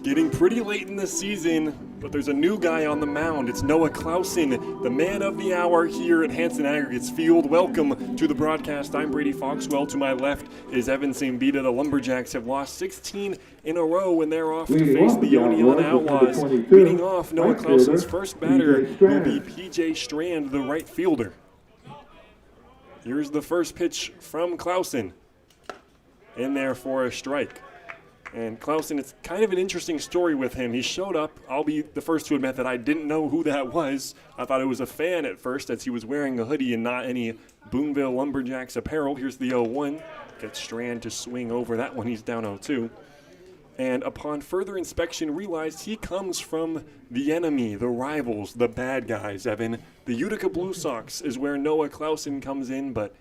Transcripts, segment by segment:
Getting pretty late in the season, but there's a new guy on the mound. It's Noah Clausen, the man of the hour here at Hanson Aggregates Field. Welcome to the broadcast. I'm Brady Foxwell. To my left is Evan Sambita. The Lumberjacks have lost 16 in a row when they're off to face the Oneonta Outlaws. Leading off, Noah Clausen's first batter will be PJ Strand, the right fielder. Here's the first pitch from Clausen. In there for a strike. And Clausen, it's kind of an interesting story with him. He showed up. I'll be the first to admit that I didn't know who that was. I thought it was a fan at first, as he was wearing a hoodie and not any Boonville Lumberjacks apparel. Here's the 0-1. Gets Strand to swing over that one. He's down 0-2. And upon further inspection, realized he comes from the enemy, the rivals, the bad guys, Evan. The Utica Blue Sox is where Noah Clausen comes in, but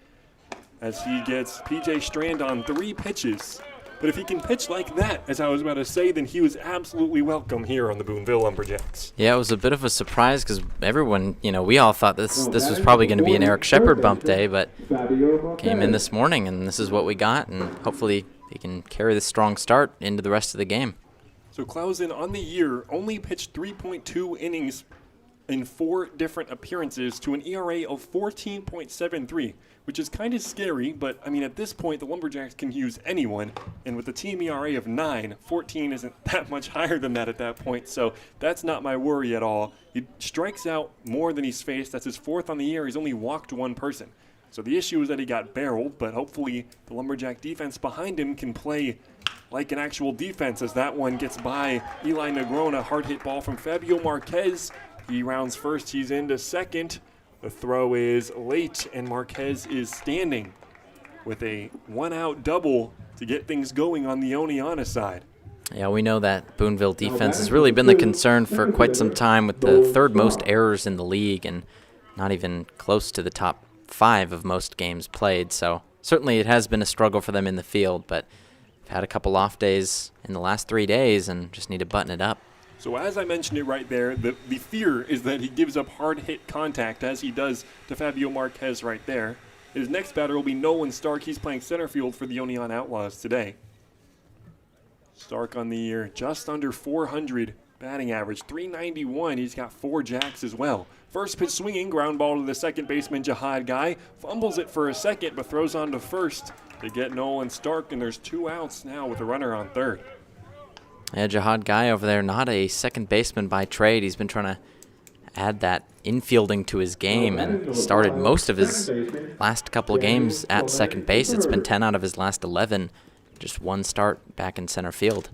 as he gets PJ Strand on 3 pitches. But if he can pitch like that, as I was about to say, then he was absolutely welcome here on the Boonville Lumberjacks. Yeah, it was a bit of a surprise because everyone, we all thought this was probably going to be an Eric Shepard bump day, but came in this morning, and this is what we got, and hopefully he can carry this strong start into the rest of the game. So Clausen on the year only pitched 3.2 innings in 4 different appearances to an ERA of 14.73, which is kind of scary, but at this point the Lumberjacks can use anyone, and with the team ERA of 9, 14 isn't that much higher than that at that point, so that's not my worry at all. He strikes out more than he's faced. That's his 4th on the year. He's only walked 1 person. So the issue is that he got barreled, but hopefully the Lumberjack defense behind him can play like an actual defense, as that one gets by Eli Negrona. Hard hit ball from Fabio Marquez. He rounds first. He's into second. The throw is late, and Marquez is standing with a 1-out double to get things going on the Oneonta side. Yeah, we know that Boonville defense has really been the concern for quite some time, with the 3rd most errors in the league and not even close to the top 5 of most games played. So certainly it has been a struggle for them in the field, but they've had a couple off days in the last 3 days and just need to button it up. So as I mentioned it right there, the fear is that he gives up hard hit contact, as he does to Fabio Marquez right there. His next batter will be Nolan Stark. He's playing center field for the Oneonta Outlaws today. Stark on the year, just under 400 batting average, 391. He's got 4 jacks as well. First pitch swinging, ground ball to the second baseman, Jihad Guy. Fumbles it for a second, but throws on to first to get Nolan Stark, and there's 2 outs now with a runner on third. Yeah, Jihad Guy over there, not a second baseman by trade. He's been trying to add that infielding to his game and started most of his last couple of games at second base. It's been 10 out of his last 11. Just 1 start back in center field.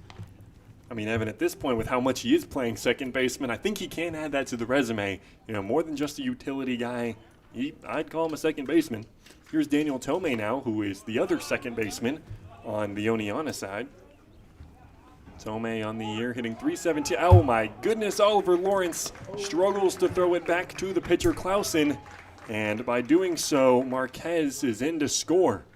Evan, at this point, with how much he is playing second baseman, I think he can add that to the resume. More than just a utility guy. I'd call him a second baseman. Here's Daniel Tomei now, who is the other second baseman on the Oneonta side. Tomei on the year hitting 317. Oh my goodness, Oliver Lawrence struggles to throw it back to the pitcher Clausen, and by doing so, Marquez is in to score.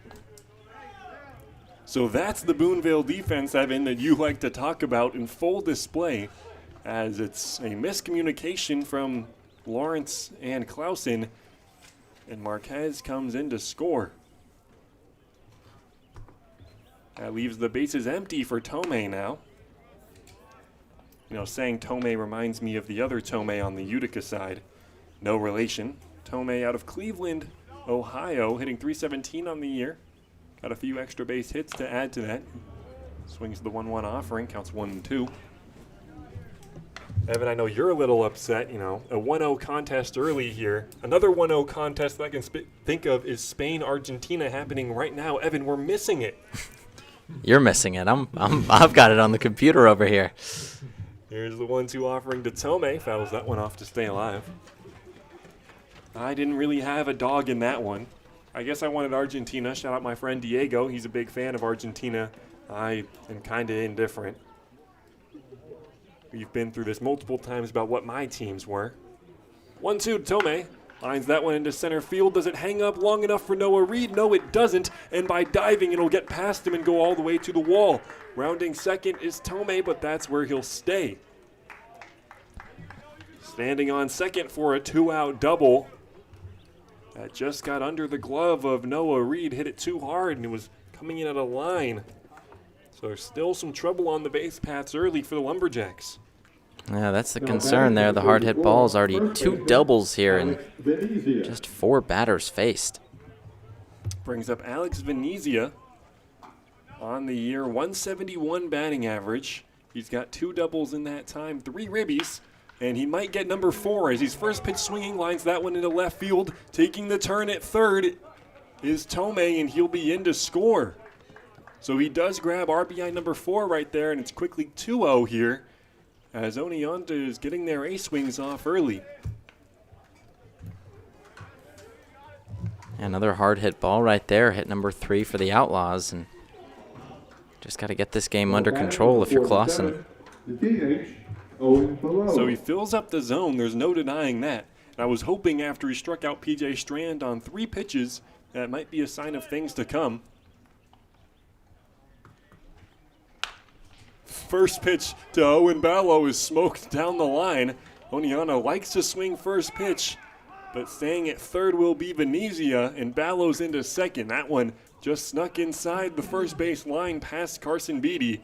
So that's the Boonville defense, Evan, that you like to talk about in full display, as it's a miscommunication from Lawrence and Clausen, and Marquez comes in to score. That leaves the bases empty for Tomei now. Saying Tomei reminds me of the other Tomei on the Utica side. No relation. Tomei out of Cleveland, Ohio, hitting 317 on the year. Got a few extra base hits to add to that. Swings the 1-1 offering, counts 1-2. Evan, I know you're a little upset, a 1-0 contest early here. Another 1-0 contest that I can think of is Spain-Argentina happening right now. Evan, we're missing it. You're missing it. I've got it on the computer over here. Here's the 1-2 offering to Tomei. Fouls that one off to stay alive. I didn't really have a dog in that one. I guess I wanted Argentina. Shout out my friend Diego. He's a big fan of Argentina. I am kind of indifferent. We've been through this multiple times about what my teams were. 1-2 to Tomei. Lines that one into center field. Does it hang up long enough for Noah Reed? No, it doesn't. And by diving, it'll get past him and go all the way to the wall. Rounding second is Tomei, but that's where he'll stay. Standing on second for a 2-out double. That just got under the glove of Noah Reed. Hit it too hard, and it was coming in at a line. So there's still some trouble on the base paths early for the Lumberjacks. Yeah, that's the concern there. The hard hit ball is already 2 doubles here and just 4 batters faced. Brings up Alex Venezia on the year, 171 batting average. He's got 2 doubles in that time, 3 ribbies, and he might get number 4 as he's first pitch swinging, lines that one into left field. Taking the turn at third is Tomei, and he'll be in to score. So he does grab RBI number 4 right there, and it's quickly 2-0 here as Oneonta is getting their ace wings off early. Another hard hit ball right there, hit number 3 for the Outlaws, and just got to get this game under control if you're Clausen. So he fills up the zone, there's no denying that. And I was hoping after he struck out PJ Strand on 3 pitches, that might be a sign of things to come. First pitch to Owen Ballo is smoked down the line. Oneonta likes to swing first pitch, but staying at third will be Venezia, and Ballo's into second. That one just snuck inside the first base line past Carson Beatty.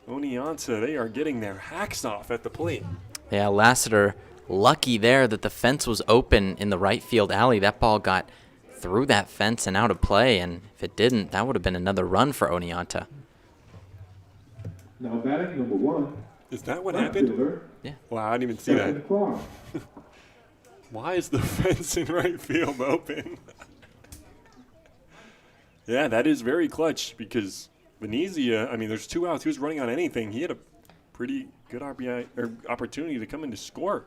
Oneonta, they are getting their hacks off at the plate. Yeah, Lassiter lucky there that the fence was open in the right field alley. That ball got through that fence and out of play, and if it didn't, that would have been another run for Oneonta. Now batting number 1. Is that what happened? Yeah. Wow, I didn't even see that. Why is the fence in right field open? Yeah, that is very clutch because Venezia, I mean, there's 2 outs. He was running on anything. He had a pretty good RBI or opportunity to come in to score.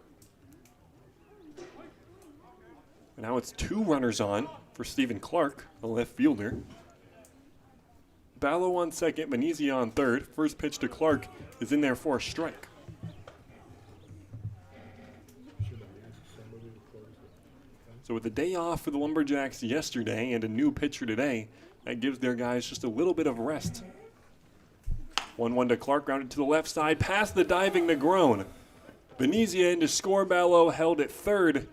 And now it's 2 runners on for Stephen Clark, the left fielder. Ballo on second, Venezia on third. First pitch to Clark is in there for a strike. So with the day off for the Lumberjacks yesterday and a new pitcher today, that gives their guys just a little bit of rest. 1-1 to Clark, grounded to the left side, past the diving Negron. Venezia into score, Ballo held at third.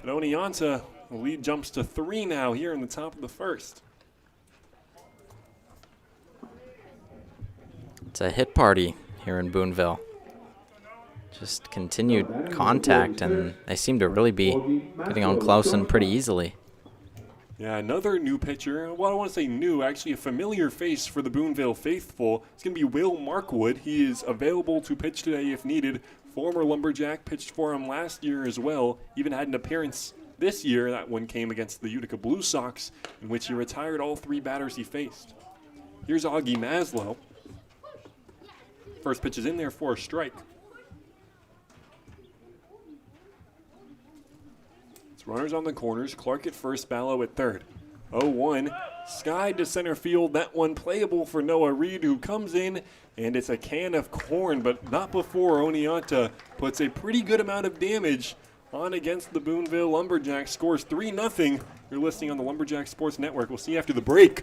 But Oneonta, the lead jumps to 3 now here in the top of the first. It's a hit party here in Boonville. Just continued contact, and they seem to really be getting on Clausen pretty easily. Yeah, another new pitcher. Well, I don't want to say new, actually a familiar face for the Boonville faithful. It's going to be Will Markwood. He is available to pitch today if needed. Former Lumberjack, pitched for him last year as well. Even had an appearance this year. That one came against the Utica Blue Sox, in which he retired all 3 batters he faced. Here's Augie Maslow. First pitch is in there for a strike. It's runners on the corners. Clark at first, Ballo at third. 0-1. Skied to center field. That one playable for Noah Reed, who comes in, and it's a can of corn, but not before Oneonta puts a pretty good amount of damage on against the Boonville Lumberjacks. Scores 3-0. You're listening on the Lumberjack Sports Network. We'll see you after the break.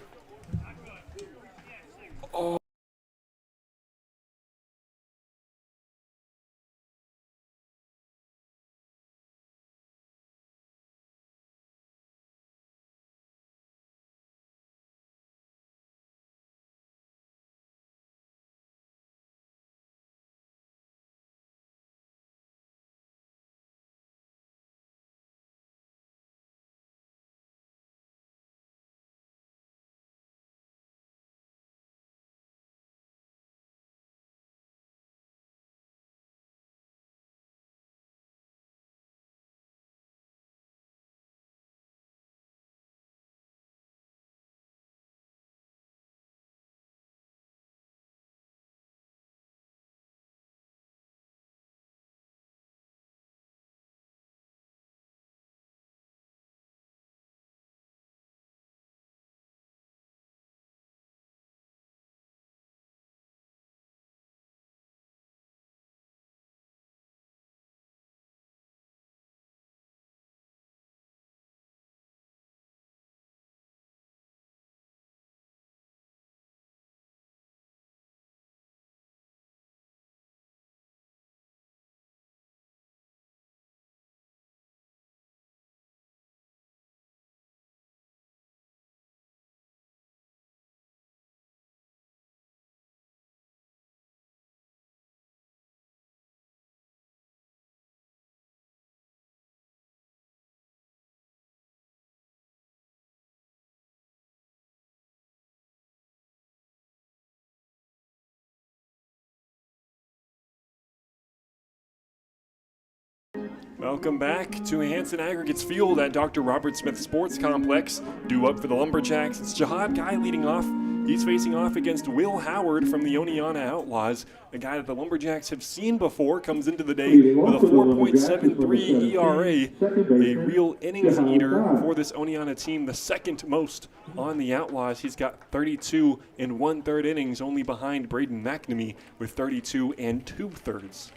Welcome back to Hanson Aggregates Field at Dr. Robert Smith Sports Complex. Due up for the Lumberjacks, it's Jihad Guy leading off. He's facing off against Will Howard from the Oneonta Outlaws, a guy that the Lumberjacks have seen before, comes into the day with a 4.73 ERA, a real innings eater for this Oneonta team, the second most on the Outlaws. He's got 32 and 1/3 innings, only behind Braden McNamee with 32 and 2/3.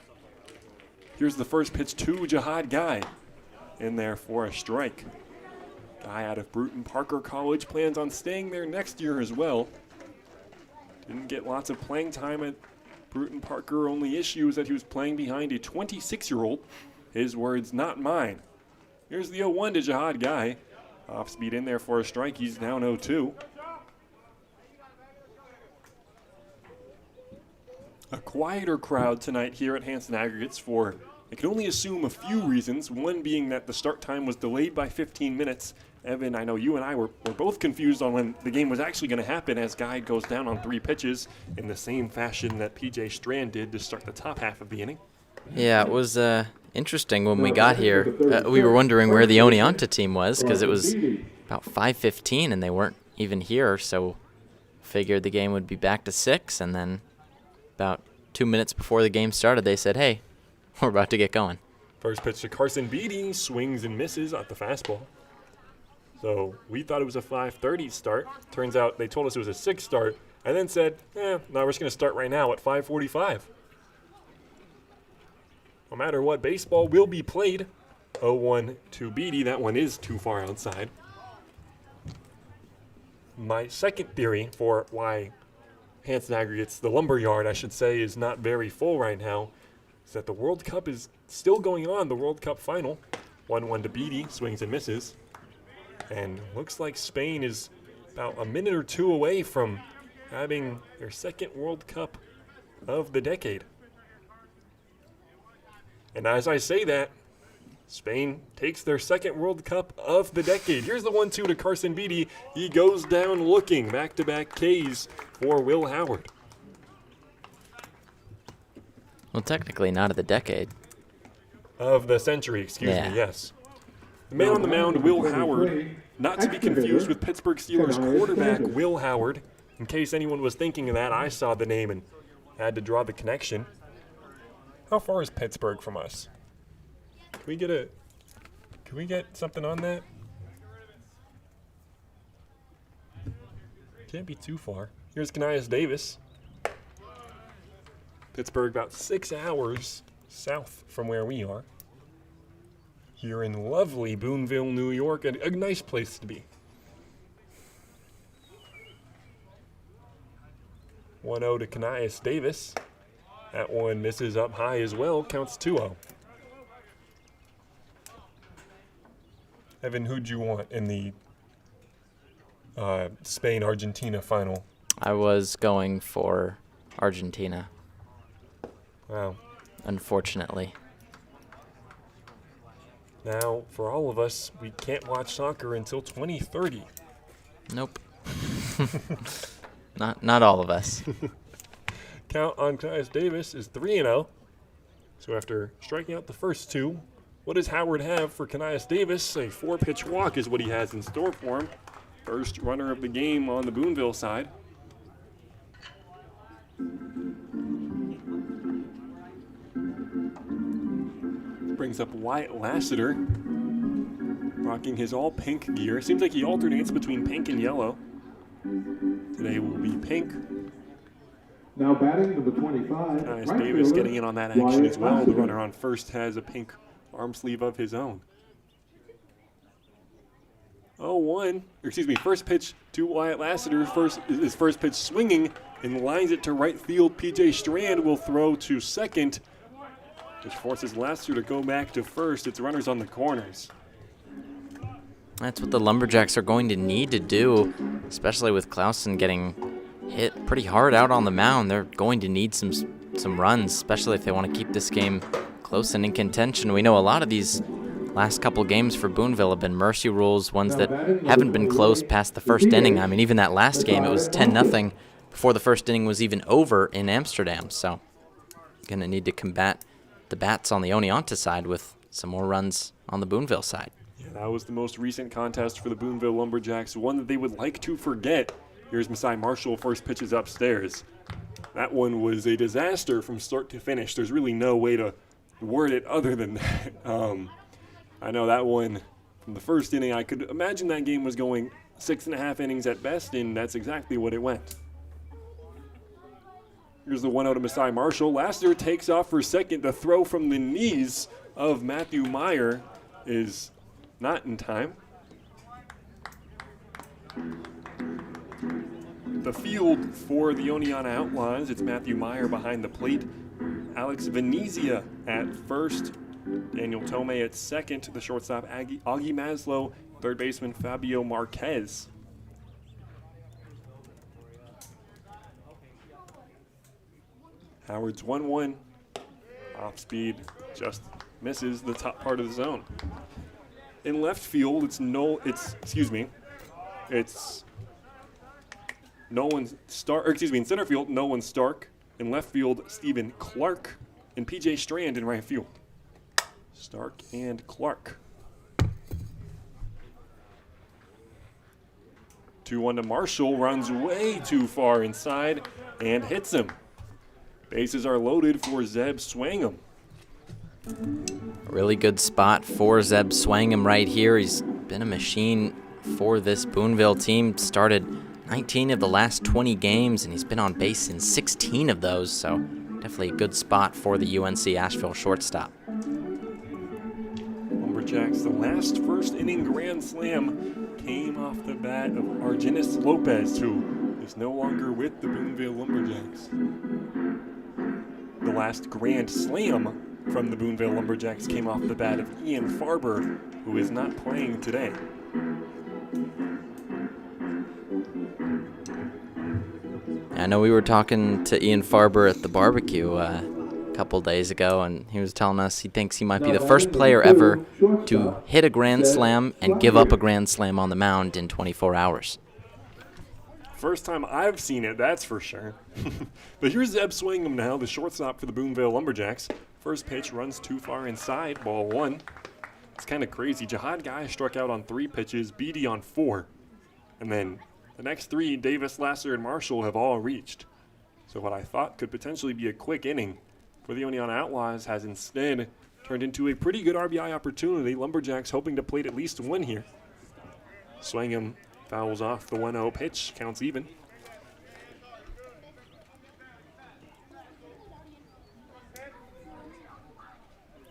Here's the first pitch to Jihad Guy, in there for a strike. Guy out of Bruton Parker College plans on staying there next year as well. Didn't get lots of playing time at Bruton Parker. Only issue is that he was playing behind a 26-year-old. His words, not mine. Here's the 0-1 to Jihad Guy. Off speed in there for a strike. He's down 0-2. A quieter crowd tonight here at Hanson Aggregates for, I can only assume, a few reasons. One being that the start time was delayed by 15 minutes. Evan, I know you and I were both confused on when the game was actually going to happen, as Guy goes down on 3 pitches in the same fashion that PJ Strand did to start the top half of the inning. Yeah, it was interesting when we got here. We were wondering where the Oneonta team was because it was about 5:15 and they weren't even here, so figured the game would be back to 6, and then about 2 minutes before the game started, they said, hey, we're about to get going. First pitch to Carson Beatty, swings and misses at the fastball. So we thought it was a 5:30 start. Turns out they told us it was a 6 start, and then said, no, we're just going to start right now at 5:45. No matter what, baseball will be played. 0-1 to Beatty. That one is too far outside. My second theory for why Hanson Aggregates, the lumberyard, I should say, is not very full right now, is that the World Cup is still going on, the World Cup final. 1-1 to Beatty, swings and misses. And looks like Spain is about a minute or two away from having their second World Cup of the decade. And as I say that, Spain takes their second World Cup of the decade. Here's the 1-2 to Carson Beatty. He goes down looking. Back-to-back Ks for Will Howard. Well, technically not of the decade. Of the century, excuse me, yes. The man on the mound, Will Howard, not to be confused with Pittsburgh Steelers quarterback Will Howard. In case anyone was thinking of that, I saw the name and had to draw the connection. How far is Pittsburgh from us? Can we get something on that? Can't be too far. Here's Kanias Davis. Pittsburgh about 6 hours south from where we are. Here in lovely Boonville, New York, a nice place to be. 1-0 to Kanias Davis. That one misses up high as well, counts 2-0. Evan, who'd you want in the Spain-Argentina final? I was going for Argentina. Wow. Unfortunately. Now, for all of us, we can't watch soccer until 2030. Nope. Not all of us. Count on Kanias Davis is 3-0. So after striking out the first 2, what does Howard have for Kanias Davis? A 4-pitch walk is what he has in store for him. First runner of the game on the Boonville side. Brings up Wyatt Lassiter, rocking his all-pink gear. Seems like he alternates between pink and yellow. Today will be pink. Now batting number 25. Kanias Davis getting in on that action as well. The runner on first has a pink arm sleeve of his own. 0-1, first pitch to Wyatt Lassiter. His first pitch swinging and lines it to right field. PJ Strand will throw to second, which forces Lassiter to go back to first. It's runners on the corners. That's what the Lumberjacks are going to need to do, especially with Clausen getting hit pretty hard out on the mound. They're going to need some runs, especially if they want to keep this game close and in contention. We know a lot of these last couple games for Boonville have been mercy rules, ones that haven't been close past the first inning. I mean, even that last game, it was 10-0 before the first inning was even over in Amsterdam. So going to need to combat the bats on the Oneonta side with some more runs on the Boonville side. Yeah, that was the most recent contest for the Boonville Lumberjacks, one that they would like to forget. Here's Masai Marshall, first pitches upstairs. That one was a disaster from start to finish. There's really no way to word it other than that. I know that one from the first inning, I could imagine that game was going 6.5 innings at best, and that's exactly what it went. Here's the 1-0 to Masai Marshall. Laster takes off for second. The throw from the knees of Matthew Meyer is not in time. The field for the Oneonta Outlaws, it's Matthew Meyer behind the plate. Alex Venezia at first. Daniel Tomei at second. The shortstop, Augie Maslow. Third baseman, Fabio Marquez. Howard's 1-1. Off speed, just misses the top part of the zone. In left field, it's Nolan Stark. In center field, Nolan Stark. In left field, Stephen Clark. And PJ Strand in right field. Stark and Clark. 2-1 to Marshall, runs way too far inside and hits him. Bases are loaded for Zeb Swangham. A really good spot for Zeb Swangham right here. He's been a machine for this Boonville team. Started 19 of the last 20 games, and he's been on base in 16 of those, so definitely a good spot for the UNC Asheville shortstop. Lumberjacks, the last first inning grand slam came off the bat of Argenis Lopez, who is no longer with the Boonville Lumberjacks. The last grand slam from the Boonville Lumberjacks came off the bat of Ian Farber, who is not playing today. I know we were talking to Ian Farber at the barbecue a couple days ago, and he was telling us he thinks he might be the first player ever to hit a grand slam and give up a grand slam on the mound in 24 hours. First time I've seen it, that's for sure. But here's Zeb Swangham now, the shortstop for the Boonville Lumberjacks. First pitch runs too far inside, ball 1. It's kind of crazy. Jihad Guy struck out on 3 pitches, Beatty on 4. And then the next 3, Davis, Lasser, and Marshall have all reached. So what I thought could potentially be a quick inning for the Oneonta Outlaws has instead turned into a pretty good RBI opportunity. Lumberjacks hoping to plate at least 1 here. Swangham fouls off the 1-0 pitch, counts even.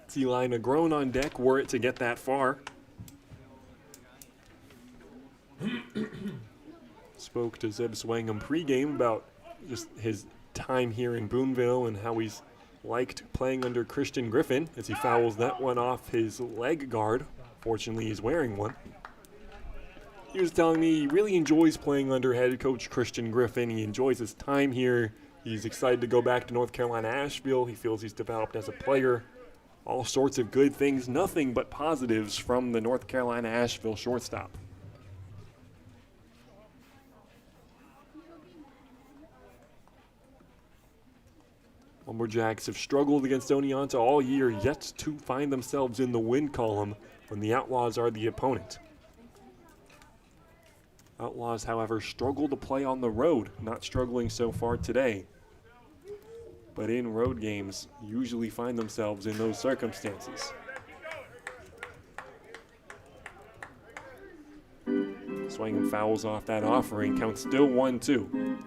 It's Eli Negron on deck, were it to get that far. Spoke to Zeb Swangham pregame about just his time here in Boonville and how he's liked playing under Christian Griffin as he fouls that one off his leg guard. Fortunately, he's wearing one. He was telling me he really enjoys playing under head coach Christian Griffin. He enjoys his time here. He's excited to go back to North Carolina, Asheville. He feels he's developed as a player. All sorts of good things, nothing but positives from the North Carolina, Asheville shortstop. Lumberjacks have struggled against Oneonta all year, yet to find themselves in the win column when the Outlaws are the opponent. Outlaws, however, struggle to play on the road, not struggling so far today. But in road games, usually find themselves in those circumstances. Swangham fouls off that offering, counts still 1-2.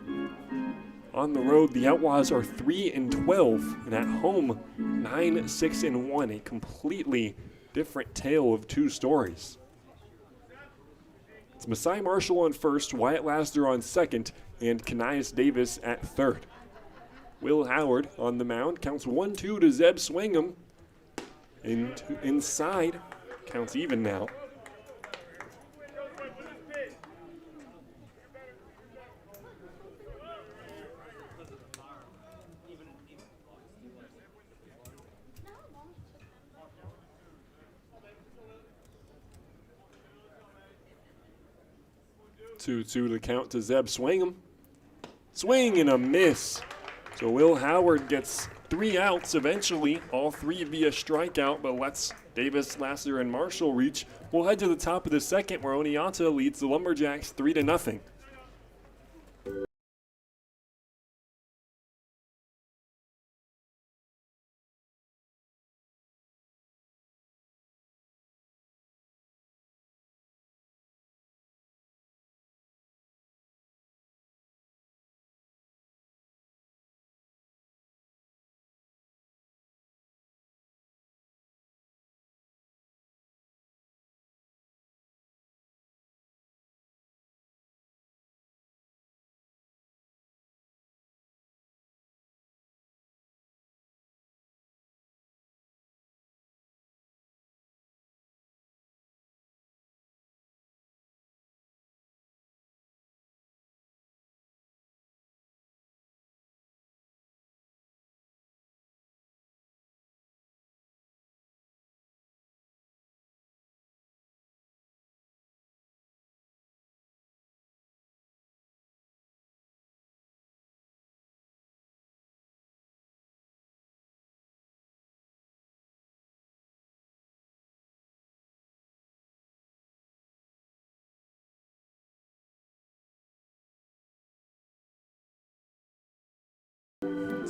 On the road, the Outlaws are 3-12, and at home, 9-6-1, a completely different tale of 2 stories. It's Masai Marshall on first, Wyatt Laster on second, and Kanias Davis at third. Will Howard on the mound, counts 1-2 to Zeb Swangham. Inside, counts even now. Two to count to Zeb Swangham. Swing and a miss. So Will Howard gets 3 outs eventually, all 3 via strikeout, but lets Davis, Lasser, and Marshall reach. We'll head to the top of the second where Oneonta leads the Lumberjacks 3-0.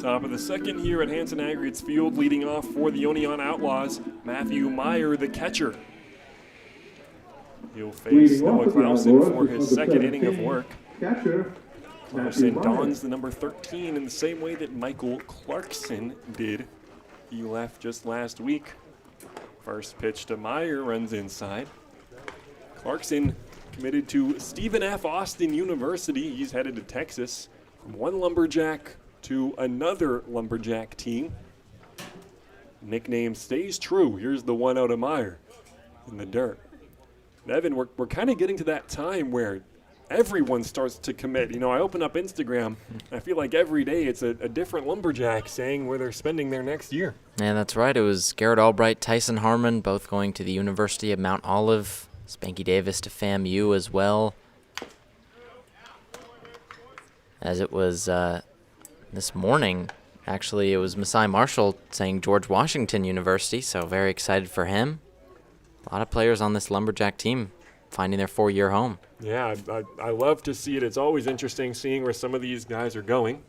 Top of the second here at Hanson Aggregates Field, leading off for the Oneonta Outlaws, Matthew Meyer, the catcher. He'll face Noah Clausen for his second inning of work. Clausen dons the number 13 in the same way that Michael Clarkson did. He left just last week. First pitch to Meyer, runs inside. Clarkson committed to Stephen F. Austin University. He's headed to Texas from one Lumberjack to another Lumberjack team. Nickname stays true. Here's the 1-0 to Meyer in the dirt. Evan, we're kind of getting to that time where everyone starts to commit. You know, I open up Instagram, and I feel like every day it's a different Lumberjack saying where they're spending their next year. Yeah, that's right. It was Garrett Albright, Tyson Harmon, both going to the University of Mount Olive. Spanky Davis to FAMU as well. As it was this morning, actually, it was Masai Marshall saying George Washington University, so very excited for him. A lot of players on this Lumberjack team finding their 4-year home. Yeah, I love to see it. It's always interesting seeing where some of these guys are going.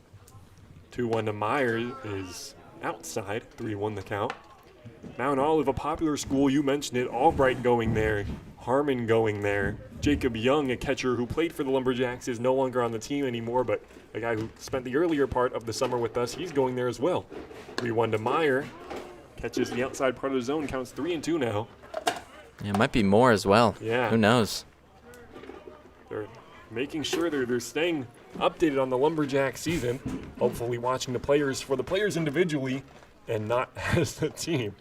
2-1 to Meyer is outside, 3-1 the count. Mount Olive, a popular school, you mentioned it. Albright going there, Harmon going there. Jacob Young, a catcher who played for the Lumberjacks, is no longer on the team anymore, but a guy who spent the earlier part of the summer with us, he's going there as well. 3-1 to Meyer. Catches the outside part of the zone, counts 3-2 now. Yeah, it might be more as well. Yeah. Who knows? They're making sure they're staying updated on the Lumberjack season, hopefully watching the players for the players individually and not as a team.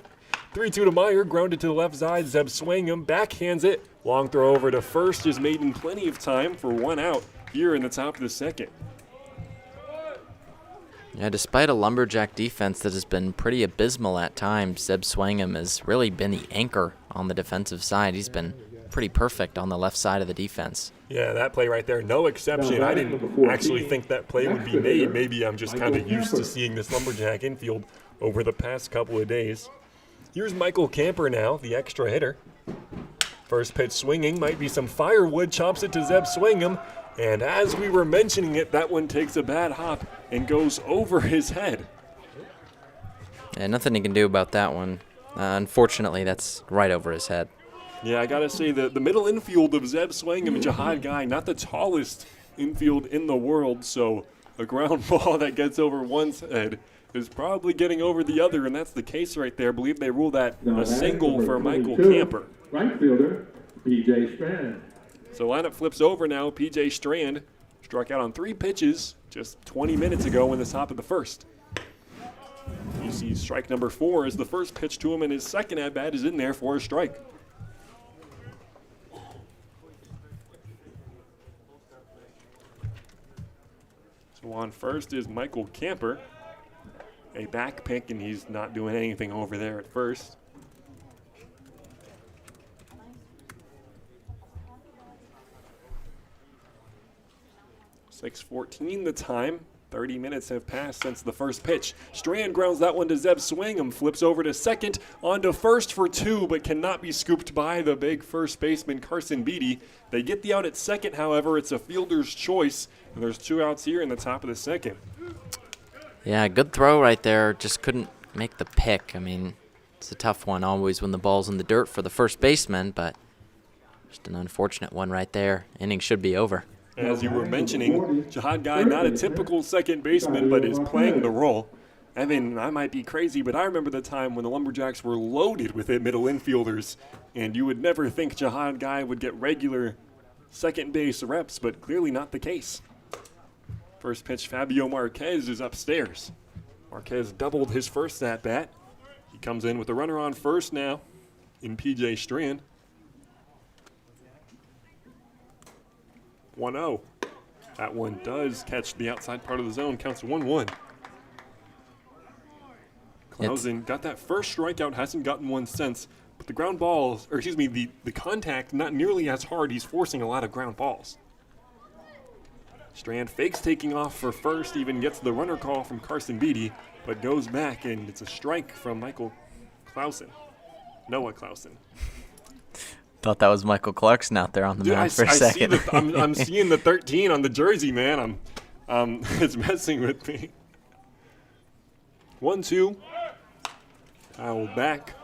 3-2 to Meyer, grounded to the left side. Zeb Swangham backhands it. Long throw over to first is made in plenty of time for 1 out here in the top of the second. Yeah, despite a Lumberjack defense that has been pretty abysmal at times, Zeb Swangham has really been the anchor on the defensive side. He's been pretty perfect on the left side of the defense. Yeah, that play right there, no exception. I didn't actually think that play would be made. Maybe I'm just kind of used to seeing this Lumberjack infield over the past couple of days. Here's Michael Camper now, the extra hitter. First pitch swinging, might be some firewood, chops it to Zeb Swangham. And as we were mentioning it, that one takes a bad hop and goes over his head. Yeah, nothing he can do about that one. Unfortunately, that's right over his head. Yeah, I gotta say, the middle infield of Zeb Swangham and Jihad Guy, not the tallest infield in the world, so a ground ball that gets over one's head is probably getting over the other, and that's the case right there. I believe they rule that a single for Michael Camper. Right fielder, P.J. Strand. So lineup flips over now. P.J. Strand struck out on 3 pitches just 20 minutes ago in the top of the first. You see strike number 4 is the first pitch to him, and his second at-bat is in there for a strike. So on first is Michael Camper. A back pick, and he's not doing anything over there at first. .6:14 the time. 30 minutes have passed since the first pitch. Strand grounds that one to Zeb Swingham, flips over to second, on to first for two, but cannot be scooped by the big first baseman Carson Beatty. They get the out at second, however. It's a fielder's choice, and there's 2 outs here in the top of the second. Yeah, good throw right there. Just couldn't make the pick. I mean, it's a tough one always when the ball's in the dirt for the first baseman, but just an unfortunate one right there. Inning should be over. As you were mentioning, Jihad Guy, not a typical second baseman, but is playing the role. I mean, I might be crazy, but I remember the time when the Lumberjacks were loaded with middle infielders, and you would never think Jihad Guy would get regular second base reps, but clearly not the case. First pitch, Fabio Marquez is upstairs. Marquez doubled his first at-bat. He comes in with a runner on first now in P.J. Strand. 1-0. That one does catch the outside part of the zone. Counts 1-1. Clausen got that first strikeout, hasn't gotten one since. But the ground balls, or excuse me, the contact, not nearly as hard. He's forcing a lot of ground balls. Strand fakes taking off for first, even gets the runner call from Carson Beatty, but goes back, and it's a strike from Michael Clausen. Noah Clausen. Thought that was Michael Clarkson out there on the mound for a second. I'm seeing the 13 on the jersey, man. It's messing with me. 1-2. Foul back.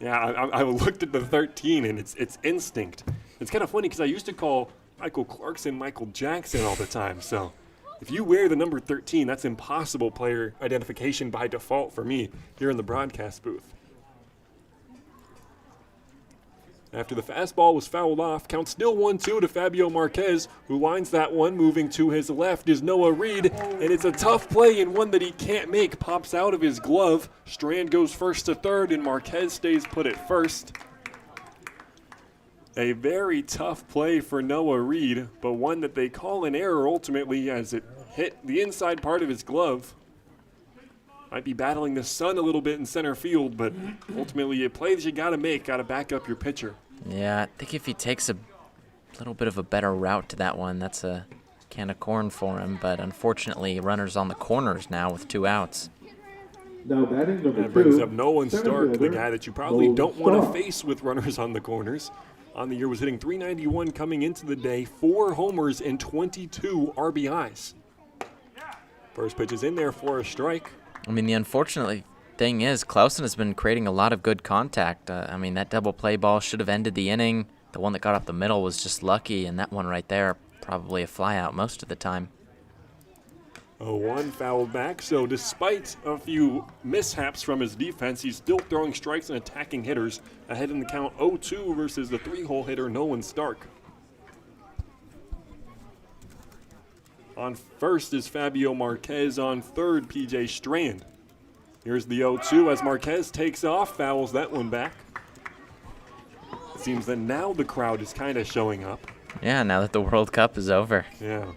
Yeah, I looked at the 13, and it's instinct. It's kind of funny because I used to call Michael Clarkson Michael Jackson all the time. So if you wear the number 13, that's impossible player identification by default for me here in the broadcast booth. After the fastball was fouled off, count still 1-2 to Fabio Marquez, who lines that one. Moving to his left is Noah Reed, and it's a tough play and one that he can't make. Pops out of his glove. Strand goes first to third, and Marquez stays put at first. A very tough play for Noah Reed, but one that they call an error ultimately as it hit the inside part of his glove. Might be battling the sun a little bit in center field, but ultimately a play that you got to make, got to back up your pitcher. Yeah, I think if he takes a little bit of a better route to that one, that's a can of corn for him. But unfortunately, runners on the corners now with 2 outs. Now batting number 2. That brings up Nolan Stark, the fielder, guy that you probably Nolan don't want to Stark. face with runners on the corners. On the year was hitting .391 coming into the day, 4 homers and 22 RBIs. First pitch is in there for a strike. I mean, the unfortunate thing is Clausen has been creating a lot of good contact. I mean, that double play ball should have ended the inning. The one that got up the middle was just lucky, and that one right there, probably a fly out most of the time. 0-1 fouled back, so despite a few mishaps from his defense, he's still throwing strikes and attacking hitters. Ahead in the count 0-2 versus the 3-hole hitter Nolan Stark. On first is Fabio Marquez, on third P.J. Strand. Here's the 0-2 as Marquez takes off, fouls that one back. It seems that now the crowd is kind of showing up. Yeah, now that the World Cup is over. Yeah.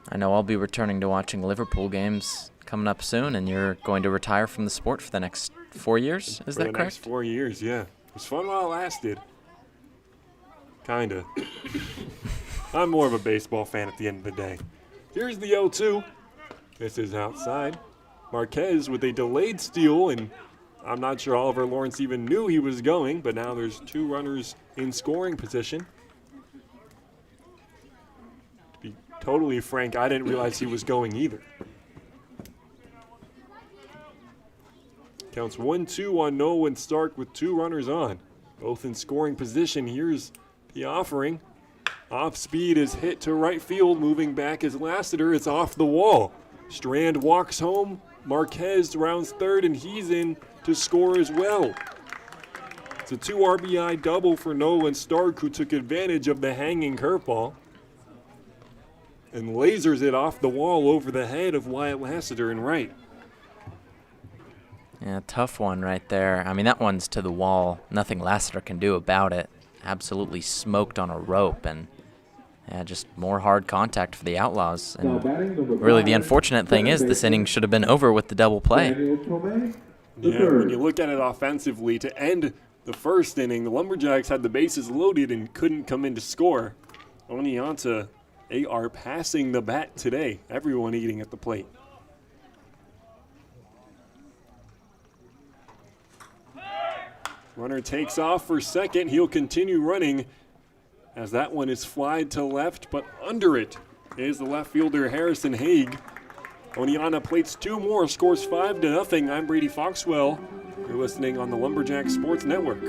I know I'll be returning to watching Liverpool games coming up soon, and you're going to retire from the sport for the next 4 years. Is that For the correct? next 4 years, yeah. It was fun while it lasted. Kinda. I'm more of a baseball fan at the end of the day. Here's the 0-2. This is outside. Marquez with a delayed steal, and I'm not sure Oliver Lawrence even knew he was going, but now there's 2 runners in scoring position. To be totally frank, I didn't realize he was going either. Counts 1-2 on Nolan Stark with 2 runners on. Both in scoring position. Here's the offering. Off speed is hit to right field. Moving back is Lassiter. It's off the wall. Strand walks home. Marquez rounds third, and he's in to score as well. It's a 2 RBI double for Nolan Stark, who took advantage of the hanging curveball and lasers it off the wall over the head of Wyatt Lassiter in right. Yeah, tough one right there. I mean, that one's to the wall. Nothing Lassiter can do about it. Absolutely smoked on a rope, and yeah, just more hard contact for the Outlaws. Now And batting number 5. really, the unfortunate thing is this inning should have been over with the double play. Daniel Tomei, the Yeah, third. when you look at it offensively, to end the first inning, the Lumberjacks had the bases loaded and couldn't come in to score. Oneonta, they are passing the bat today. Everyone eating at the plate. Runner takes off for second. He'll continue running as that one is flied to left, but under it is the left fielder Harrison Haig. Oneonta plates two more, scores 5-0. I'm Brady Foxwell. You're listening on the Lumberjack Sports Network.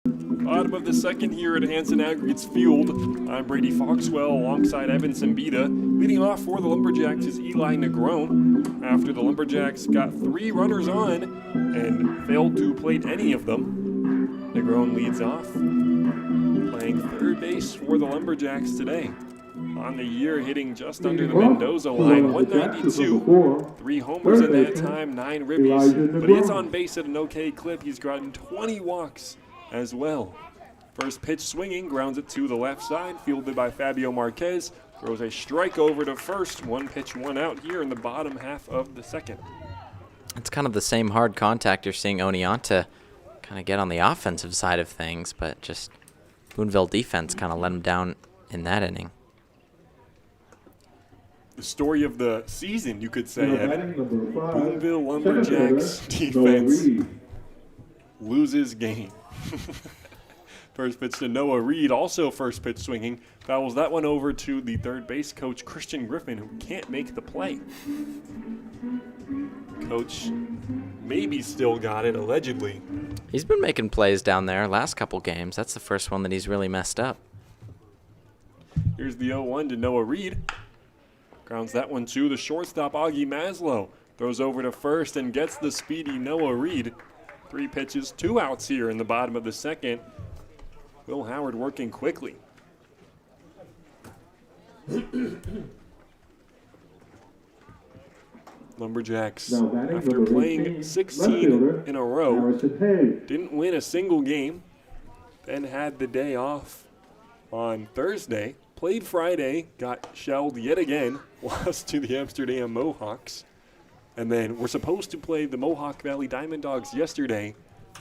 Bottom of the second here at Hanson Aggregates Field. I'm Brady Foxwell alongside Evan Simbita. Leading off for the Lumberjacks is Eli Negron. After the Lumberjacks got 3 runners on and failed to plate any of them, Negron leads off, playing third base for the Lumberjacks today. On the year, hitting just under the Mendoza line, 192, 3 homers in that time, 9 ribbies, but he is on base at an okay clip. He's gotten 20 walks as well. First pitch swinging, grounds it to the left side, fielded by Fabio Marquez, throws a strike over to first. 1 pitch, 1 out here in the bottom half of the second. It's kind of the same hard contact you're seeing Oneonta kind of get on the offensive side of things, but just Boonville defense kind of let him down in that inning. The story of the season, you could say, Evan. Boonville Lumberjacks defense loses game. First pitch to Noah Reed, also first pitch swinging. Fouls that one over to the third base coach, Christian Griffin, who can't make the play. Coach maybe still got it, allegedly. He's been making plays down there last couple games. That's the first one that he's really messed up. Here's the 0-1 to Noah Reed. Grounds that one to the shortstop, Augie Maslow. Throws over to first and gets the speedy Noah Reed. 3 pitches, 2 outs here in the bottom of the second. Will Howard working quickly. Lumberjacks, after playing 16 in a row, didn't win a single game, then had the day off on Thursday. Played Friday, got shelled yet again, lost to the Amsterdam Mohawks. And then we're supposed to play the Mohawk Valley Diamond Dogs yesterday.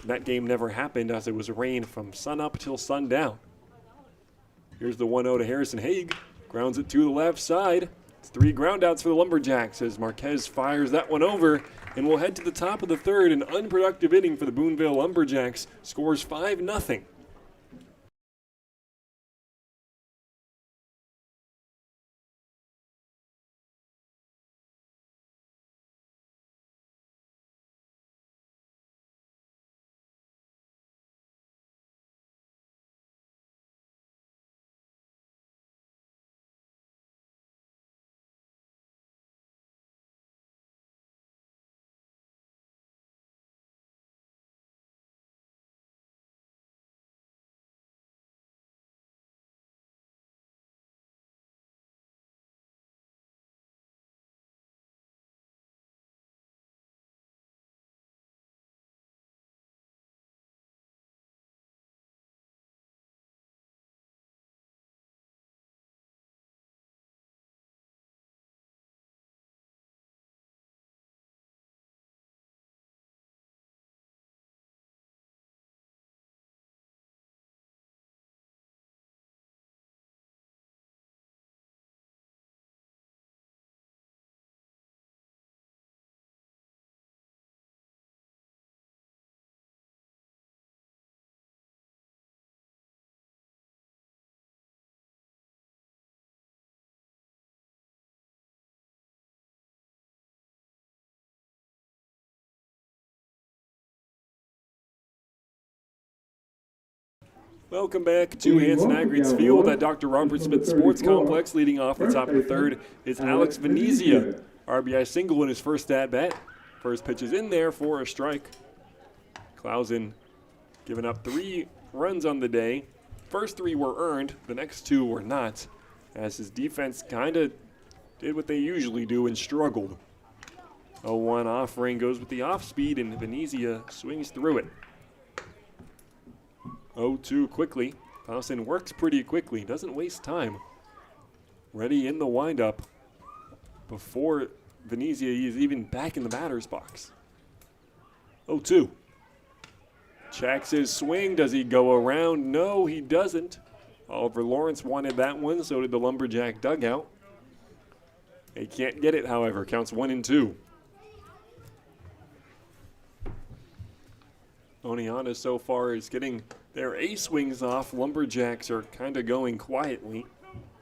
That game never happened as it was rain from sunup till sundown. Here's the 1-0 to Harrison Haig. Grounds it to the left side. It's 3 groundouts for the Lumberjacks as Marquez fires that one over. And we'll head to the top of the third. An unproductive inning for the Boonville Lumberjacks. Scores 5-0. Welcome back to Hanson Aggregates Field at Dr. Robert Smith Sports Complex. Leading off the top of the third is Alex Venezia. RBI single in his first at-bat. First pitch is in there for a strike. Clausen giving up 3 runs on the day. First 3 were earned, the next 2 were not, as his defense kind of did what they usually do and struggled. 0-1 offering goes with the off-speed, and Venezia swings through it. 0-2 quickly. Clausen works pretty quickly, doesn't waste time. Ready in the windup before Venezia is even back in the batter's box. 0-2. Checks his swing. Does he go around? No, he doesn't. Oliver Lawrence wanted that one, so did the Lumberjack dugout. They can't get it, however. Counts 1-2. Oneonta so far is getting their A swings off. Lumberjacks are kind of going quietly.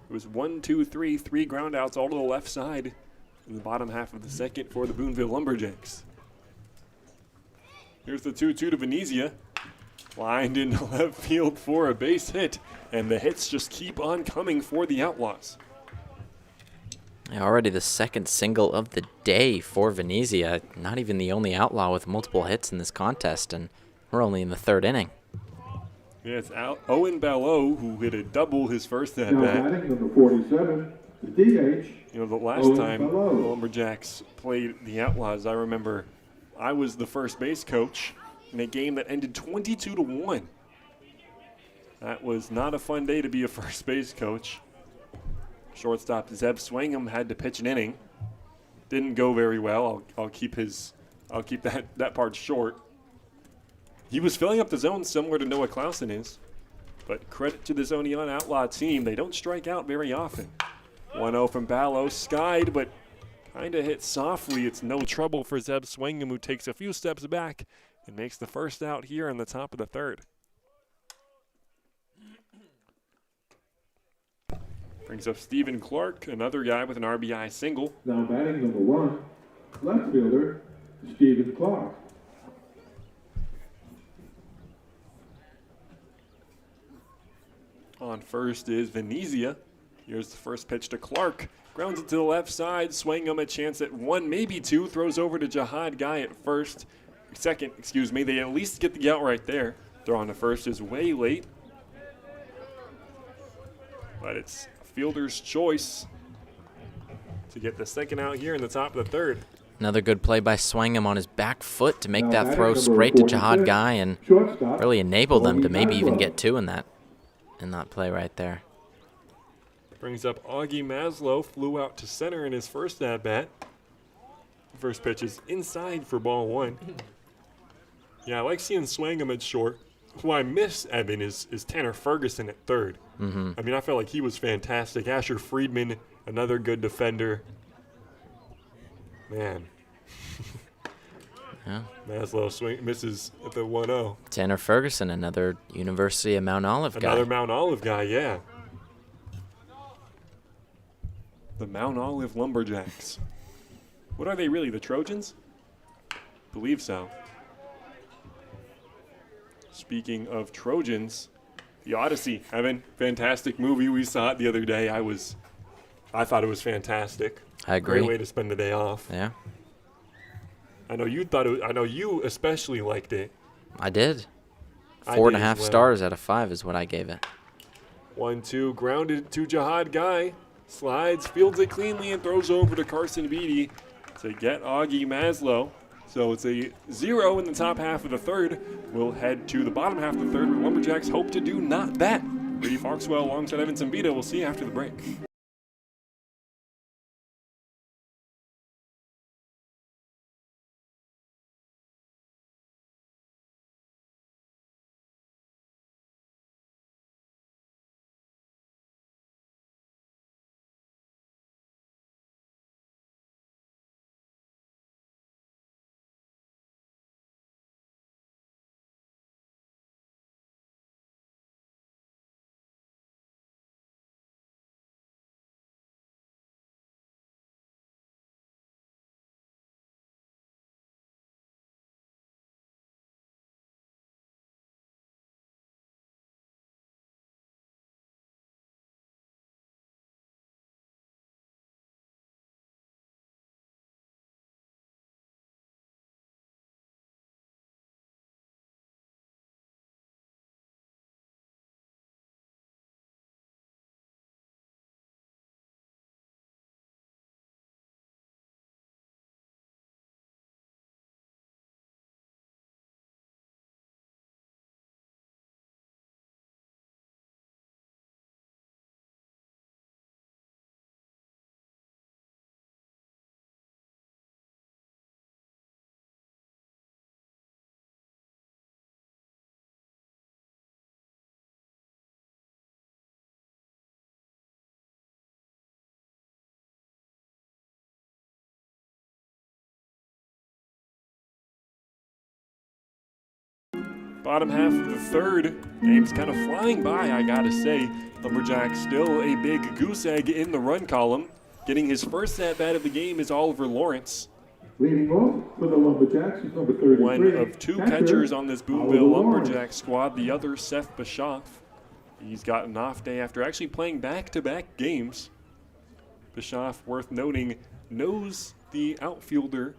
It was 1-2-3, 3 ground outs all to the left side in the bottom half of the second for the Boonville Lumberjacks. Here's the 2-2 to Venezia. Lined into left field for a base hit, and the hits just keep on coming for the Outlaws. Already the second single of the day for Venezia. Not even the only Outlaw with multiple hits in this contest, and we're only in the 3rd inning. Yeah, it's Owen Balleau who hit a double his first at Now bat. batting number 47, the DH. You know, the last Owen time the Balleau. Lumberjacks played the Outlaws, I remember I was the first base coach in a game that ended 22-1. That was not a fun day to be a first base coach. Shortstop Zeb Swingham had to pitch an inning. Didn't go very well. I'll keep that part short. He was filling up the zone similar to Noah Clausen is. But credit to this Oneonta Outlaw team, they don't strike out very often. 1-0 from Balleau, skied, but kind of hit softly. It's no trouble for Zeb Swingham, who takes a few steps back and makes the first out here in the top of the 3rd. Brings up Stephen Clark, another guy with an RBI single. Now batting number 1, left fielder, Stephen Clark. On first is Venezia. Here's the first pitch to Clark. Grounds it to the left side. Swingham a chance at 1, maybe 2. Throws over to Jihad Guy at second. They at least get the out right there. Throw on to first is way late. But it's a fielder's choice to get the second out here in the top of the 3rd. Another good play by Swingham on his back foot to make Now that batting throw number straight to Jihad 46, Guy and shortstop, really enable them to maybe even Augie get 2 in that play right there. Brings up Augie Maslow. Flew out to center in his first at-bat. First pitch is inside for ball 1. Yeah, I like seeing Swingham at short. Who I miss, Evan, is Tanner Ferguson at 3rd. Mm-hmm. I mean, I felt like he was fantastic. Asher Friedman, another good defender. Man. Yeah. Maslow misses at the 1-0. Tanner Ferguson, another University of Mount Olive guy. Another Mount Olive guy, yeah. The Mount Olive Lumberjacks. What are they really, the Trojans? Believe so. Speaking of Trojans, The Odyssey, Evan, fantastic movie. We saw it the other day. I thought it was fantastic. I agree. Great way to spend the day off. Yeah, I know you especially liked it. I did. I 4.5 did as well. stars out of 5 is what I gave it. 1-2, grounded to Jihad Guy. Slides, fields it cleanly, and throws over to Carson Beatty to get Augie Maslow. So it's a 0 in the top half of the 3rd. We'll head to the bottom half of the 3rd, where Lumberjacks hope to do not that. Brady Foxwell alongside Evan Zambita. We'll see you after the break. Bottom half of the third, game's kind of flying by, I gotta say. Lumberjacks still a big goose egg in the run column. Getting his first at-bat of the game is Oliver Lawrence. Leading off for the Lumberjacks is number 33. One of two catchers on this Boonville Lumberjacks squad, the other Seth Bischoff. He's got an off day after actually playing back-to-back games. Bischoff, worth noting, knows the outfielder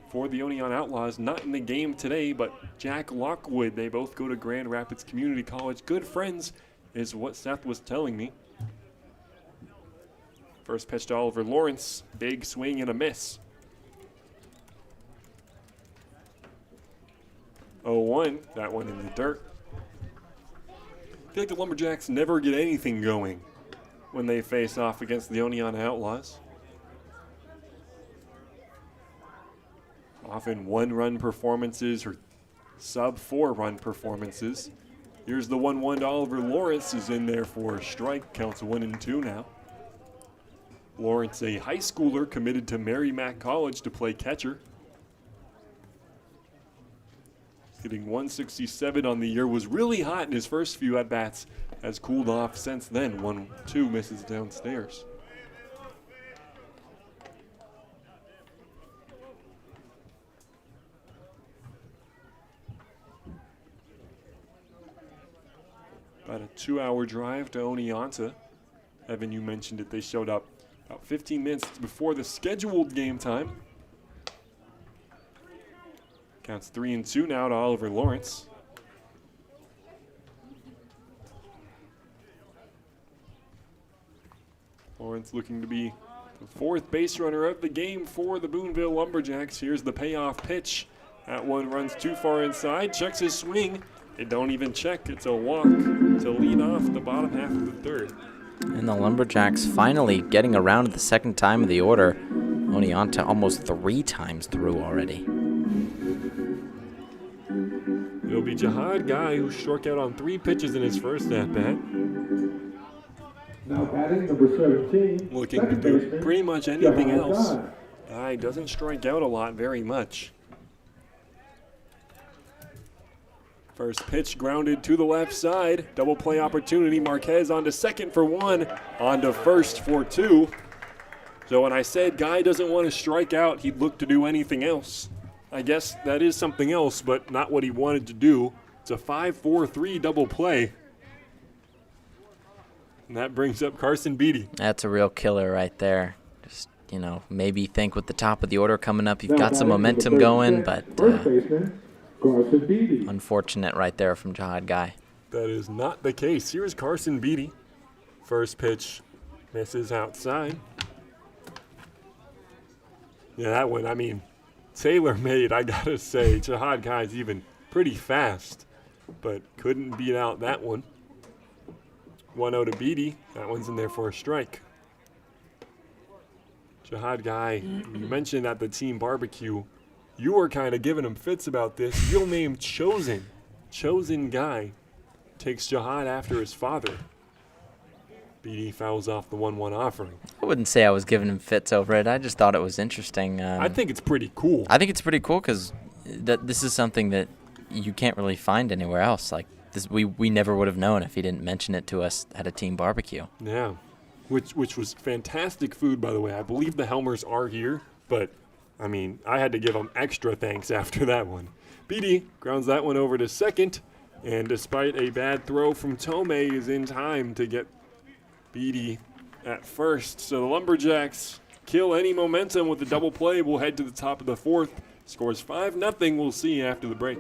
for the Oneonta Outlaws, not in the game today, but Jack Lockwood. They both go to Grand Rapids Community College. Good friends is what Seth was telling me. First pitch to Oliver Lawrence, big swing and a miss. 0-1, that one in the dirt. I feel like the Lumberjacks never get anything going when they face off against the Oneonta Outlaws. Often one-run performances or sub-4-run performances. Here's the 1-1 to Oliver Lawrence, is in there for a strike. Counts 1-2 now. Lawrence, a high schooler committed to Merrimack College to play catcher. Hitting 167 on the year, was really hot in his first few at-bats. Has cooled off since then. 1-2 misses downstairs. About a 2-hour drive to Oneonta. Evan, you mentioned it. They showed up about 15 minutes before the scheduled game time. Counts 3-2 now to Oliver Lawrence. Lawrence looking to be the fourth base runner of the game for the Boonville Lumberjacks. Here's the payoff pitch. That one runs too far inside, checks his swing. It don't even check, it's a walk to lead off the bottom half of the third. And the Lumberjacks finally getting around to the second time of the order. Oneonta almost 3 times through already. It'll be Jihad Guy, who struck out on 3 pitches in his first at-bat. Now batting number 17. Looking to do pretty much anything else. Guy doesn't strike out a lot very much. First pitch grounded to the left side. Double play opportunity. Marquez onto second for 1. Onto first for 2. So when I said Guy doesn't want to strike out, he'd look to do anything else. I guess that is something else, but not what he wanted to do. It's a 5-4-3 double play. And that brings up Carson Beatty. That's a real killer right there. Just, maybe think with the top of the order coming up, you've got some momentum going, but unfortunate right there from Jihad Guy. That is not the case. Here's Carson Beatty. First pitch misses outside. Yeah, that one, tailor-made, I gotta say. Jihad Guy's even pretty fast, but couldn't beat out that one. 1-0 to Beatty. That one's in there for a strike. Jihad Guy, you mentioned at the team barbecue, you were kind of giving him fits about this. Real name Chosen. Chosen Guy takes Jihad after his father. Beatty fouls off the 1-1 offering. I wouldn't say I was giving him fits over it. I just thought it was interesting. I think it's pretty cool. I think it's pretty cool because this is something that you can't really find anywhere else. Like this, we never would have known if he didn't mention it to us at a team barbecue. Yeah, which was fantastic food, by the way. I believe the Helmers are here, but I had to give them extra thanks after that one. Beatty grounds that one over to second, and despite a bad throw from Tomei, is in time to get Beatty at first. So the Lumberjacks kill any momentum with the double play. We'll head to the top of the fourth. Scores 5-0. We'll see you after the break.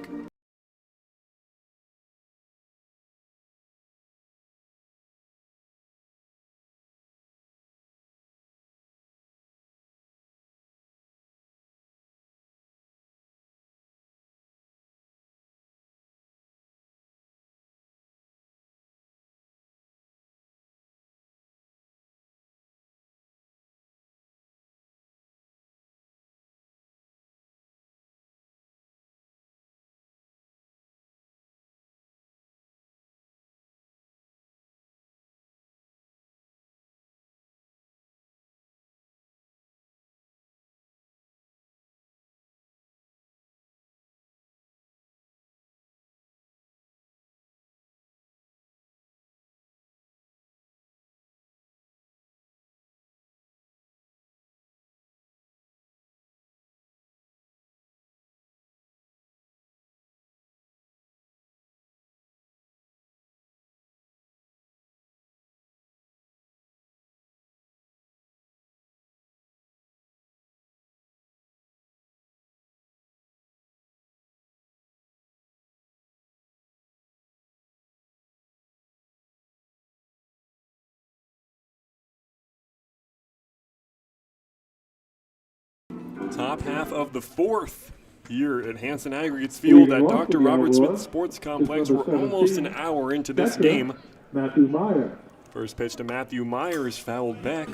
Top half of the fourth here at Hanson Aggregates Field at Dr. Robert Smith Sports Complex. We're almost an hour into this game. Matthew Meyer. First pitch to Matthew Meyer is fouled back.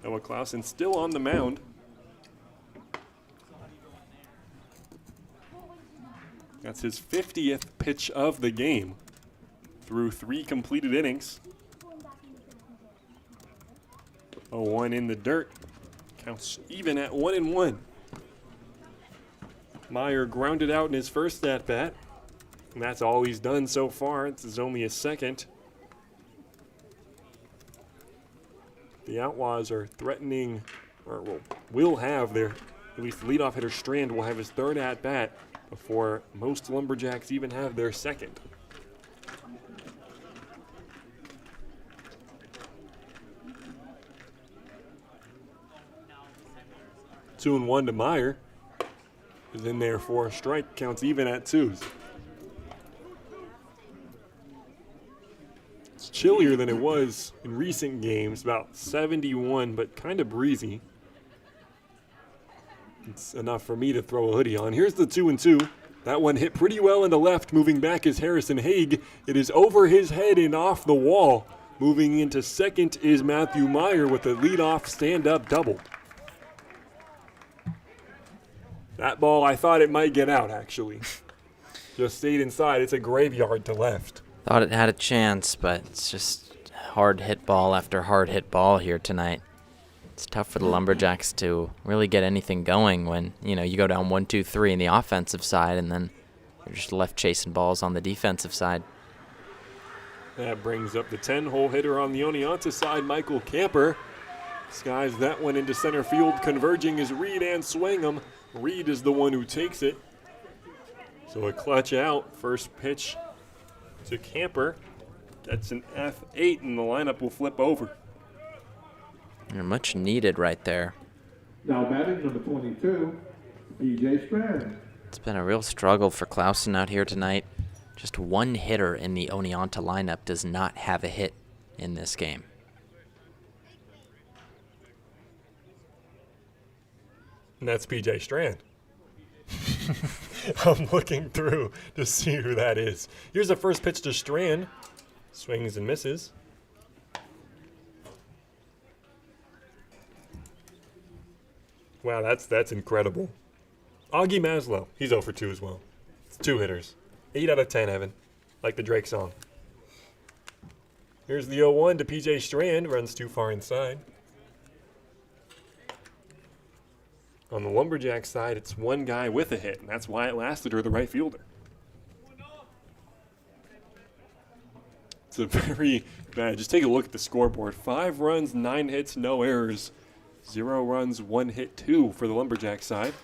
Noah Clausen still on the mound. That's his 50th pitch of the game through 3 completed innings. 0-1 in the dirt. Counts even at 1-1. Meyer grounded out in his first at-bat, and that's all he's done so far. This is only his second. The Outlaws are threatening, or will have their, at least the leadoff hitter Strand will have his third at-bat before most Lumberjacks even have their second. Two and one to Meyer. Is in there for a strike. Counts even at 2s. It's chillier than it was in recent games. About 71, but kind of breezy. It's enough for me to throw a hoodie on. Here's the 2-2. That one hit pretty well into left. Moving back is Harrison Haig. It is over his head and off the wall. Moving into second is Matthew Meyer with a leadoff stand-up double. That ball, I thought it might get out, actually. Just stayed inside. It's a graveyard to left. Thought it had a chance, but it's just hard hit ball after hard hit ball here tonight. It's tough for the Lumberjacks to really get anything going when, you go down 1-2-3 in the offensive side, and then you're just left chasing balls on the defensive side. That brings up the 10-hole hitter on the Oneonta side, Michael Camper. Skies that one into center field. Converging is Reed and Swingham. Reed is the one who takes it. So a clutch out. First pitch to Camper. That's an F8, and the lineup will flip over. You're much needed right there. Now batting number 22, PJ Strand. It's been a real struggle for Clausen out here tonight. Just one hitter in the Oneonta lineup does not have a hit in this game. And that's PJ Strand. I'm looking through to see who that is. Here's the first pitch to Strand. Swings and misses. Wow, that's incredible. Augie Maslow, he's 0 for 2 as well. It's 2 hitters. 8 out of 10, Evan. Like the Drake song. Here's the 0-1 to PJ Strand. Runs too far inside. On the Lumberjack side, it's one guy with a hit, and that's why it lasted, or the right fielder. It's a very bad. Just take a look at the scoreboard. 5 runs, 9 hits, no errors. 0 runs, 1 hit, 2 for the Lumberjack side.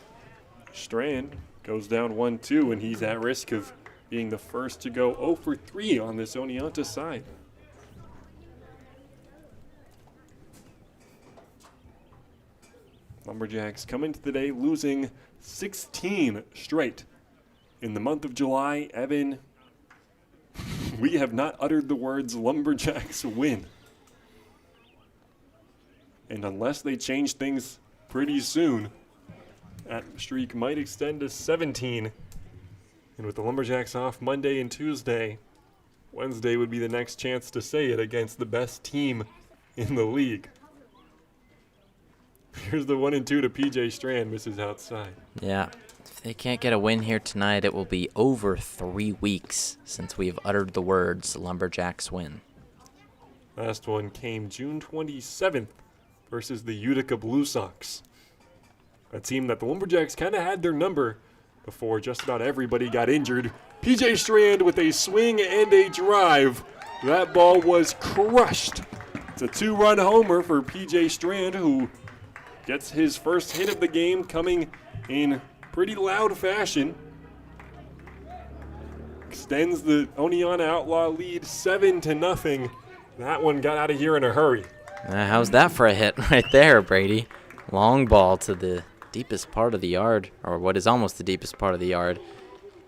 Strand goes down 1-2, and he's at risk of being the first to go 0 for 3 on this Oneonta side. Lumberjacks come into the day losing 16 straight. In the month of July, Evan, we have not uttered the words Lumberjacks win. And unless they change things pretty soon, that streak might extend to 17. And with the Lumberjacks off Monday and Tuesday, Wednesday would be the next chance to say it against the best team in the league. Here's the 1-2 to PJ Strand, misses outside. Yeah, if they can't get a win here tonight, it will be over 3 weeks since we have uttered the words Lumberjacks win. Last one came June 27th versus the Utica Blue Sox. A team that the Lumberjacks kind of had their number before just about everybody got injured. PJ Strand with a swing and a drive. That ball was crushed. It's a 2-run homer for PJ Strand, who gets his first hit of the game coming in pretty loud fashion. Extends the Oneonta Outlaw lead 7-0. That one got out of here in a hurry. How's that for a hit right there, Brady? Long ball to the deepest part of the yard, or what is almost the deepest part of the yard.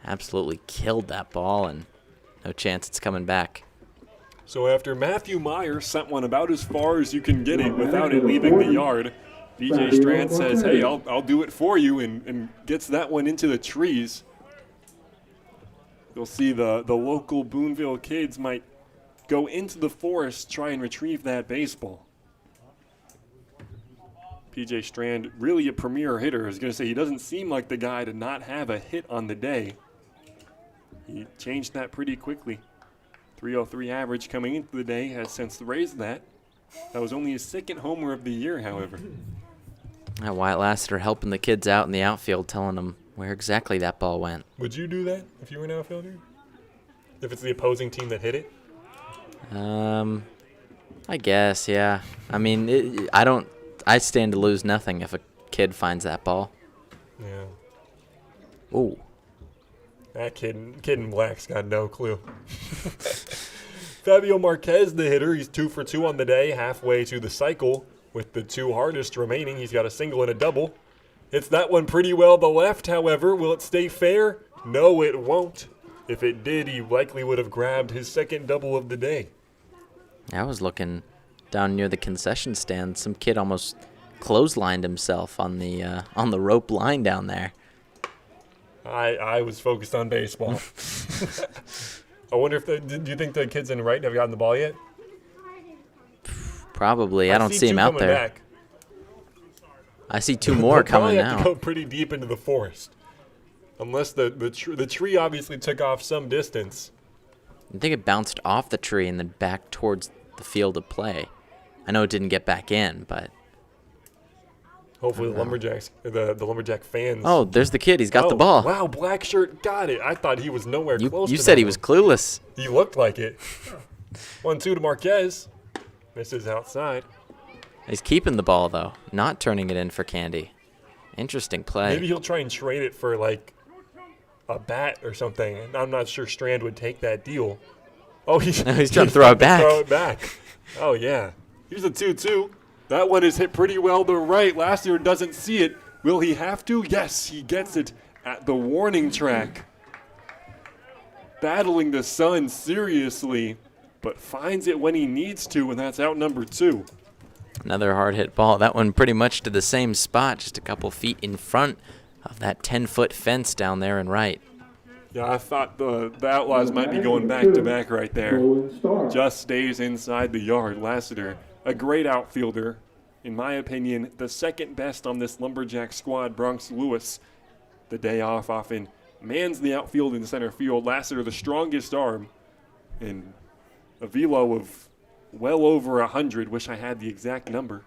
Absolutely killed that ball, and no chance it's coming back. So after Matthew Meyer sent one about as far as you can get it without it leaving the yard, BJ Strand says, hey, I'll do it for you, and gets that one into the trees. You'll see the local Boonville kids might go into the forest, try and retrieve that baseball. PJ Strand, really a premier hitter. I was going to say, he doesn't seem like the guy to not have a hit on the day. He changed that pretty quickly. 303 average coming into the day, has since raised that. That was only his second homer of the year, however. Wyatt Lassiter helping the kids out in the outfield, telling them where exactly that ball went. Would you do that if you were an outfielder? If it's the opposing team that hit it? I guess, yeah. I mean, I stand to lose nothing if a kid finds that ball. Yeah. Ooh. That kid in black's got no clue. Fabio Marquez, the hitter, he's 2 for 2 on the day, halfway to the cycle. With the 2 hardest remaining, he's got a single and a double. Hits that one pretty well to left, however. Will it stay fair? No, it won't. If it did, he likely would have grabbed his second double of the day. I was looking down near the concession stand. Some kid almost clotheslined himself on the rope line down there. I was focused on baseball. I wonder if do you think the kids in right have gotten the ball yet? Probably. I don't see him out there. Back. I see 2 more coming now. Have to now. go pretty deep into the forest, unless the tree obviously took off some distance. I think it bounced off the tree and then back towards the field of play. I know it didn't get back in, but hopefully the Lumberjacks, the Lumberjack fans. Oh, there's the kid. He's got the ball. Wow, black shirt got it. I thought he was nowhere close. You said he was clueless. He looked like it. 1-2 to Marquez. Misses outside. He's keeping the ball, though, not turning it in for Candy. Interesting play. Maybe he'll try and trade it for, like, a bat or something. And I'm not sure Strand would take that deal. Oh, he's trying to throw it back. Throw it back. Oh, yeah. Here's a 2-2. That one is hit pretty well to right. Lassiter doesn't see it. Will he have to? Yes, he gets it at the warning track. Battling the sun seriously, but finds it when he needs to, and that's out number 2. Another hard hit ball. That one pretty much to the same spot, just a couple feet in front of that 10-foot fence down there and right. Yeah, I thought the Outlaws might be going back-to-back right there. Just stays inside the yard. Lassiter, a great outfielder. In my opinion, the second best on this Lumberjack squad. Bronx Lewis, the day off, often mans the outfield in center field. Lassiter, the strongest arm, and a velo of well over 100. Wish I had the exact number.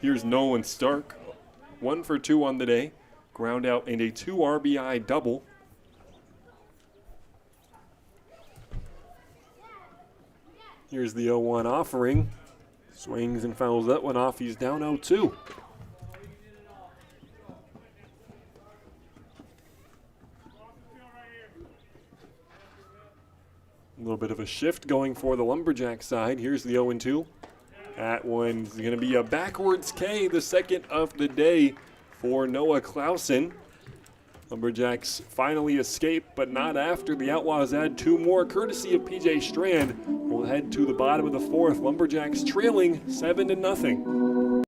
Here's Nolan Stark, 1 for 2 on the day. Ground out and a 2 RBI double. Here's the 0-1 offering. Swings and fouls that one off. He's down 0-2. A little bit of a shift going for the Lumberjack side. Here's the 0-2. That one's going to be a backwards K, the second of the day for Noah Clausen. Lumberjacks finally escape, but not after. The Outlaws add 2 more, courtesy of PJ Strand. We'll head to the bottom of the 4th. Lumberjacks trailing 7-0.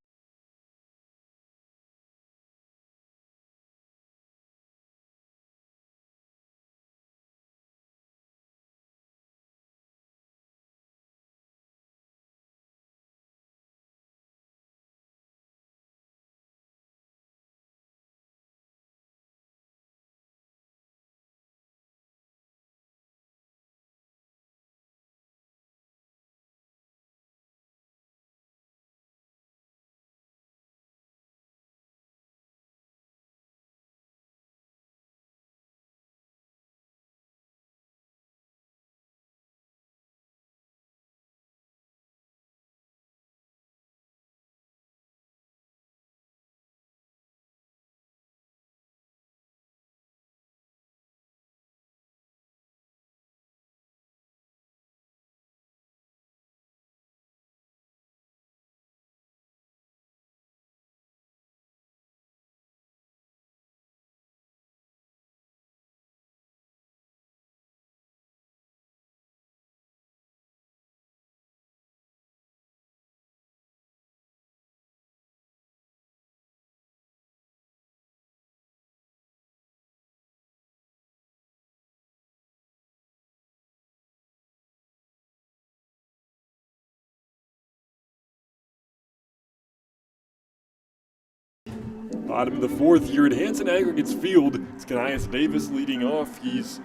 Bottom of the fourth here at Hanson Aggregates Field. It's Kanias Davis leading off. He's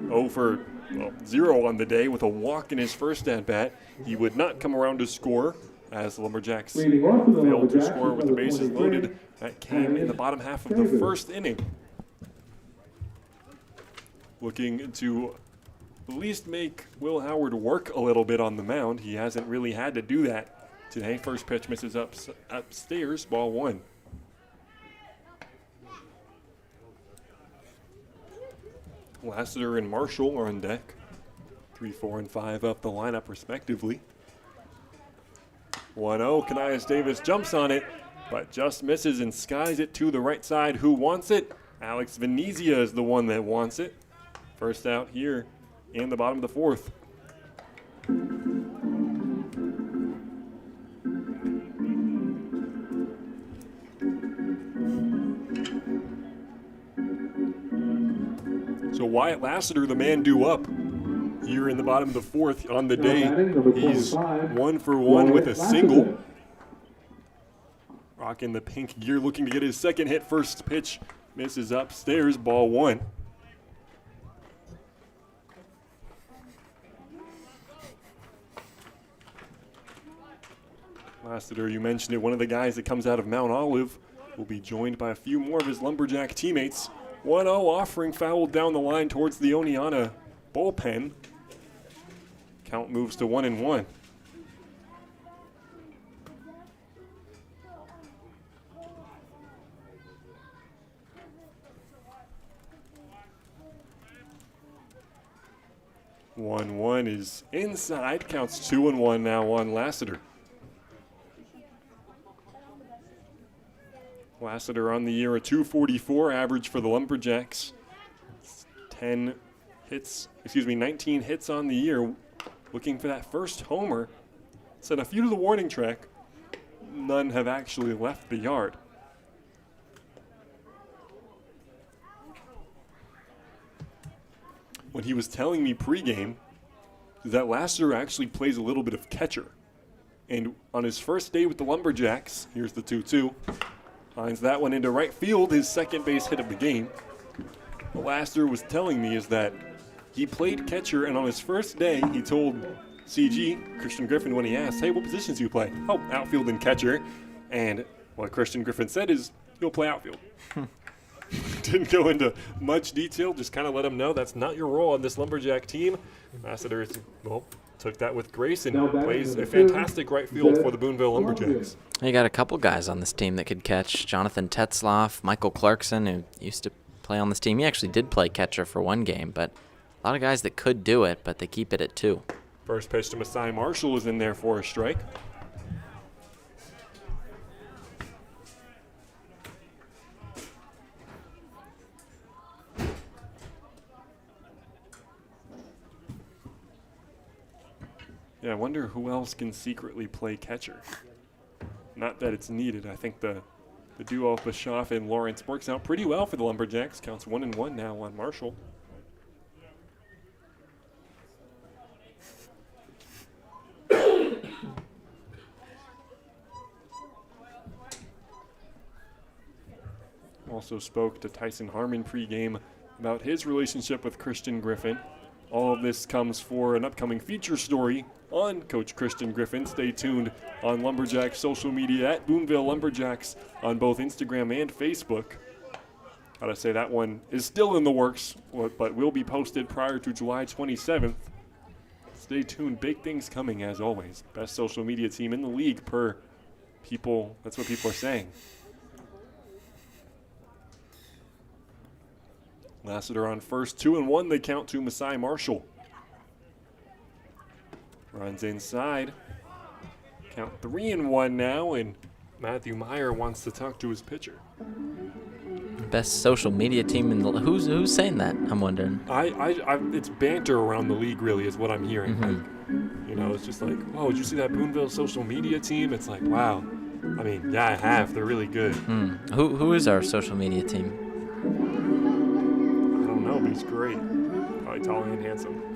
0 on the day with a walk in his first at-bat. He would not come around to score as the Lumberjacks failed to score with the bases loaded. That came in the bottom half of the first inning. Looking to at least make Will Howard work a little bit on the mound. He hasn't really had to do that today. First pitch misses upstairs, ball one. Lassiter and Marshall are on deck. 3, 4, and 5 up the lineup respectively. 1-0, Kanias Davis jumps on it, but just misses and skies it to the right side. Who wants it? Alex Venezia is the one that wants it. First out here in the bottom of the fourth. So Wyatt Lassiter, the man due up here in the bottom of the fourth on the day. He's 1 for 1 with a single. Rocking the pink gear, looking to get his second hit. First pitch misses upstairs, ball one. Lassiter, you mentioned it, one of the guys that comes out of Mount Olive, will be joined by a few more of his Lumberjack teammates. 1-0 offering fouled down the line towards the Oneonta bullpen. Count moves to 1-1. One is inside, counts 2-1 now on Lassiter. Lassiter on the year, a .244 average for the Lumberjacks. 19 hits on the year. Looking for that first homer. Sent a few to the warning track. None have actually left the yard. What he was telling me pregame is that Lassiter actually plays a little bit of catcher. And on his first day with the Lumberjacks, here's the 2-2. Finds that one into right field, his second base hit of the game. What Lassiter was telling me is that he played catcher, and on his first day, he told CG, Christian Griffin, when he asked, hey, what positions do you play? Oh, outfield and catcher. And what Christian Griffin said is, he'll play outfield. Didn't go into much detail, just kind of let him know that's not your role on this Lumberjack team. Lassiter, took that with grace and plays a fantastic right field for the Boonville Lumberjacks. You got a couple guys on this team that could catch. Jonathan Tetzloff, Michael Clarkson, who used to play on this team. He actually did play catcher for one game, but a lot of guys that could do it, but they keep it at 2. First pitch to Masai Marshall is in there for a strike. Yeah, I wonder who else can secretly play catcher. Not that it's needed. I think the duo of Bischoff and Lawrence works out pretty well for the Lumberjacks. Counts 1-1 now on Marshall. Also spoke to Tyson Harmon pregame about his relationship with Christian Griffin. All of this comes for an upcoming feature story on Coach Christian Griffin. Stay tuned on Lumberjacks social media at Boonville Lumberjacks on both Instagram and Facebook. Gotta say that one is still in the works, but will be posted prior to July 27th. Stay tuned, big things coming as always. Best social media team in the league per people, that's what people are saying. Lassiter on first, 2-1, they count to Masai Marshall. Runs inside. Count 3-1 now, and Matthew Meyer wants to talk to his pitcher. Best social media team in the who's saying that? I'm wondering. It's banter around the league, really, is what I'm hearing. Mm-hmm. Like, it's just like, oh, did you see that Boonville social media team? It's like, wow. I mean, yeah, I have. They're really good. Who is our social media team? I don't know, but he's great. Probably tall and handsome.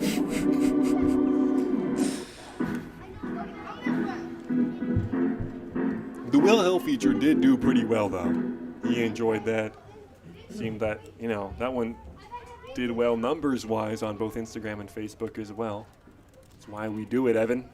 The Will Hill feature did do pretty well, though. he enjoyed that. Seemed that, that one did well numbers-wise on both Instagram and Facebook as well. That's why we do it, Evan.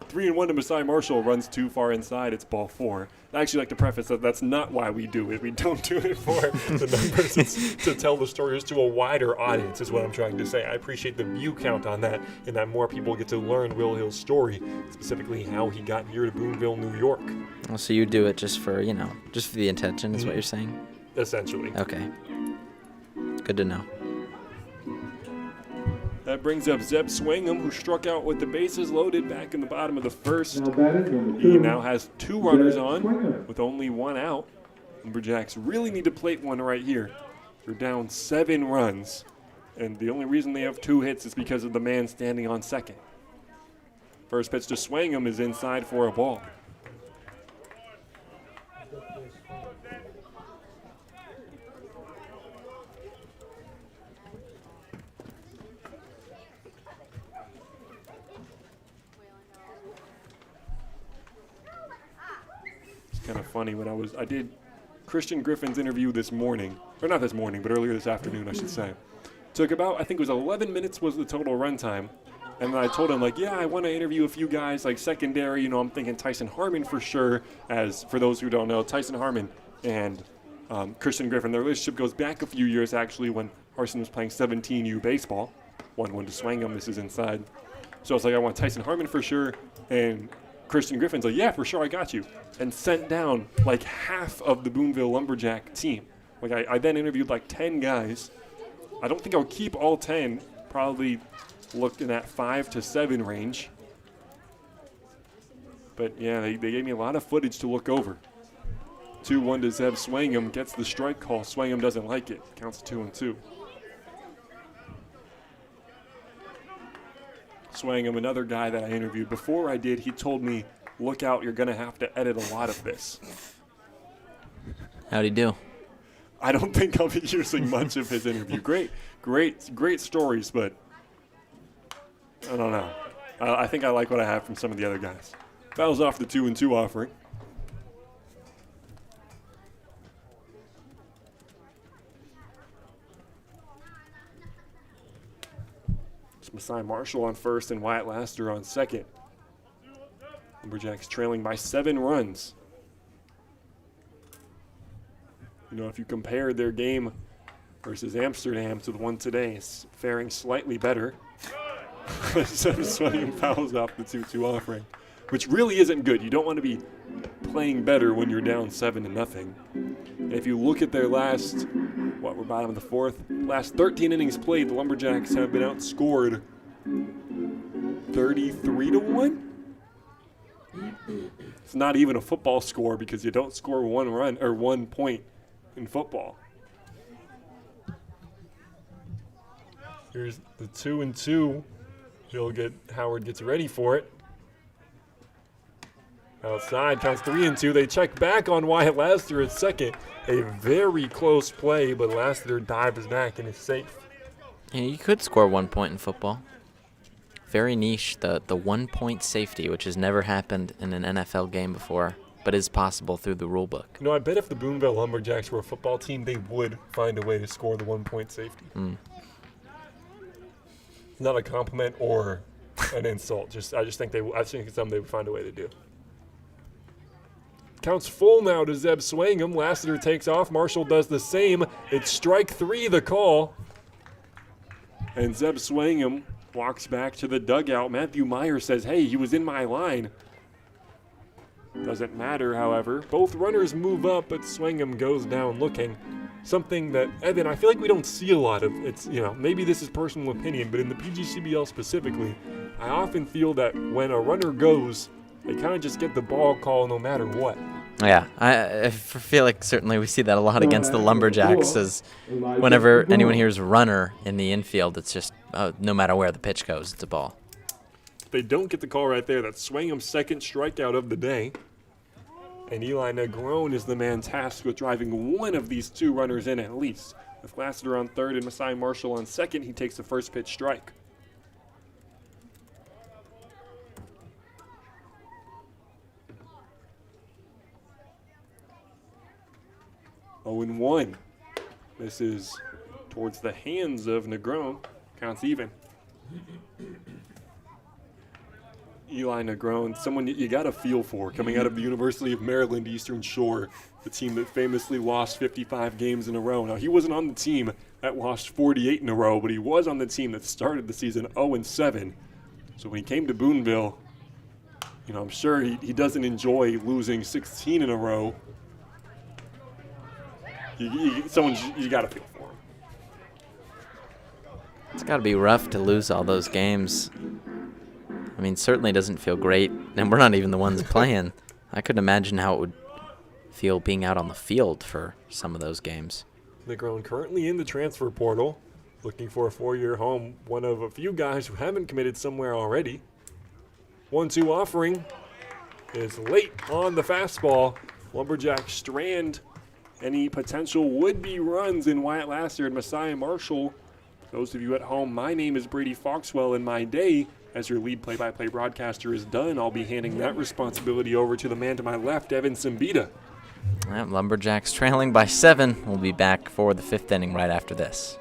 3-1 to Masai Marshall, runs too far inside. It's ball 4. I actually like to preface that that's not why we do it. We don't do it for the numbers. It's to tell the stories to a wider audience is what I'm trying to say. I appreciate the view count on that and that more people get to learn Will Hill's story, specifically how he got here to Boonville, New York. Well, so you do it just for, just for the intention is what you're saying? Essentially. Okay. Good to know. That brings up Zeb Swingham, who struck out with the bases loaded back in the bottom of the first. Now batting number He 2. now has 2 runners Zeb on Swingham. with only 1 out. Lumberjacks really need to plate one right here. They're down 7 runs, and the only reason they have 2 hits is because of the man standing on second. First pitch to Swingham is inside for a ball. Kind of funny when I did Christian Griffin's interview this morning, or not this morning, but earlier this afternoon, I should say. Took about, I think it was 11 minutes was the total run time. And then I told him, like, yeah, I want to interview a few guys, like secondary. I'm thinking Tyson Harmon for sure. As for those who don't know, Tyson Harmon and Christian Griffin, their relationship goes back a few years, actually, when Harson was playing 17U baseball. 1-1 to Swingham. This is inside. So I was like, I want Tyson Harmon for sure. And Christian Griffin's like, yeah, for sure, I got you. And sent down like half of the Boonville Lumberjack team. Like I then interviewed like 10 guys. I don't think I'll keep all 10. Probably looking at 5 to 7 range. But yeah, they gave me a lot of footage to look over. 2-1 to Zeb Swingham, gets the strike call. Swingham doesn't like it. Counts 2-2. Swingham, another guy that I interviewed. Before I did, he told me, look out, you're going to have to edit a lot of this. How'd he do? I don't think I'll be using much of his interview. Great stories, but I don't know. I think I like what I have from some of the other guys. Fouls off the 2-2 offering. It's Masai Marshall on first and Wyatt Laster on second. Lumberjacks trailing by 7 runs. If you compare their game versus Amsterdam to the one today, it's faring slightly better. Swingham fouls off the 2-2 offering, which really isn't good. You don't want to be playing better when you're down 7-0. And if you look at their last, we're bottom of the 4th, last 13 innings played, the Lumberjacks have been outscored 33-1. It's not even a football score because you don't score 1 run or 1 point in football. Here's the 2-2. Howard gets ready for it. Outside, counts 3-2. They check back on Wyatt Laster at second. A very close play, but Laster dives back and is safe. Yeah, you could score 1 point in football. Very niche, the 1 point safety, which has never happened in an NFL game before, but is possible through the rule book. I bet if the Boonville Lumberjacks were a football team, they would find a way to score the 1 point safety. Not a compliment or an insult. I think it's something they would find a way to do. Counts full now to Zeb Swingham. Lassiter takes off. Marshall does the same. It's strike 3, the call. And Zeb Swingham walks back to the dugout. Matthew Meyer says, hey, he was in my line. Doesn't matter, however. Both runners move up, but Swingham goes down looking. Something that, Evan, I feel like we don't see a lot of. It's, maybe this is personal opinion, but in the PGCBL specifically, I often feel that when a runner goes, they kind of just get the ball call no matter what. Yeah, I feel like certainly we see that a lot against the Lumberjacks, as whenever anyone hears runner in the infield, it's just no matter where the pitch goes, it's a ball. They don't get the call right there. That's Swingham's second strikeout of the day. And Eli Negron is the man tasked with driving one of these 2 runners in at least. With Lassiter on third and Masai Marshall on second, he takes the first pitch strike. 0-1. This is towards the hands of Negron. Counts even. Eli Negron, someone you got to feel for, coming out of the University of Maryland Eastern Shore, the team that famously lost 55 games in a row. Now, he wasn't on the team that lost 48 in a row, but he was on the team that started the season 0-7. So when he came to Boonville, I'm sure he doesn't enjoy losing 16 in a row. You got to feel for him. It's got to be rough to lose all those games. I mean, certainly doesn't feel great, and we're not even the ones playing. I couldn't imagine how it would feel being out on the field for some of those games. Negron currently in the transfer portal, looking for a 4-year home, one of a few guys who haven't committed somewhere already. 1-2 offering is late on the fastball. Lumberjacks strand any potential would-be runs in Wyatt Lasser and Messiah Marshall. Those of you at home, my name is Brady Foxwell, and my day as your lead play-by-play broadcaster is done. I'll be handing that responsibility over to the man to my left, Evan Simbita. Lumberjacks trailing by 7. We'll be back for the 5th inning right after this.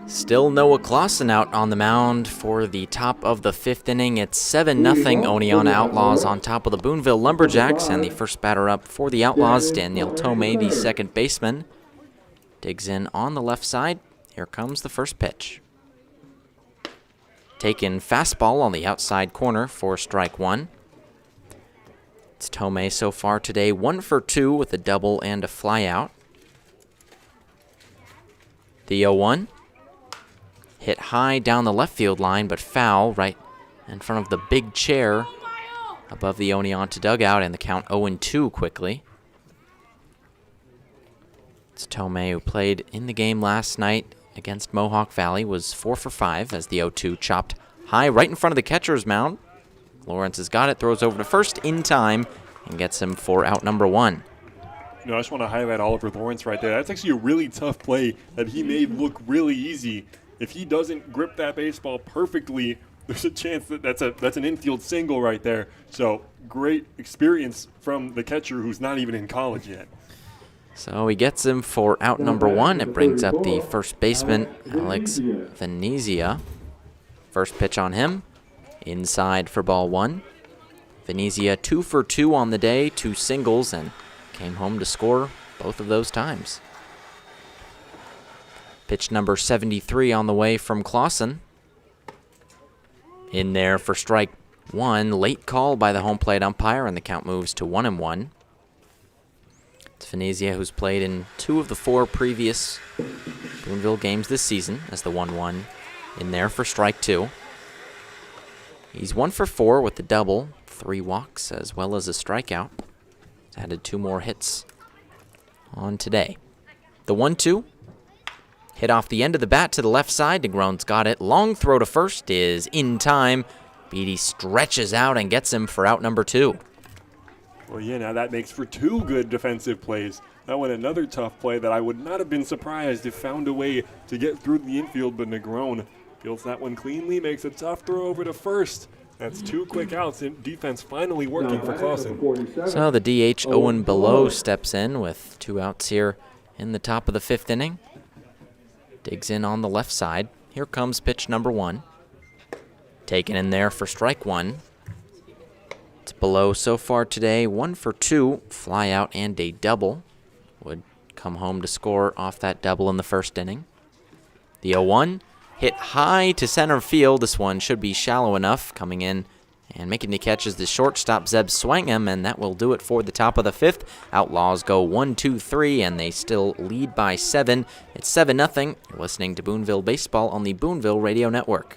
Still Noah Clausen out on the mound for the top of the 5th inning. It's 7-0 Oneonta Outlaws on top of the Boonville Lumberjacks, and the first batter up for the Outlaws, Daniel Tomei, the second baseman. Digs in on the left side. Here comes the first pitch. Taken fastball on the outside corner for strike 1. It's Tomei so far today, 1 for 2 with a double and a flyout. The 0-1. Hit high down the left field line, but foul right in front of the big chair above the Oneonta dugout, and the count 0-2 quickly. It's Tomei, who played in the game last night against Mohawk Valley, was 4 for 5 as the 0-2 chopped high right in front of the catcher's mound. Lawrence has got it, throws over to first in time, and gets him for out number 1. I just want to highlight Oliver Lawrence right there. That's actually a really tough play that he made look really easy. If he doesn't grip that baseball perfectly, there's a chance that that's an infield single right there. So great experience from the catcher who's not even in college yet. So he gets him for out number 1. It brings up the first baseman, Alex Venezia. First pitch on him, inside for ball 1. Venezia 2 for 2 on the day, 2 singles, and came home to score both of those times. Pitch number 73 on the way from Clausen. In there for strike 1. Late call by the home plate umpire, and the count moves to 1-1. It's Venezia, who's played in 2 of the 4 previous Boonville games this season, as the 1-1 in there for strike 2. He's 1 for 4 with the double, 3 walks, as well as a strikeout. He's added 2 more hits on today. The 1-2. Hit off the end of the bat to the left side. Negron's got it. Long throw to first is in time. Beatty stretches out and gets him for out number 2. Well, yeah, now that makes for 2 good defensive plays. That one another tough play that I would not have been surprised if found a way to get through the infield, but Negron fields that one cleanly, makes a tough throw over to first. That's 2 quick outs, and defense finally working for Clausen. So the DH Owen Below steps in with 2 outs here in the top of the 5th inning. Digs in on the left side. Here comes pitch number 1. Taken in there for strike 1. It's Below so far today, 1 for 2, fly out and a double. Would come home to score off that double in the 1st inning. The 0-1 hit high to center field. This one should be shallow enough. Coming in and making the catch is the shortstop Zeb Swangam, and that will do it for the top of the 5th. Outlaws go 1-2-3, and they still lead by 7. It's 7-0. You're listening to Boonville Baseball on the Boonville Radio Network.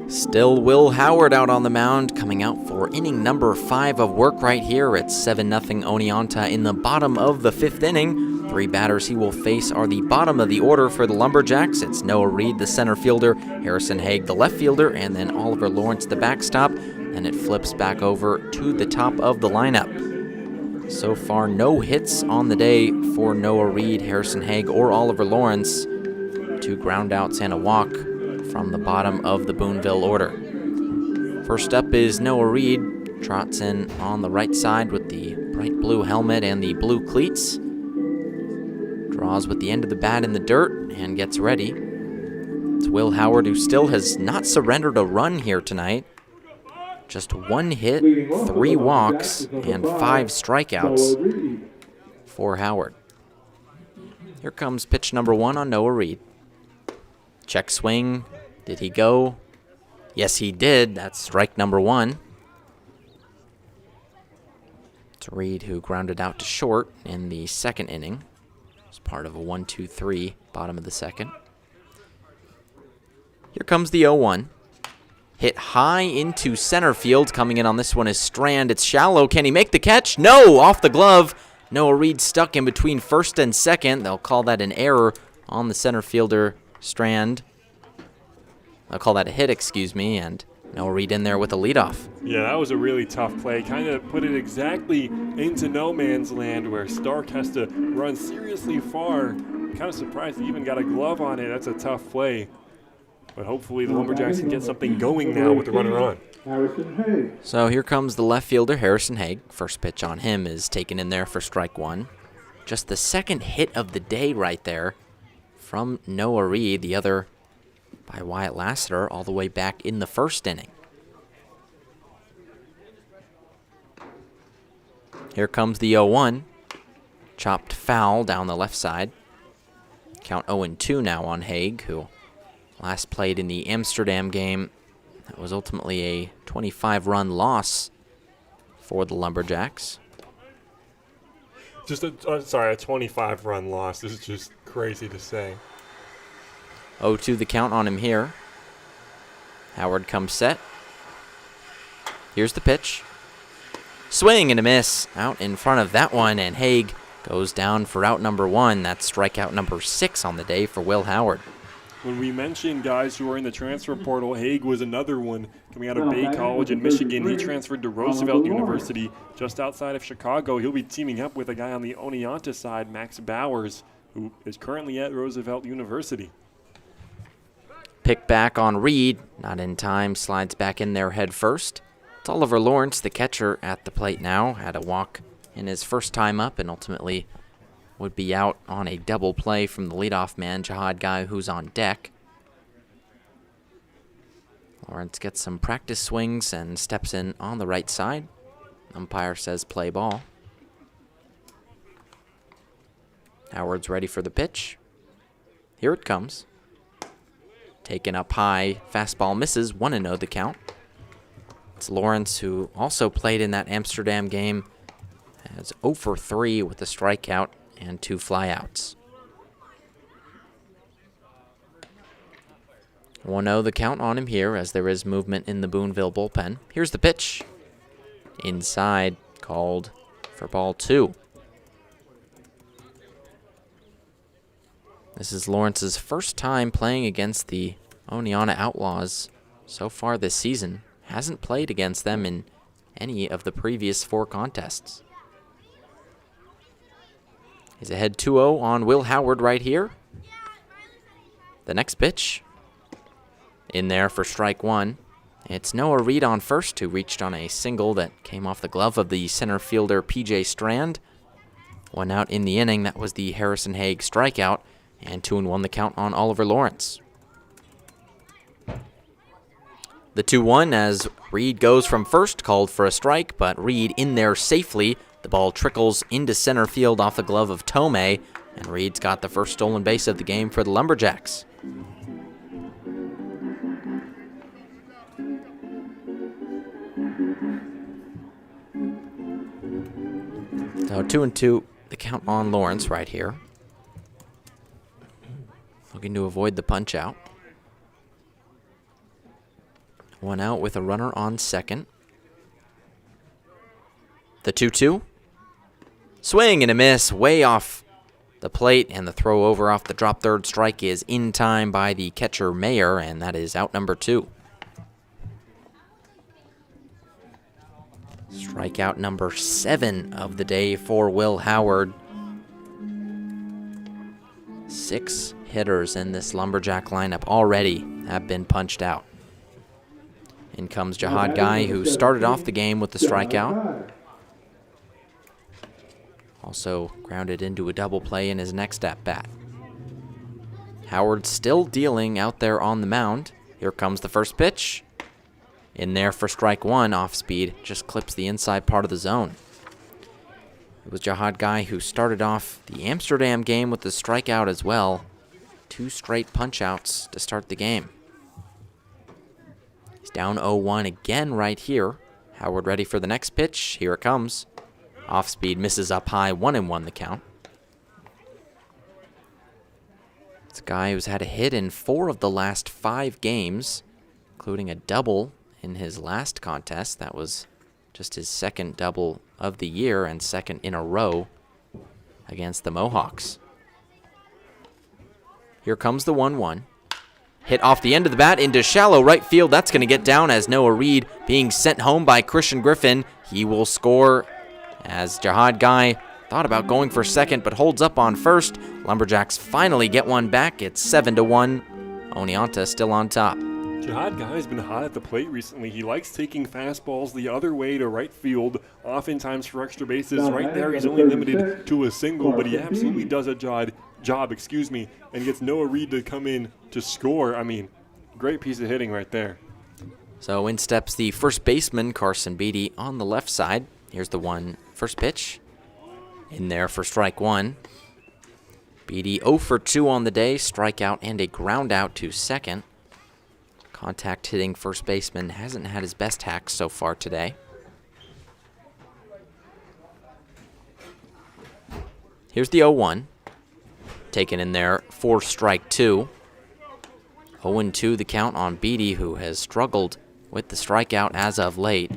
Still Will Howard out on the mound, coming out for inning number 5 of work right here. It's 7-0 Oneonta in the bottom of the 5th inning. 3 batters he will face are the bottom of the order for the Lumberjacks. It's Noah Reed, the center fielder, Harrison Haig, the left fielder, and then Oliver Lawrence, the backstop. And it flips back over to the top of the lineup. So far, no hits on the day for Noah Reed, Harrison Haig, or Oliver Lawrence. 2 ground outs and a walk from the bottom of the Boonville order. First up is Noah Reed. Trots in on the right side with the bright blue helmet and the blue cleats. Draws with the end of the bat in the dirt and gets ready. It's Will Howard, who still has not surrendered a run here tonight. Just 1 hit, 3 walks, and 5 strikeouts for Howard. Here comes pitch number 1 on Noah Reed. Check swing. Did he go? Yes, he did. That's strike number 1. It's Reed, who grounded out to short in the 2nd inning. It's part of a 1-2-3, bottom of the 2nd. Here comes the 0-1. Hit high into center field. Coming in on this one is Strand. It's shallow. Can he make the catch? No! Off the glove. Noah Reed stuck in between 1st and 2nd. They'll call that an error on the center fielder, Strand. I'll call that a hit, excuse me, and Noah Reed in there with a leadoff. Yeah, that was a really tough play. Kind of put it exactly into no man's land where Stark has to run seriously far. Kind of surprised he even got a glove on it. That's a tough play. But hopefully the Lumberjacks can get something going now with the runner on. So here comes the left fielder, Harrison Haig. First pitch on him is taken in there for strike 1. Just the 2nd hit of the day right there from Noah Reed. The other by Wyatt Lassiter all the way back in the 1st inning. Here comes the 0-1. Chopped foul down the left side. Count 0-2 now on Haig, who last played in the Amsterdam game. That was ultimately a 25-run loss for the Lumberjacks. Just a 25-run loss. This is just crazy to say. 0-2 the count on him here. Howard comes set. Here's the pitch. Swing and a miss out in front of that one, and Haig goes down for out number 1. That's strikeout number 6 on the day for Will Howard. When we mentioned guys who are in the transfer portal, Haig was another one coming out of Bay College in Michigan. He transferred to Roosevelt University just outside of Chicago. He'll be teaming up with a guy on the Oneonta side, Max Bowers, who is currently at Roosevelt University. Pick back on Reed, not in time, slides back in there head first. It's Oliver Lawrence, the catcher, at the plate now. Had a walk in his first time up and ultimately would be out on a double play from the leadoff man, Jihad Guy, who's on deck. Lawrence gets some practice swings and steps in on the right side. Umpire says play ball. Howard's ready for the pitch. Here it comes. Taken up high, fastball misses, 1-0 the count. It's Lawrence, who also played in that Amsterdam game, has 0 for 3 with a strikeout and 2 flyouts. 1-0 the count on him here as there is movement in the Boonville bullpen. Here's the pitch. Inside, called for ball 2. This is Lawrence's first time playing against the Oneonta Outlaws so far this season. Hasn't played against them in any of the previous 4 contests. He's ahead 2-0 on Will Howard right here. The next pitch. In there for strike 1. It's Noah Reed on first, who reached on a single that came off the glove of the center fielder P.J. Strand. 1 out in the inning. That was the Harrison Haig strikeout. And 2-1 the count on Oliver Lawrence. The 2-1 as Reed goes from first, called for a strike, but Reed in there safely. The ball trickles into center field off the glove of Tomei, and Reed's got the first stolen base of the game for the Lumberjacks. So 2-2, the count on Lawrence right here. Looking to avoid the punch out. 1 out with a runner on second. The 2-2. Swing and a miss, way off the plate, and the throw over off the drop third strike is in time by the catcher Mayer, and that is out number 2. Strikeout number 7 of the day for Will Howard. 6 hitters in this Lumberjack lineup already have been punched out. In comes Jihad Guy, who started off the game with the strikeout. Also grounded into a double play in his next at-bat. Howard still dealing out there on the mound. Here comes the first pitch. In there for strike 1, off speed, just clips the inside part of the zone. It was Jihad Guy who started off the Amsterdam game with the strikeout as well. 2 straight punch-outs to start the game. He's down 0-1 again right here. Howard ready for the next pitch. Here it comes. Off speed, misses up high, 1-1 the count. It's a guy who's had a hit in 4 of the last 5 games, including a double in his last contest. That was just his second double of the year and second in a row against the Mohawks. Here comes the 1-1. Hit off the end of the bat into shallow right field. That's going to get down as Noah Reed being sent home by Christian Griffin. He will score as Jihad Guy thought about going for second but holds up on first. Lumberjacks finally get one back. It's 7-1. Oneonta still on top. Jihad Guy's been hot at the plate recently. He likes taking fastballs the other way to right field, oftentimes for extra bases. Right there, he's only limited to a single, but he absolutely does a job, and gets Noah Reed to come in to score. I mean, great piece of hitting right there. So in steps the first baseman, Carson Beatty, on the left side. Here's the first pitch. In there for strike 1. Beatty 0 for 2 on the day, strikeout and a ground out to second. Contact hitting first baseman hasn't had his best hacks so far today. Here's the 0-1. Taken in there for strike 2. 0-2 the count on Beatty, who has struggled with the strikeout as of late.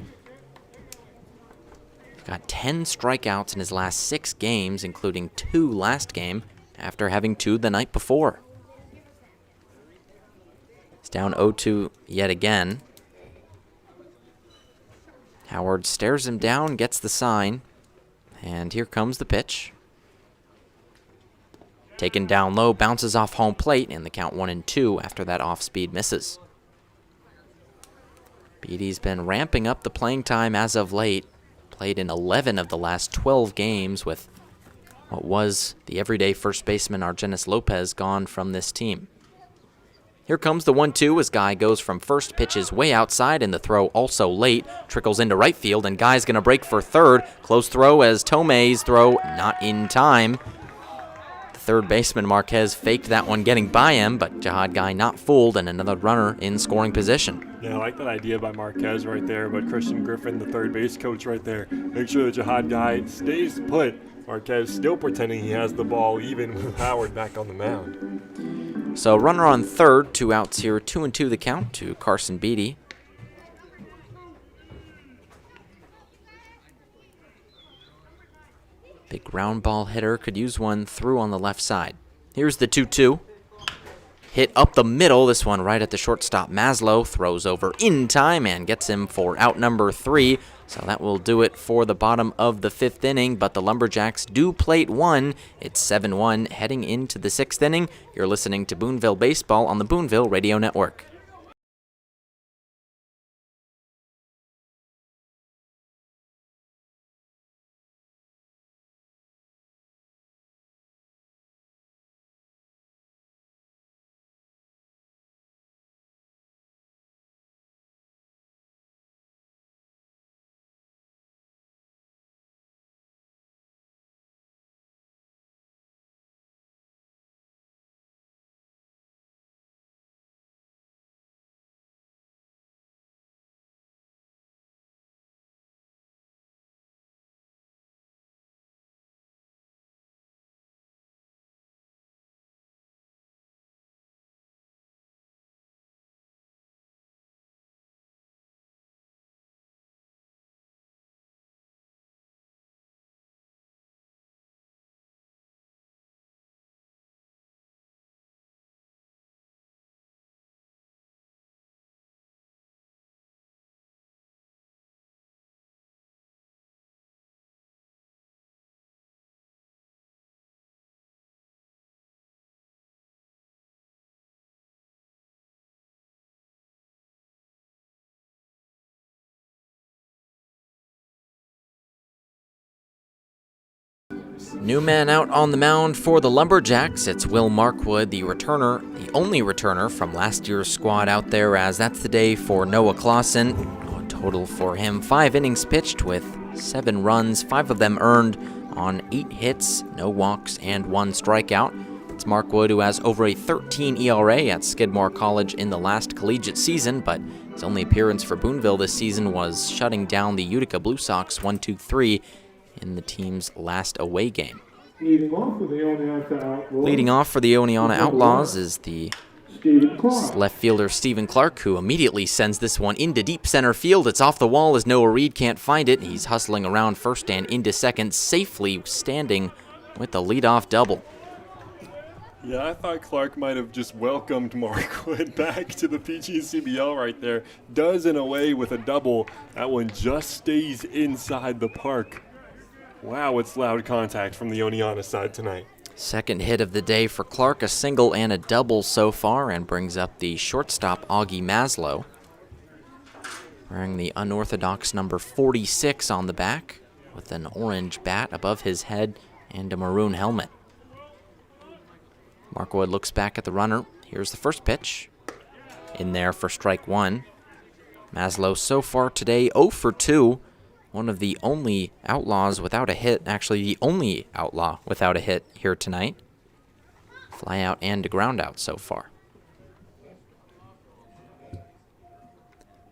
Got 10 strikeouts in his last 6 games, including 2 last game, after having 2 the night before. He's down 0-2 yet again. Howard stares him down, gets the sign, and here comes the pitch. Taken down low, bounces off home plate, and the count 1-2 after that off-speed misses. Beatty's been ramping up the playing time as of late. Played in 11 of the last 12 games with what was the everyday first baseman Argenis Lopez gone from this team. Here comes the 1-2 as Guy goes from first, pitches way outside, and the throw also late. Trickles into right field, and Guy's going to break for third. Close throw as Tomei's throw not in time. The third baseman Marquez faked that one getting by him, but Jihad Guy not fooled, and another runner in scoring position. Yeah, I like that idea by Marquez right there, but Christian Griffin, the third base coach right there, make sure that Jihad Guy stays put. Marquez still pretending he has the ball, even with Howard back on the mound. So runner on third, 2 outs here, 2-2 the count to Carson Beatty. Big ground ball hitter, could use one through on the left side. Here's the 2-2. Hit up the middle, this one right at the shortstop. Maslow throws over in time and gets him for out number 3. So that will do it for the bottom of the 5th inning, but the Lumberjacks do plate 1. It's 7-1 heading into the 6th inning. You're listening to Boonville Baseball on the Boonville Radio Network. New man out on the mound for the Lumberjacks. It's Will Markwood, the returner, the only returner from last year's squad out there, as that's the day for Noah Clausen. A total for him, 5 innings pitched with 7 runs, 5 of them earned on 8 hits, no walks, and 1 strikeout. It's Markwood, who has over a 13 ERA at Skidmore College in the last collegiate season, but his only appearance for Boonville this season was shutting down the Utica Blue Sox 1-2-3 in the team's last away game. Leading off for the Oneonta Outlaws is the left fielder Stephen Clark, who immediately sends this one into deep center field. It's off the wall as Noah Reed can't find it. He's hustling around first and into second, safely standing with the leadoff double. Yeah, I thought Clark might have just welcomed Markwood back to the PGCBL right there. Does in a way with a double. That one just stays inside the park. Wow, it's loud contact from the Oneonta side tonight. Second hit of the day for Clark, a single and a double so far, and brings up the shortstop Augie Maslow, wearing the unorthodox number 46 on the back, with an orange bat above his head and a maroon helmet. Markwood looks back at the runner. Here's the first pitch. In there for strike 1. Maslow so far today 0 for 2. One of the only Outlaws without a hit, actually the only Outlaw without a hit here tonight. Fly out and a ground out so far.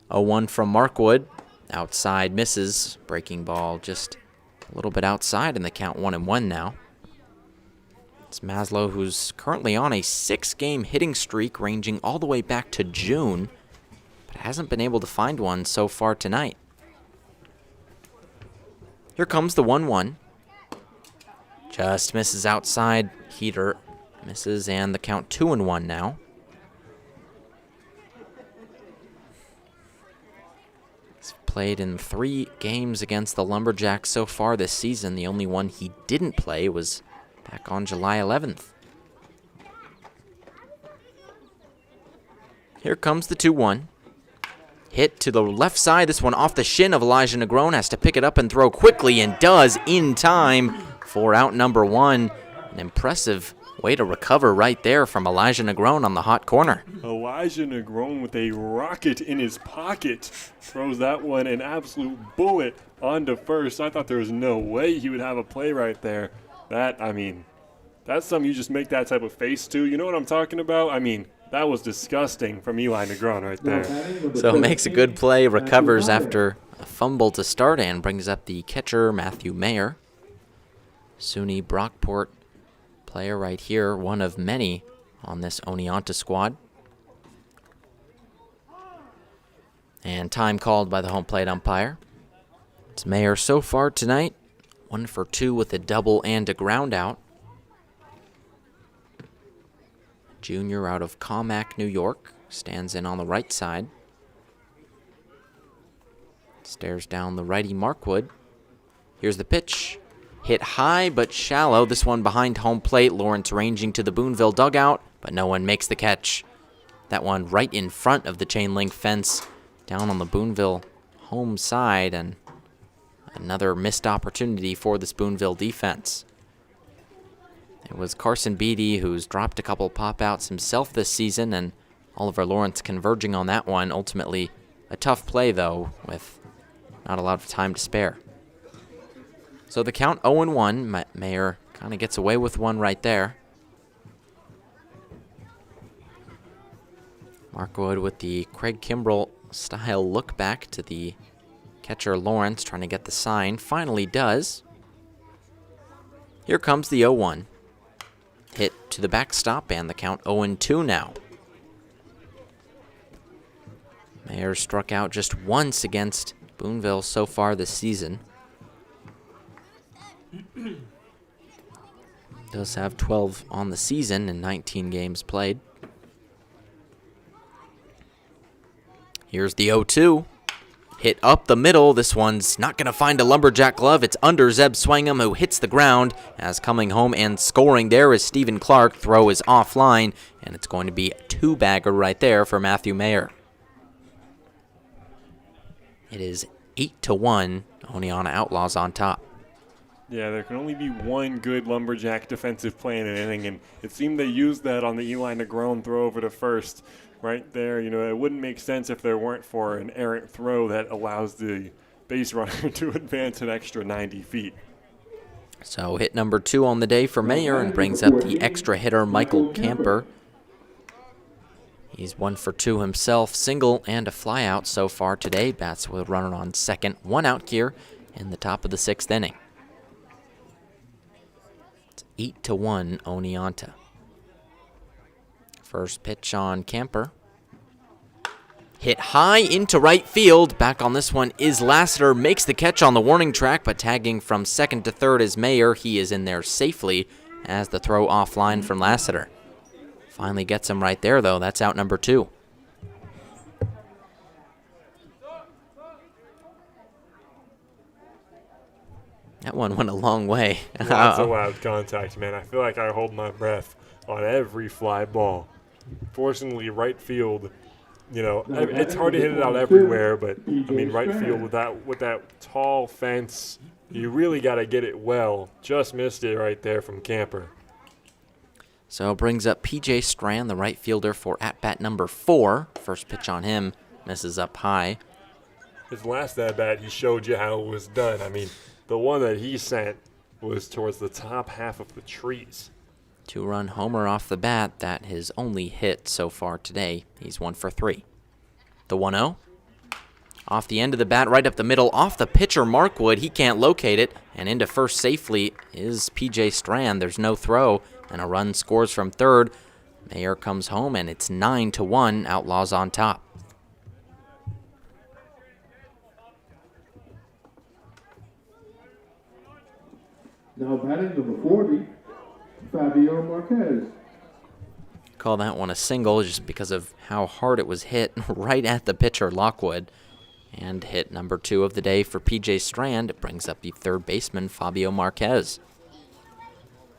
0-1 from Markwood. Outside misses. Breaking ball just a little bit outside in the count 1-1 now. It's Maslow, who's currently on a 6-game hitting streak ranging all the way back to June, but hasn't been able to find one so far tonight. Here comes the 1-1. Just misses outside. Heater misses, and the count 2-1 now. He's played in 3 games against the Lumberjacks so far this season. The only one he didn't play was back on July 11th. Here comes the 2-1. Hit to the left side. This one off the shin of Elijah Negron. Has to pick it up and throw quickly, and does in time for out number 1. An impressive way to recover right there from Elijah Negron on the hot corner. Elijah Negron with a rocket in his pocket throws that one an absolute bullet onto first. I thought there was no way he would have a play right there. That's something you just make that type of face to. You know what I'm talking about? That was disgusting from Eli Negron right there. So makes a good play, recovers after a fumble to start, and brings up the catcher, Matthew Mayer. SUNY Brockport player right here, one of many on this Oneonta squad. And time called by the home plate umpire. It's Mayer so far tonight, 1 for 2 with a double and a ground out. Junior out of Commack, New York, stands in on the right side. Stares down the righty Markwood. Here's the pitch. Hit high but shallow. This one behind home plate. Lawrence ranging to the Boonville dugout, but no one makes the catch. That one right in front of the chain link fence down on the Boonville home side, and another missed opportunity for this Boonville defense. It was Carson Beatty who's dropped a couple pop-outs himself this season, and Oliver Lawrence converging on that one. Ultimately, a tough play, though, with not a lot of time to spare. So the count 0-1. Mayer kind of gets away with one right there. Markwood with the Craig Kimbrell-style look back to the catcher Lawrence, trying to get the sign. Finally does. Here comes the 0-1. Hit to the backstop, and the count 0-2 now. Mayer struck out just once against Boonville so far this season. Does have 12 on the season and 19 games played. Here's the 0-2. Hit up the middle. This one's not going to find a Lumberjack glove. It's under Zeb Swangham, who hits the ground. As coming home and scoring there is Stephen Clark. Throw is offline, and it's going to be a 2-bagger right there for Matthew Mayer. It is 8-1. Oneonta Outlaws on top. Yeah, there can only be one good Lumberjack defensive play in an inning, and it seemed they used that on the Eli Negron throw over to first. Right there, it wouldn't make sense if there weren't for an errant throw that allows the base runner to advance an extra 90 feet. So hit number 2 on the day for Mayer, and brings up the extra hitter, Michael Camper. He's 1 for 2 himself, single and a flyout so far today. Bats with a runner on second, 1 out here in the top of the 6th inning. It's 8-1 Oneonta. First pitch on Camper. Hit high into right field. Back on this one is Lassiter. Makes the catch on the warning track, but tagging from second to third is Mayer. He is in there safely as the throw offline from Lassiter. Finally gets him right there, though. That's out number 2. That one went a long way. Lots of loud contact, man. I feel like I hold my breath on every fly ball. Fortunately, right field, it's hard to hit it out everywhere, but right field with that tall fence, you really got to get it well. Just missed it right there from Camper. So brings up PJ Strand, the right fielder, for at-bat number 4. First pitch on him misses up high. His last at-bat, he showed you how it was done. The one that he sent was towards the top half of the trees. 2-run homer off the bat. That his only hit so far today. He's 1 for 3. The 1-0. Off the end of the bat, right up the middle, off the pitcher Markwood. He can't locate it, and into first safely is PJ Strand. There's no throw, and a run scores from third. Mayer comes home, and it's 9-1. Outlaws on top. Now batting number 40, Fabio Marquez. Call that one a single just because of how hard it was hit right at the pitcher Lockwood. And hit number 2 of the day for PJ Strand. It brings up the third baseman, Fabio Marquez.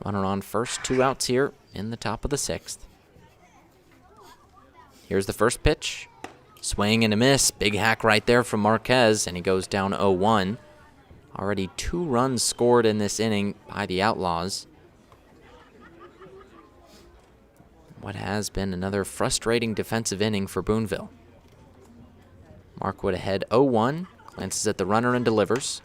Runner on first, 2 outs here in the top of the 6th. Here's the first pitch. Swing and a miss. Big hack right there from Marquez, and he goes down 0-1. Already 2 runs scored in this inning by the Outlaws. What has been another frustrating defensive inning for Boonville. Markwood ahead 0-1, glances at the runner and delivers.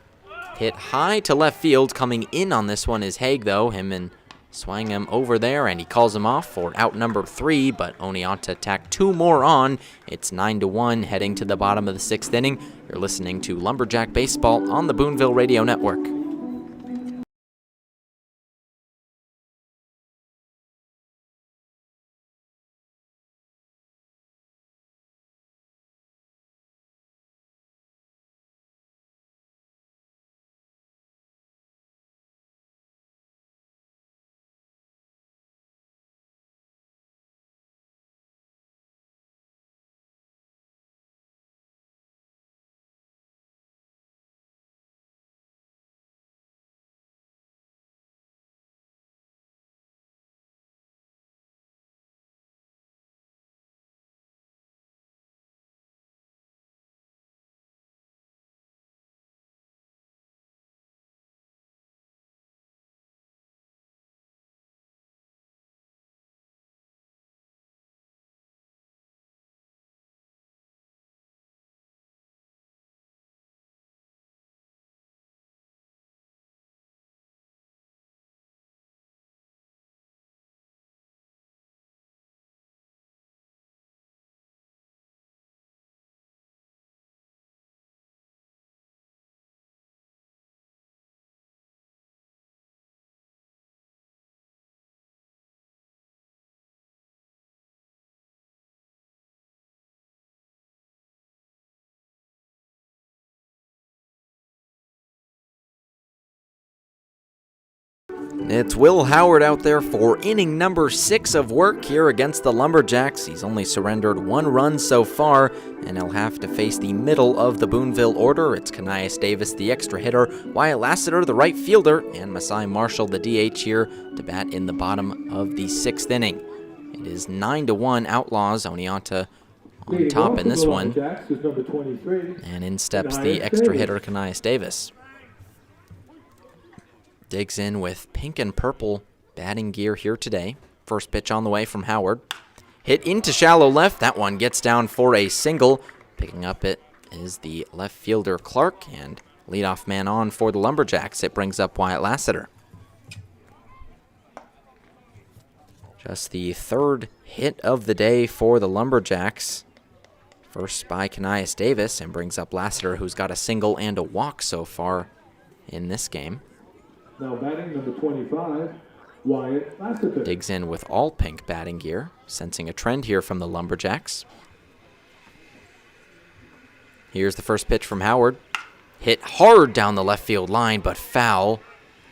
Hit high to left field. Coming in on this one is Haig, though. Him and Swangam over there, and he calls him off for out number 3, but Oneonta tack 2 more on. It's 9-1 heading to the bottom of the 6th inning. You're listening to Lumberjack Baseball on the Boonville Radio Network. It's Will Howard out there for inning number 6 of work here against the Lumberjacks. He's only surrendered 1 run so far, and he'll have to face the middle of the Boonville order. It's Kanias Davis, the extra hitter, Wyatt Lassiter, the right fielder, and Masai Marshall, the DH, here to bat in the bottom of the 6th inning. It is 9-1 Outlaws. Oneonta on top in this one. And in steps the extra hitter, Kanias Davis. Digs in with pink and purple batting gear here today. First pitch on the way from Howard. Hit into shallow left. That one gets down for a single. Picking up it is the left fielder Clark, and leadoff man on for the Lumberjacks. It brings up Wyatt Lassiter. Just the 3rd hit of the day for the Lumberjacks. First by Kanias Davis, and brings up Lassiter, who's got a single and a walk so far in this game. Now batting number 25, Wyatt Lassiter. Digs in with all pink batting gear, sensing a trend here from the Lumberjacks. Here's the first pitch from Howard. Hit hard down the left field line, but foul.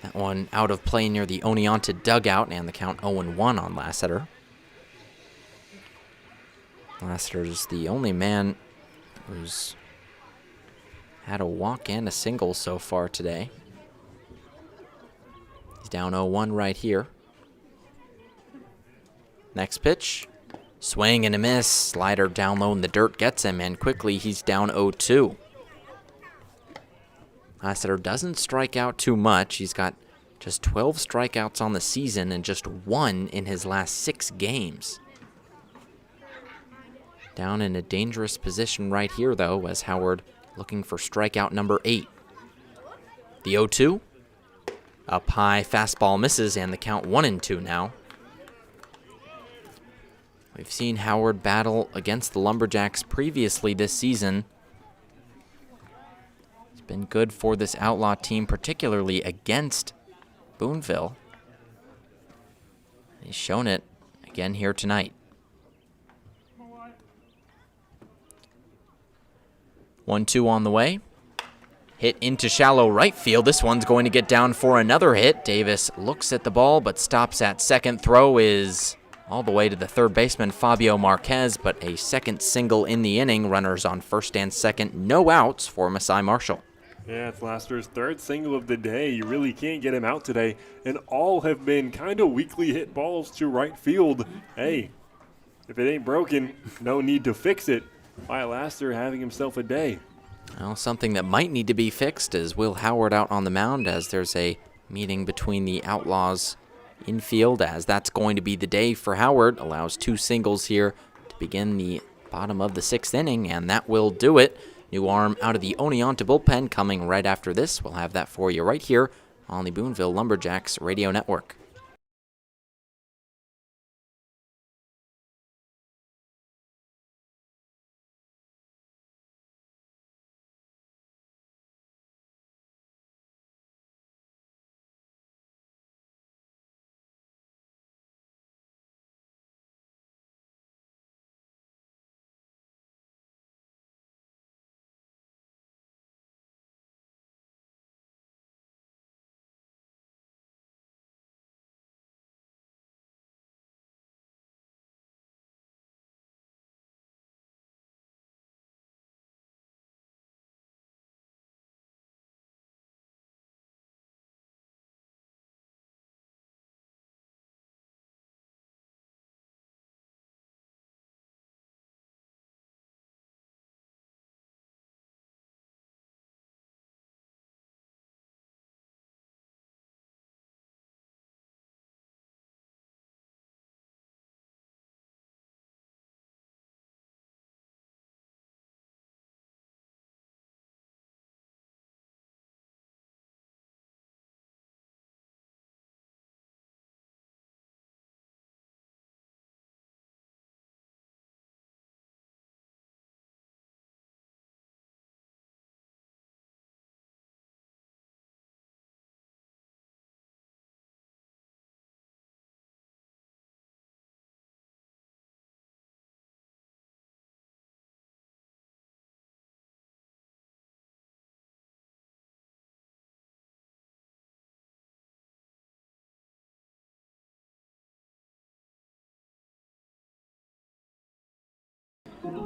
That one out of play near the Oneonta dugout, and the count 0-1 on Lassiter. Lassiter's the only man who's had a walk and a single so far today. He's down 0-1 right here. Next pitch. Swing and a miss. Slider down low in the dirt gets him, and quickly he's down 0-2. Lassiter doesn't strike out too much. He's got just 12 strikeouts on the season and just 1 in his last 6 games. Down in a dangerous position right here, though, as Howard looking for strikeout number 8. The 0-2. Up high, fastball misses, and the count 1-2 now. We've seen Howard battle against the Lumberjacks previously this season. It's been good for this Outlaw team, particularly against Boonville. He's shown it again here tonight. 1-2 on the way. Hit into shallow right field. This one's going to get down for another hit. Davis looks at the ball but stops at second. Throw is all the way to the third baseman, Fabio Marquez, but a second single in the inning. Runners on first and second. No outs for Masai Marshall. Yeah, it's Lassiter's 3rd single of the day. You really can't get him out today. And all have been kind of weakly hit balls to right field. Hey, if it ain't broken, no need to fix it. Wyatt Lassiter having himself a day. Well, something that might need to be fixed is Will Howard out on the mound, as there's a meeting between the Outlaws infield, as that's going to be the day for Howard. Allows 2 singles here to begin the bottom of the 6th inning, and that will do it. New arm out of the Oneonta bullpen coming right after this. We'll have that for you right here on the Boonville Lumberjacks radio network.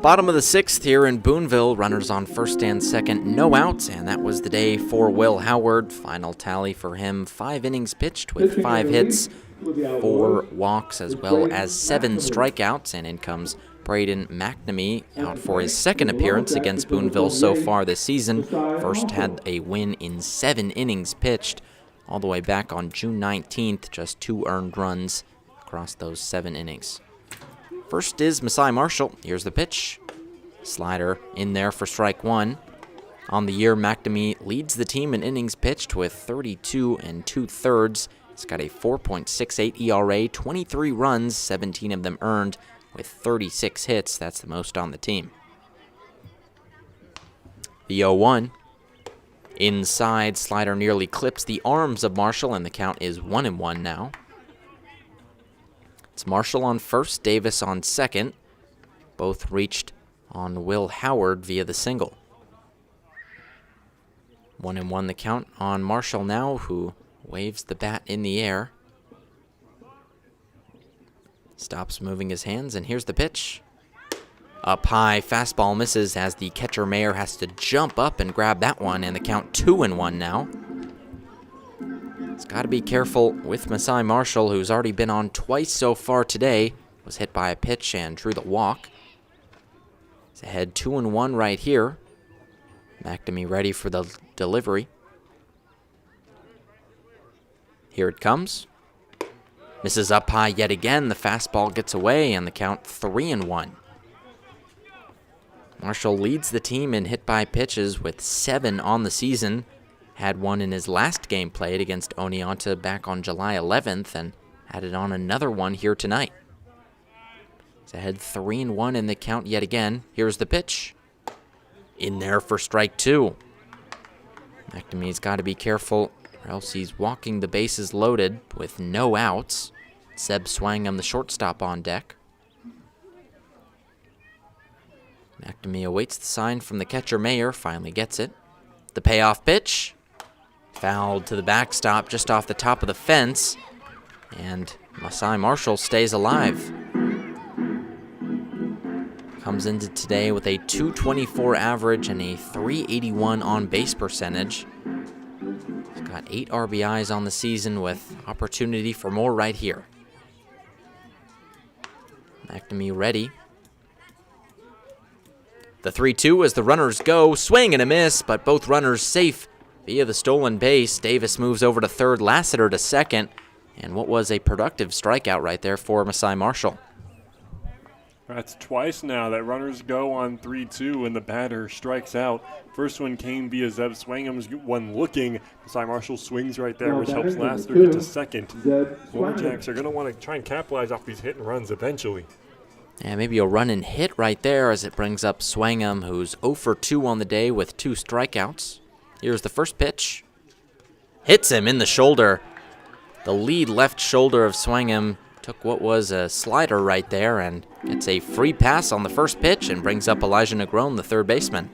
Bottom of the 6th here in Boonville, runners on first and second, no outs, and that was the day for Will Howard. Final tally for him, 5 innings pitched with 5 hits, 4 walks, as well as 7 strikeouts, and in comes Braden McNamee out for his 2nd appearance against Boonville so far this season. First had a win in 7 innings pitched, all the way back on June 19th, just 2 earned runs across those 7 innings. First is Masai Marshall. Here's the pitch. Slider in there for strike 1. On the year, McNamee leads the team in innings pitched with 32 2/3. He's got a 4.68 ERA, 23 runs, 17 of them earned, with 36 hits. That's the most on the team. The 0-1. Inside, slider nearly clips the arms of Marshall, and the count is 1-1 now. It's Marshall on first, Davis on second. Both reached on Will Howard via the single. 1-1 the count on Marshall now, who waves the bat in the air. Stops moving his hands, and here's the pitch. Up high, fastball misses as the catcher Mayer has to jump up and grab that one, and the count 2-1 now. He's got to be careful with Masai Marshall, who's already been on twice so far today. Was hit by a pitch and drew the walk. He's ahead 2-1 right here. McNamee ready for the delivery. Here it comes. Misses up high yet again. The fastball gets away, and the count 3-1. Marshall leads the team in hit by pitches with 7 on the season. Had one in his last game played against Oneonta back on July 11th and added on another one here tonight. He's ahead 3-1 in the count yet again. Here's the pitch. In there for strike 2. McNamee's got to be careful or else he's walking the bases loaded with no outs. Seb Swangham, the shortstop, on deck. McNamee awaits the sign from the catcher Mayer, finally gets it. The payoff pitch. Fouled to the backstop just off the top of the fence, and Masai Marshall stays alive. Comes into today with a .224 average and a .381 on-base percentage. He's got 8 RBIs on the season with opportunity for more right here. McNamee ready. The 3-2 as the runners go, swing and a miss, but both runners safe via the stolen base. Davis moves over to third, Lassiter to second, and what was a productive strikeout right there for Masai Marshall. That's twice now that runners go on 3-2 and the batter strikes out. First one came via Zeb Swangham's one looking. Masai Marshall swings right there, which helps Lassiter get to second. Lumberjacks are going to want to try and capitalize off these hit and runs eventually. And maybe a run and hit right there as it brings up Swangham, who's 0 for 2 on the day with 2 strikeouts. Here's the first pitch. Hits him in the shoulder. The lead left shoulder of Swangham took what was a slider right there and gets a free pass on the first pitch and brings up Elijah Negron, the third baseman.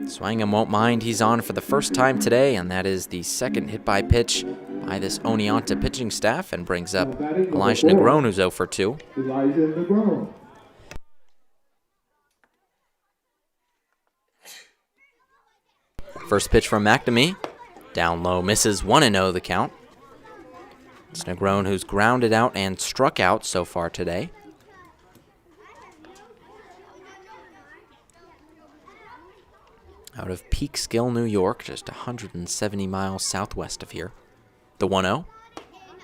Swangham won't mind. He's on for the first time today, and that is the second hit by pitch by this Oneonta pitching staff, and brings up Elijah Negron, who's 0 for 2. Elijah Negron. First pitch from McNamee. Down low, misses, 1-0 the count. It's Negron who's grounded out and struck out so far today. Out of Peekskill, New York, just 170 miles southwest of here. The 1-0.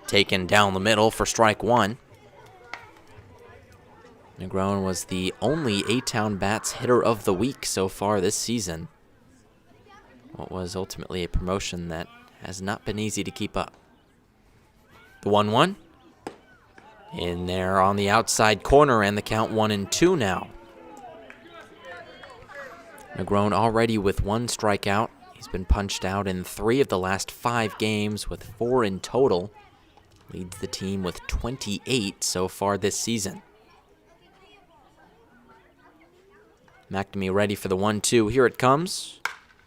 Taken down the middle for strike one. Negron was the only A-Town Bats hitter of the week so far this season. What was ultimately a promotion that has not been easy to keep up. The 1-1. In there on the outside corner, and the count 1-2 now. Negron already with 1 strikeout. He's been punched out in 3 of the last 5 games, with 4 in total. Leads the team with 28 so far this season. McNamee ready for the 1-2. Here it comes.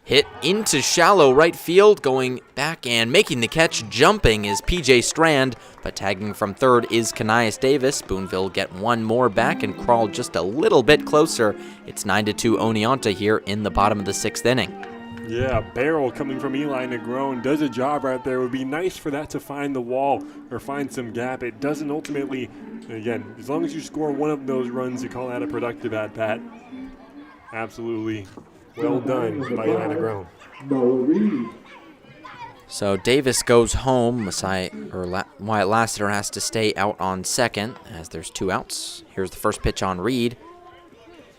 Hit into shallow right field, going back and making the catch. Jumping is P.J. Strand, but tagging from third is Kanias Davis. Boonville get 1 more back and crawl just a little bit closer. It's 9-2 Oneonta here in the bottom of the 6th inning. Yeah, a barrel coming from Eli Negron does a job right there. It would be nice for that to find the wall or find some gap. It doesn't ultimately. Again, as long as you score 1 of those runs, you call that a productive at-bat. Absolutely well done by Eli Negron. So Davis goes home. Wyatt Lassiter has to stay out on second as there's 2 outs. Here's the first pitch on Reed.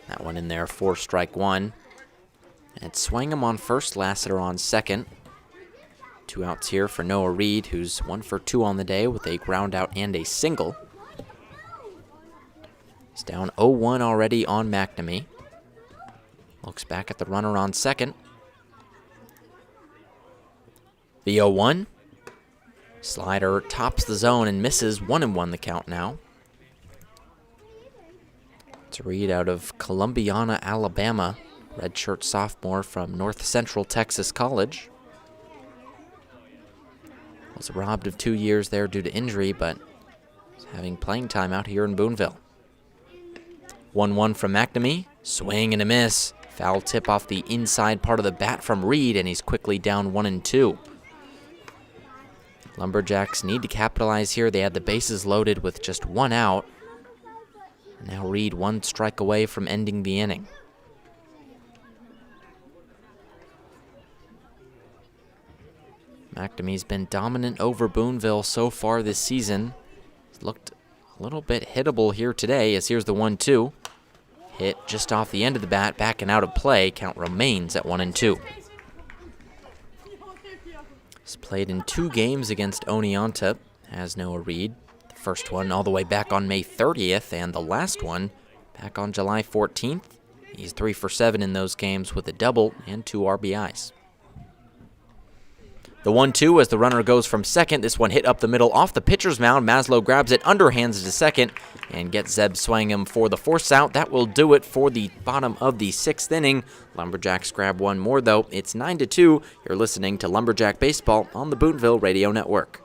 That one in there for strike 1. And Swangham on first, Lassiter on second. 2 outs here for Noah Reed, who's 1 for 2 on the day with a ground out and a single. He's down 0-1 already on McNamee. Looks back at the runner on second. The 0-1. Slider tops the zone and misses. 1-1 the count now. It's a Reed out of Columbiana, Alabama. Redshirt sophomore from North Central Texas College. Was robbed of 2 years there due to injury, but is having playing time out here in Boonville. 1-1 from McNamee. Swing and a miss. Foul tip off the inside part of the bat from Reed, and he's quickly down 1-2. Lumberjacks need to capitalize here. They had the bases loaded with just 1 out. And now Reed 1 strike away from ending the inning. McNamee's been dominant over Boonville so far this season. He's looked a little bit hittable here today, as here's the 1-2. Hit just off the end of the bat, back and out of play. Count remains at 1-2. He's played in 2 games against Oneonta, has Noah Reed. The first one all the way back on May 30th, and the last one back on July 14th. He's 3 for 7 in those games with a double and 2 RBIs. The 1-2 as the runner goes from second. This one hit up the middle off the pitcher's mound. Maslow grabs it, underhands it to second, and gets Zeb Swangham for the force out. That will do it for the bottom of the 6th inning. Lumberjacks grab 1 more, though. It's 9-2. You're listening to Lumberjack Baseball on the Boonville Radio Network.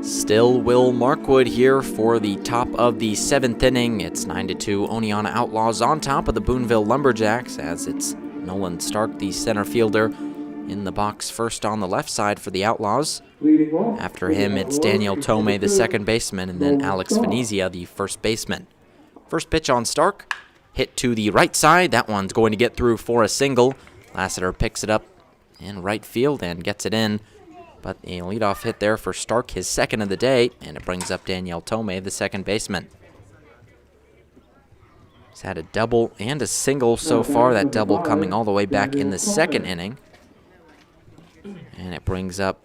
Still Will Markwood here for the top of the 7th inning. It's 9-2 Oneonta Outlaws on top of the Boonville Lumberjacks, as it's Nolan Stark, the center fielder, in the box first on the left side for the Outlaws. After him, it's Daniel Tomei, the second baseman, and then Alex Venezia, the first baseman. First pitch on Stark, hit to the right side. That one's going to get through for a single. Lassiter picks it up in right field and gets it in. But a leadoff hit there for Stark, his second of the day, and it brings up Daniel Tomei, the second baseman. He's had a double and a single so far, that double coming all the way back in the second inning. And it brings up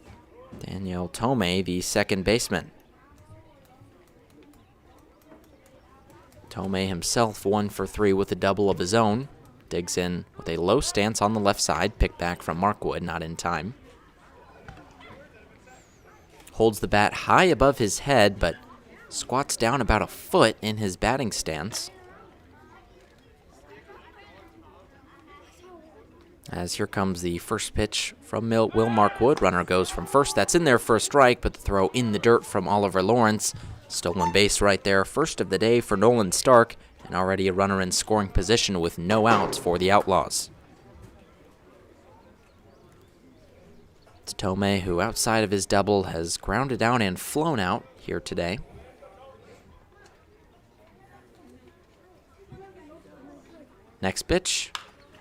Daniel Tomei, the second baseman. Tomei himself 1 for 3 with a double of his own. Digs in with a low stance on the left side, picked back from Markwood, not in time. Holds the bat high above his head, but squats down about a foot in his batting stance. As here comes the first pitch from Will Markwood. Runner goes from first. That's in there for a strike, but the throw in the dirt from Oliver Lawrence. Stolen base right there. First of the day for Nolan Stark, and already a runner in scoring position with no outs for the Outlaws. It's Tomei, who outside of his double has grounded out and flown out here today. Next pitch,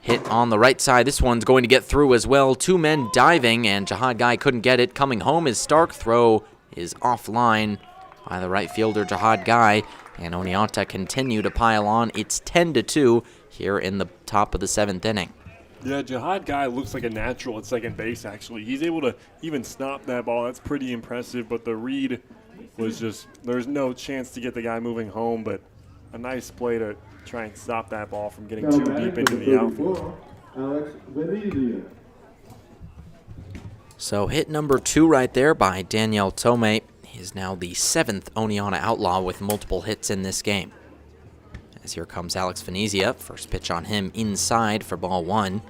hit on the right side. This one's going to get through as well. Two men diving, and Jihad Guy couldn't get it. Coming home is Stark. Throw is offline by the right fielder, Jihad Guy, and Oneonta continue to pile on. It's 10-2 here in the top of the 7th inning. Yeah, Jihad Guy looks like a natural at second base, actually. He's able to even stop that ball. That's pretty impressive, but the read was just, there's no chance to get the guy moving home, but a nice play to try and stop that ball from getting too deep into the outfield. Alex Venezia. So hit number 2 right there by Daniel Tomei. He is now the 7th Oneonta Outlaw with multiple hits in this game. As here comes Alex Venezia. First pitch on him inside for ball 1.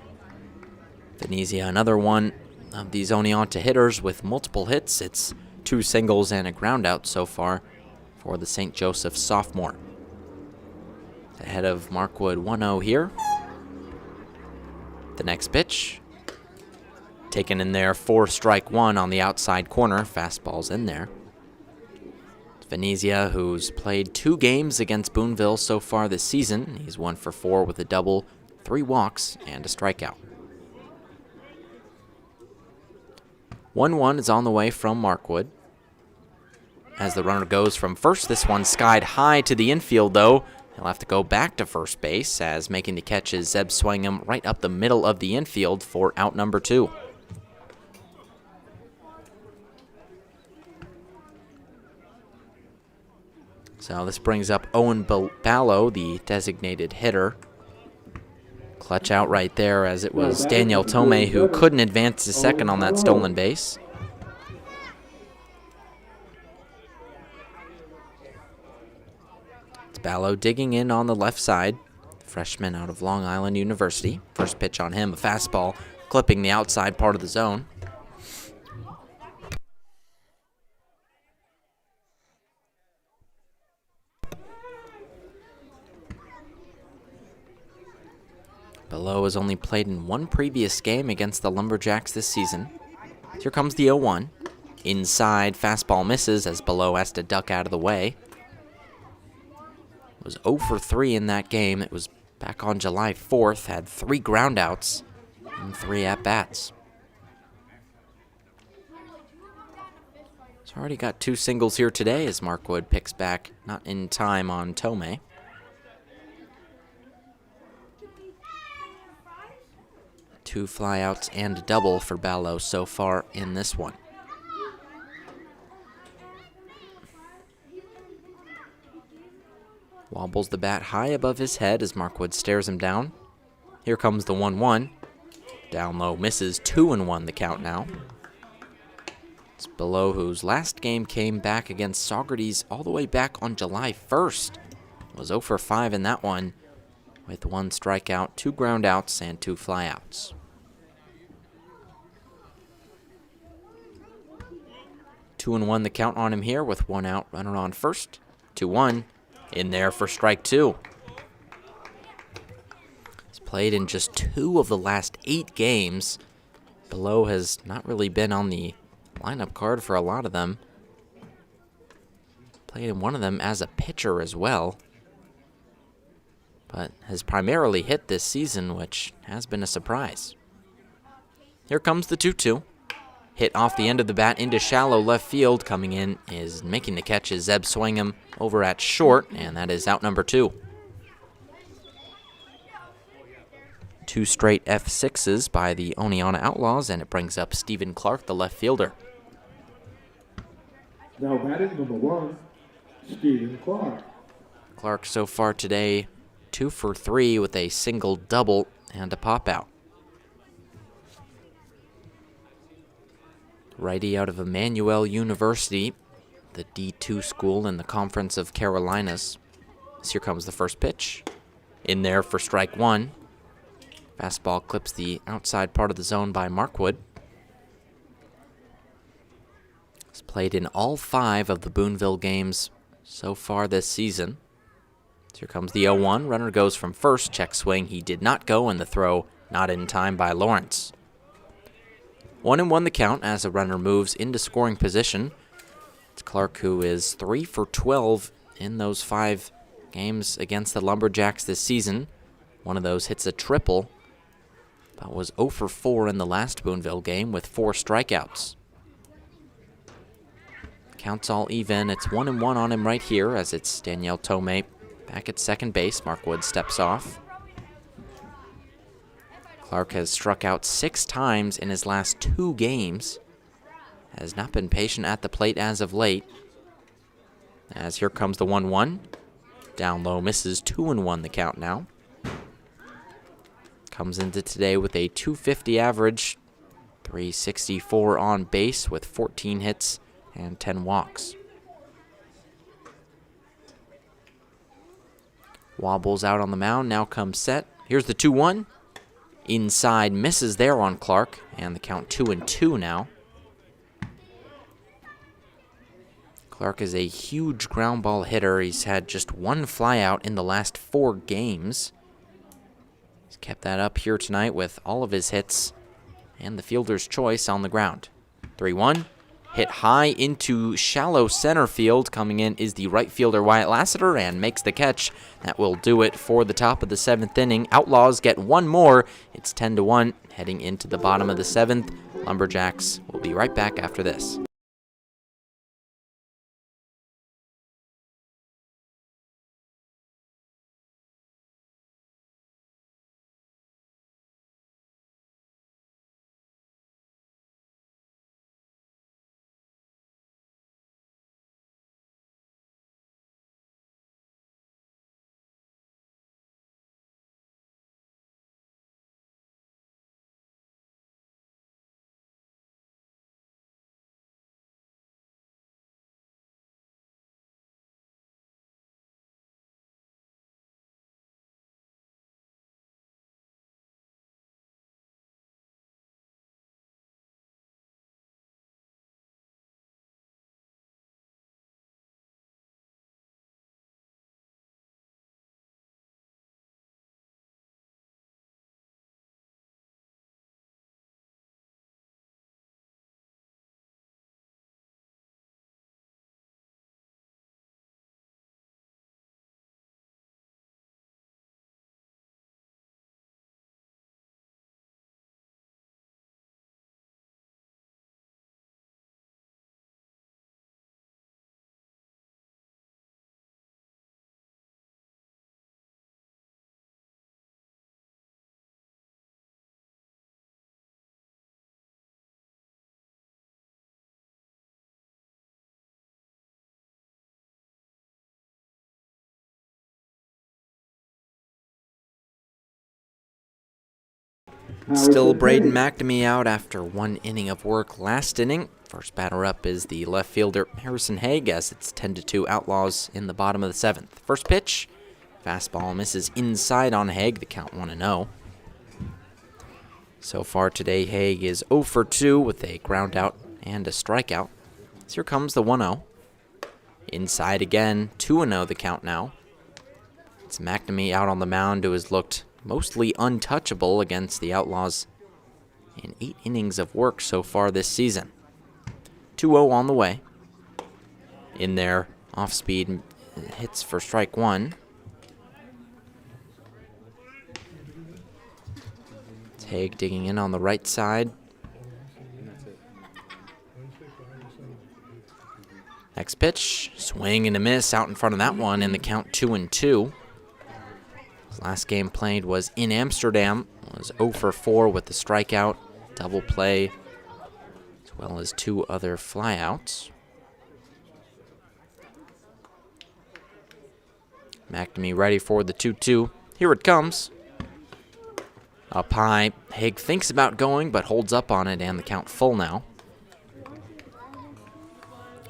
Venezia, another one of these Oneonta hitters with multiple hits. It's 2 singles and a ground out so far for the St. Joseph sophomore. Ahead of Markwood 1-0 here. The next pitch, taken in there for strike 1 on the outside corner. Fastball's in there. Venezia, who's played 2 games against Boonville so far this season. He's 1 for 4 with a double, 3 walks, and a strikeout. 1-1 is on the way from Markwood. As the runner goes from first, this one skied high to the infield, though. He'll have to go back to first base, as making the catch is Zeb Swingham right up the middle of the infield for out number 2. So this brings up Owen Ballo, the designated hitter. Clutch out right there, as it was Daniel Tomei who couldn't advance to second on that stolen base. It's Ballo digging in on the left side. Freshman out of Long Island University. First pitch on him, a fastball, clipping the outside part of the zone. Ballo has only played in 1 previous game against the Lumberjacks this season. Here comes the 0-1. Inside, fastball misses as Ballo has to duck out of the way. It was 0 for 3 in that game. It was back on July 4th, had 3 groundouts and 3 at-bats. He's already got 2 singles here today as Markwood picks back, not in time on Tomei. 2 flyouts and a double for Ballo so far in this one. Wobbles the bat high above his head as Markwood stares him down. Here comes the 1-1. Down low, misses. 2-1 the count now. It's Ballo, whose last game came back against Socrates all the way back on July 1st. Was 0 for 5 in that one, with 1 strikeout, 2 groundouts, and 2 flyouts. 2-1 the count on him here with 1 out, runner on first. 2-1, in there for strike 2. He's played in just 2 of the last 8 games. Below has not really been on the lineup card for a lot of them. Played in one of them as a pitcher as well, but has primarily hit this season, which has been a surprise. Here comes the 2-2. Hit off the end of the bat into shallow left field. Coming in is making the catch is Zeb Swingham over at short, and that is out number 2. 2 straight F6s by the Oneonta Outlaws, and it brings up Stephen Clark, the left fielder. Now batting number 1, Stephen Clark. Clark so far today 2 for 3 with a single double and a pop out. Righty out of Emmanuel University, the D2 school in the Conference of Carolinas. So here comes the first pitch. In there for strike 1. Fastball clips the outside part of the zone by Markwood. He's played in all 5 of the Boonville games so far this season. So here comes the 0-1. Runner goes from first. Check swing. He did not go, and the throw not in time by Lawrence. 1-1 the count as a runner moves into scoring position. It's Clark, who is 3 for 12 in those 5 games against the Lumberjacks this season. One of those hits a triple, but was 0 for 4 in the last Boonville game with 4 strikeouts. Count's all even. It's 1-1 on him right here as it's Danielle Tomei back at second base. Markwood steps off. Clark has struck out 6 times in his last 2 games. Has not been patient at the plate as of late. As here comes the 1-1. Down low, misses. 2-1 the count now. Comes into today with a .250 average. 364 on base with 14 hits and 10 walks. Wobbles out on the mound, now comes set. Here's the 2-1. Inside, misses there on Clark, and the count 2-2 now. Clark is a huge ground ball hitter. He's had just 1 flyout in the last 4 games. He's kept that up here tonight with all of his hits and the fielder's choice on the ground. 3-1. Hit high into shallow center field. Coming in is the right fielder Wyatt Lassiter and makes the catch. That will do it for the top of the 7th inning. Outlaws get 1 more. It's 10-1 heading into the bottom of the 7th. Lumberjacks will be right back after this. Still Braden McNamee out after 1 inning of work last inning. First batter up is the left fielder Harrison Haig as it's 10-2 Outlaws in the bottom of the 7th. First pitch, fastball misses inside on Haig, the count 1-0. So far today, Haig is 0 for 2 with a ground out and a strikeout. So here comes the 1-0. Inside again, 2-0 the count now. It's McNamee out on the mound, who has looked mostly untouchable against the Outlaws in 8 innings of work so far this season. 2-0 on the way. In there, off speed, hits for strike 1. It's Haig digging in on the right side. Next pitch, swing and a miss out in front of that one, and the count 2-2. His last game played was in Amsterdam. Was 0 for 4 with the strikeout, double play, as well as 2 other flyouts. McNamee ready for the 2-2. Here it comes. Up high, Haig thinks about going, but holds up on it, and the count full now.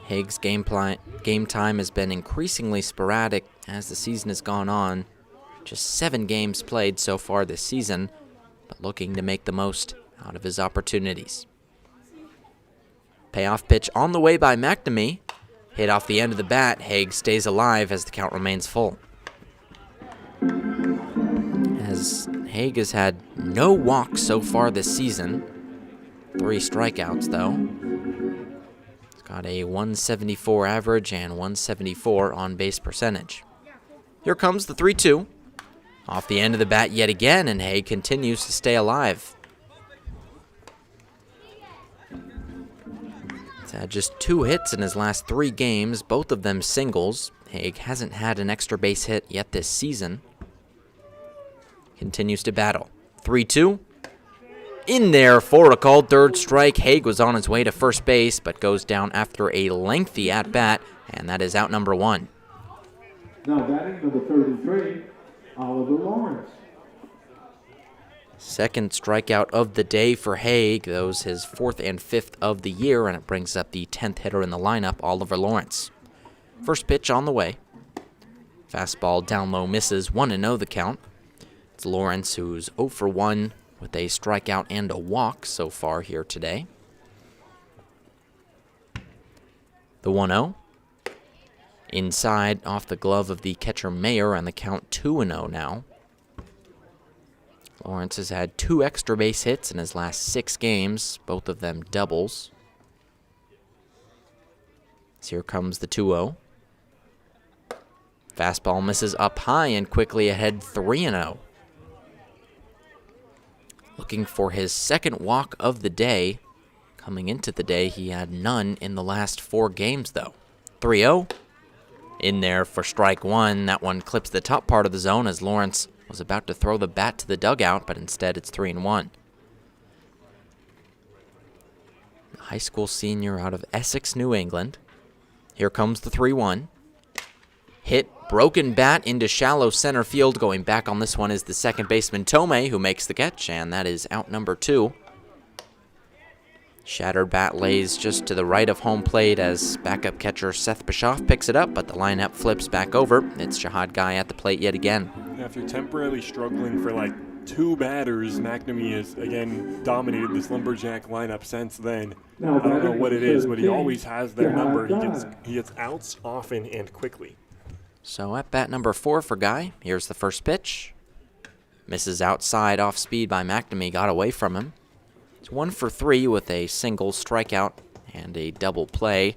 Haig's game time has been increasingly sporadic as the season has gone on. Just 7 games played so far this season, but looking to make the most out of his opportunities. Payoff pitch on the way by McNamee. Hit off the end of the bat. Haig stays alive as the count remains full. As Haig has had no walks so far this season. 3 strikeouts, though. Got a 174 average and 174 on-base percentage. Here comes the 3-2. Off the end of the bat yet again, and Haig continues to stay alive. He's had just 2 hits in his last 3 games, both of them singles. Haig hasn't had an extra base hit yet this season. Continues to battle. 3-2. In there for a called third strike. Haig was on his way to first base, but goes down after a lengthy at-bat, and that is out number 1. Now batting number 33, Oliver Lawrence. Second strikeout of the day for Haig. Those his 4th and 5th of the year, and it brings up the 10th hitter in the lineup, Oliver Lawrence. First pitch on the way. Fastball down low misses, 1-0 the count. It's Lawrence, who's 0 for 1 with a strikeout and a walk so far here today. The 1-0. Inside, off the glove of the catcher Mayer, and the count 2-0 now. Lawrence has had 2 extra base hits in his last 6 games, both of them doubles. So here comes the 2-0. Fastball misses up high and quickly ahead 3-0. Looking for his 2nd walk of the day. Coming into the day, he had none in the last 4 games, though. 3-0. In there for strike 1. That one clips the top part of the zone as Lawrence was about to throw the bat to the dugout, but instead it's 3-1. High school senior out of Essex, New England. Here comes the 3-1. Hit, broken bat into shallow center field. Going back on this one is the second baseman Tomei, who makes the catch, and that is out number 2. Shattered bat lays just to the right of home plate as backup catcher Seth Bischoff picks it up, but the lineup flips back over. It's Jihad Guy at the plate yet again. After temporarily struggling for like 2 batters, McNamee has again dominated this Lumberjack lineup since then. I don't know what it is, but he always has their number. He gets outs often and quickly. So at bat number 4 for Guy. Here's the first pitch. Misses outside off speed by McNamee, got away from him. It's 1 for 3 with a single strikeout and a double play.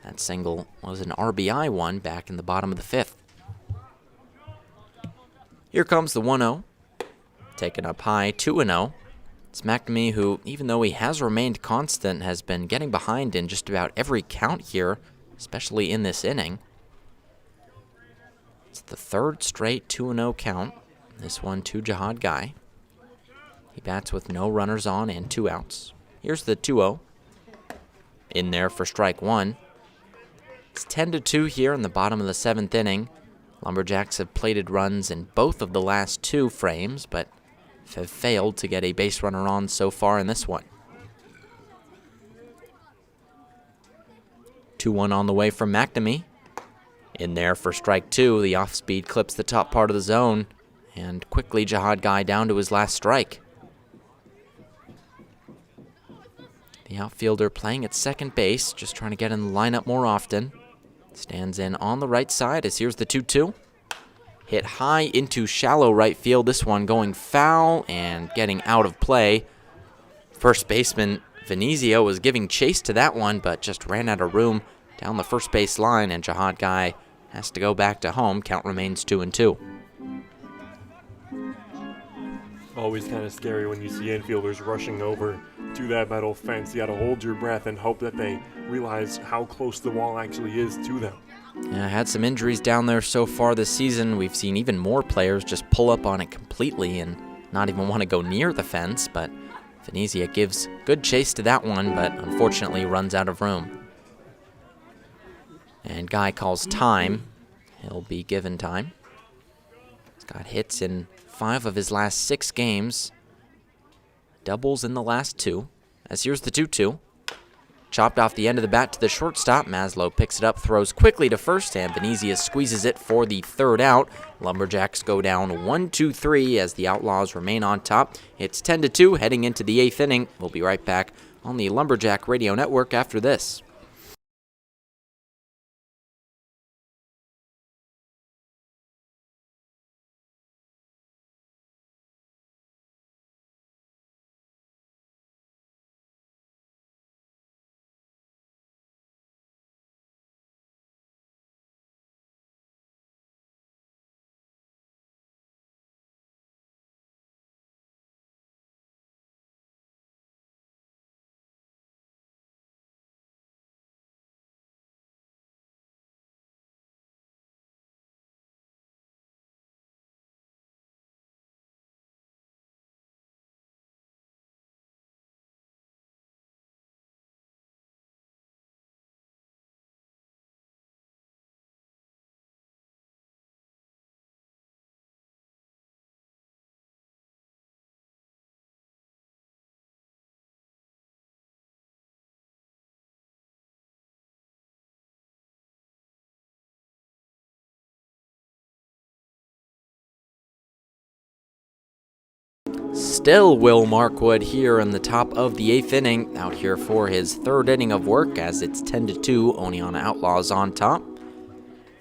That single was an RBI one back in the bottom of the 5th. Here comes the 1-0. Taken up high, 2-0. It's McNamee who, even though he has remained constant, has been getting behind in just about every count here, especially in this inning. It's the 3rd straight 2-0 count. This one to Jihad Guy. He bats with no runners on and 2 outs. Here's the 2-0. In there for strike 1. It's 10-2 here in the bottom of the 7th inning. Lumberjacks have plated runs in both of the last 2 frames, but have failed to get a base runner on so far in this one. 2-1 on the way from McNamee. In there for strike 2, the off-speed clips the top part of the zone, and quickly Jihad Guy down to his last strike. The outfielder playing at second base, just trying to get in the lineup more often. Stands in on the right side as here's the 2-2. Hit high into shallow right field. This one going foul and getting out of play. First baseman Venezia was giving chase to that one, but just ran out of room down the first base line, and Jihad Guy has to go back to home. Count remains 2-2. Always kind of scary when you see infielders rushing over to that metal fence. You got to hold your breath and hope that they realize how close the wall actually is to them. Yeah, had some injuries down there so far this season. We've seen even more players just pull up on it completely and not even want to go near the fence, but Venezia gives good chase to that one, but unfortunately runs out of room. And Guy calls time. He'll be given time. He's got hits in 5 of his last 6 games. Doubles in the last 2. As here's the 2-2. Chopped off the end of the bat to the shortstop. Maslow picks it up, throws quickly to first, and Venezia squeezes it for the 3rd out. Lumberjacks go down 1-2-3 as the Outlaws remain on top. It's 10-2 heading into the 8th inning. We'll be right back on the Lumberjack Radio Network after this. Still Will Markwood here in the top of the 8th inning, out here for his 3rd inning of work as it's 10-2, Oneonta Outlaws on top.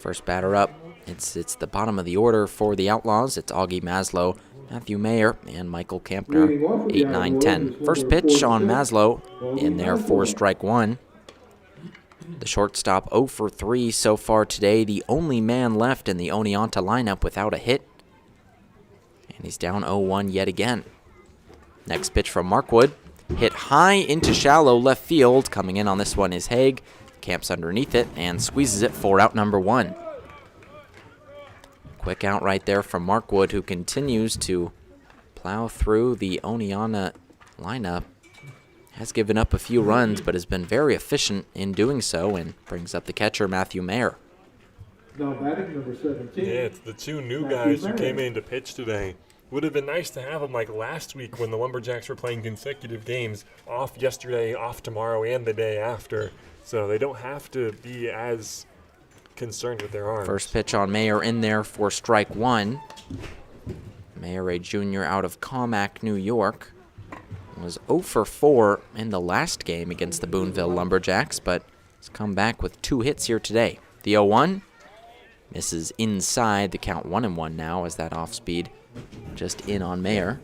First batter up, it's the bottom of the order for the Outlaws. It's Augie Maslow, Matthew Mayer, and Michael Kampner, 8, 9, 10. First pitch on Maslow, in there for strike 1. The shortstop 0 for 3 so far today, the only man left in the Oneonta lineup without a hit. And he's down 0-1 yet again. Next pitch from Markwood. Hit high into shallow left field. Coming in on this one is Haig. Camps underneath it and squeezes it for out number 1. Quick out right there from Markwood, who continues to plow through the Oneonta lineup. Has given up a few runs, but has been very efficient in doing so, and brings up the catcher, Matthew Mayer. Now batting number 17. Yeah, it's the 2 new guys who came in to pitch today. Would have been nice to have them like last week when the Lumberjacks were playing consecutive games, off yesterday, off tomorrow, and the day after. So they don't have to be as concerned with their arms. First pitch on Mayer in there for strike 1. Mayer, a junior out of Commack, New York, was 0 for 4 in the last game against the Boonville Lumberjacks, but has come back with 2 hits here today. The 0-1 misses inside, the count 1-1 now as that off speed just in on Mayer.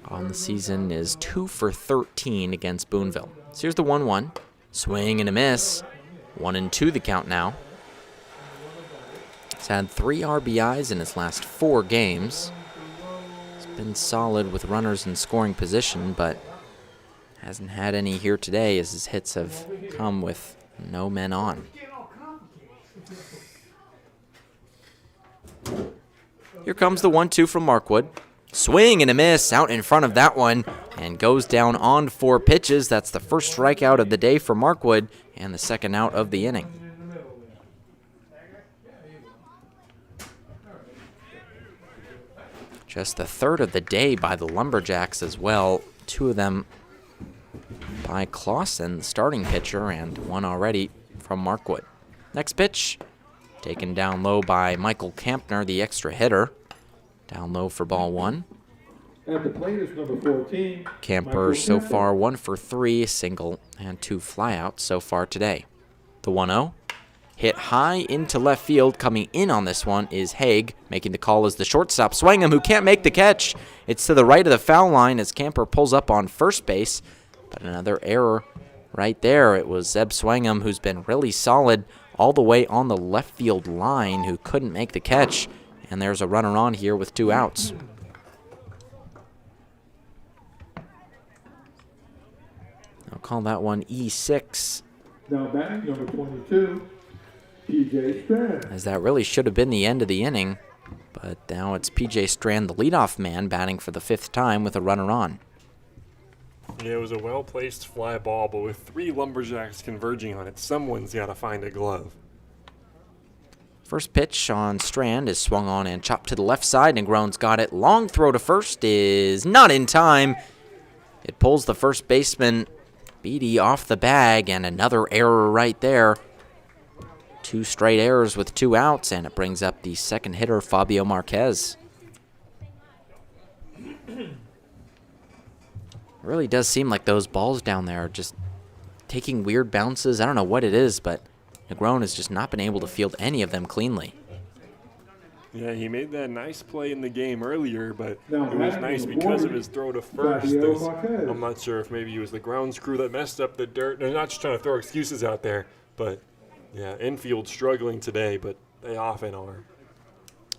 On the season is 2 for 13 against Boonville. So here's the 1-1. Swing and a miss. 1-2 the count now. He's had 3 RBIs in his last 4 games. He's been solid with runners in scoring position, but hasn't had any here today as his hits have come with no men on. Here comes the 1-2 from Markwood. Swing and a miss out in front of that one, and goes down on 4 pitches. That's the first strikeout of the day for Markwood and the second out of the inning. Just the 3rd of the day by the Lumberjacks as well. 2 of them by Clausen, the starting pitcher, and 1 already from Markwood. Next pitch, taken down low by Michael Kampner, the extra hitter. Down low for ball 1. At the plate is number 14. Camper so far 1 for 3, single and 2 flyouts so far today. The 1-0. Hit high into left field. Coming in on this one is Haig. Making the call is the shortstop, Swingham, who can't make the catch. It's to the right of the foul line as Camper pulls up on first base. But another error right there. It was Zeb Swingham, who's been really solid all the way on the left field line, who couldn't make the catch. And there's a runner on here with 2 outs. I'll call that one E6. Now batting number 22, P.J. Strand. As that really should have been the end of the inning. But now it's P.J. Strand, the leadoff man, batting for the 5th time with a runner on. Yeah, it was a well-placed fly ball, but with 3 Lumberjacks converging on it, someone's got to find a glove. First pitch on Strand is swung on and chopped to the left side, and Grone's got it. Long throw to first is not in time. It pulls the first baseman, Beatty, off the bag, and another error right there. 2 straight errors with 2 outs, and it brings up the second hitter, Fabio Marquez. It really does seem like those balls down there are just taking weird bounces. I don't know what it is, but Negron has just not been able to field any of them cleanly. Yeah, he made that nice play in the game earlier, but Now, it was nice because of his throw to first. Fabio Marquez. I'm not sure if maybe it was the ground screw that messed up the dirt. They're not just trying to throw excuses out there, but yeah, infield struggling today, but they often are.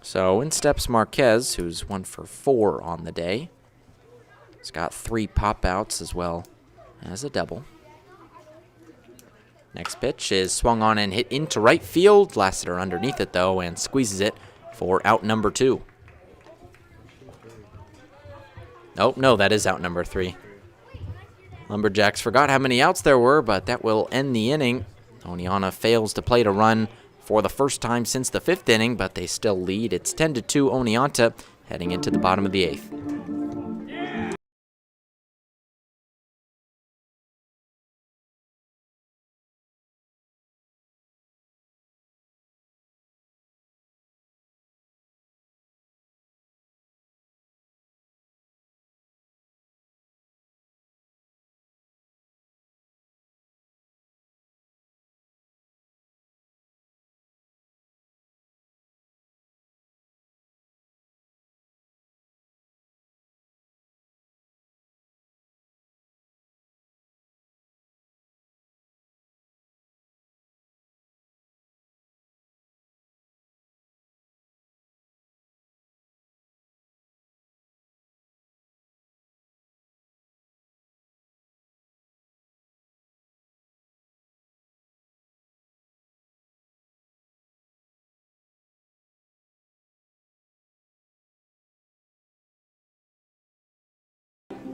So in steps Marquez, who's 1 for 4 on the day. He's got 3 pop-outs as well as a double. Next pitch is swung on and hit into right field. Lassiter underneath it, though, and squeezes it for out number 2. Oh, no, that is out number 3. Lumberjacks forgot how many outs there were, but that will end the inning. Oneonta fails to plate a run for the first time since the 5th inning, but they still lead. It's 10-2 Oneonta heading into the bottom of the 8th.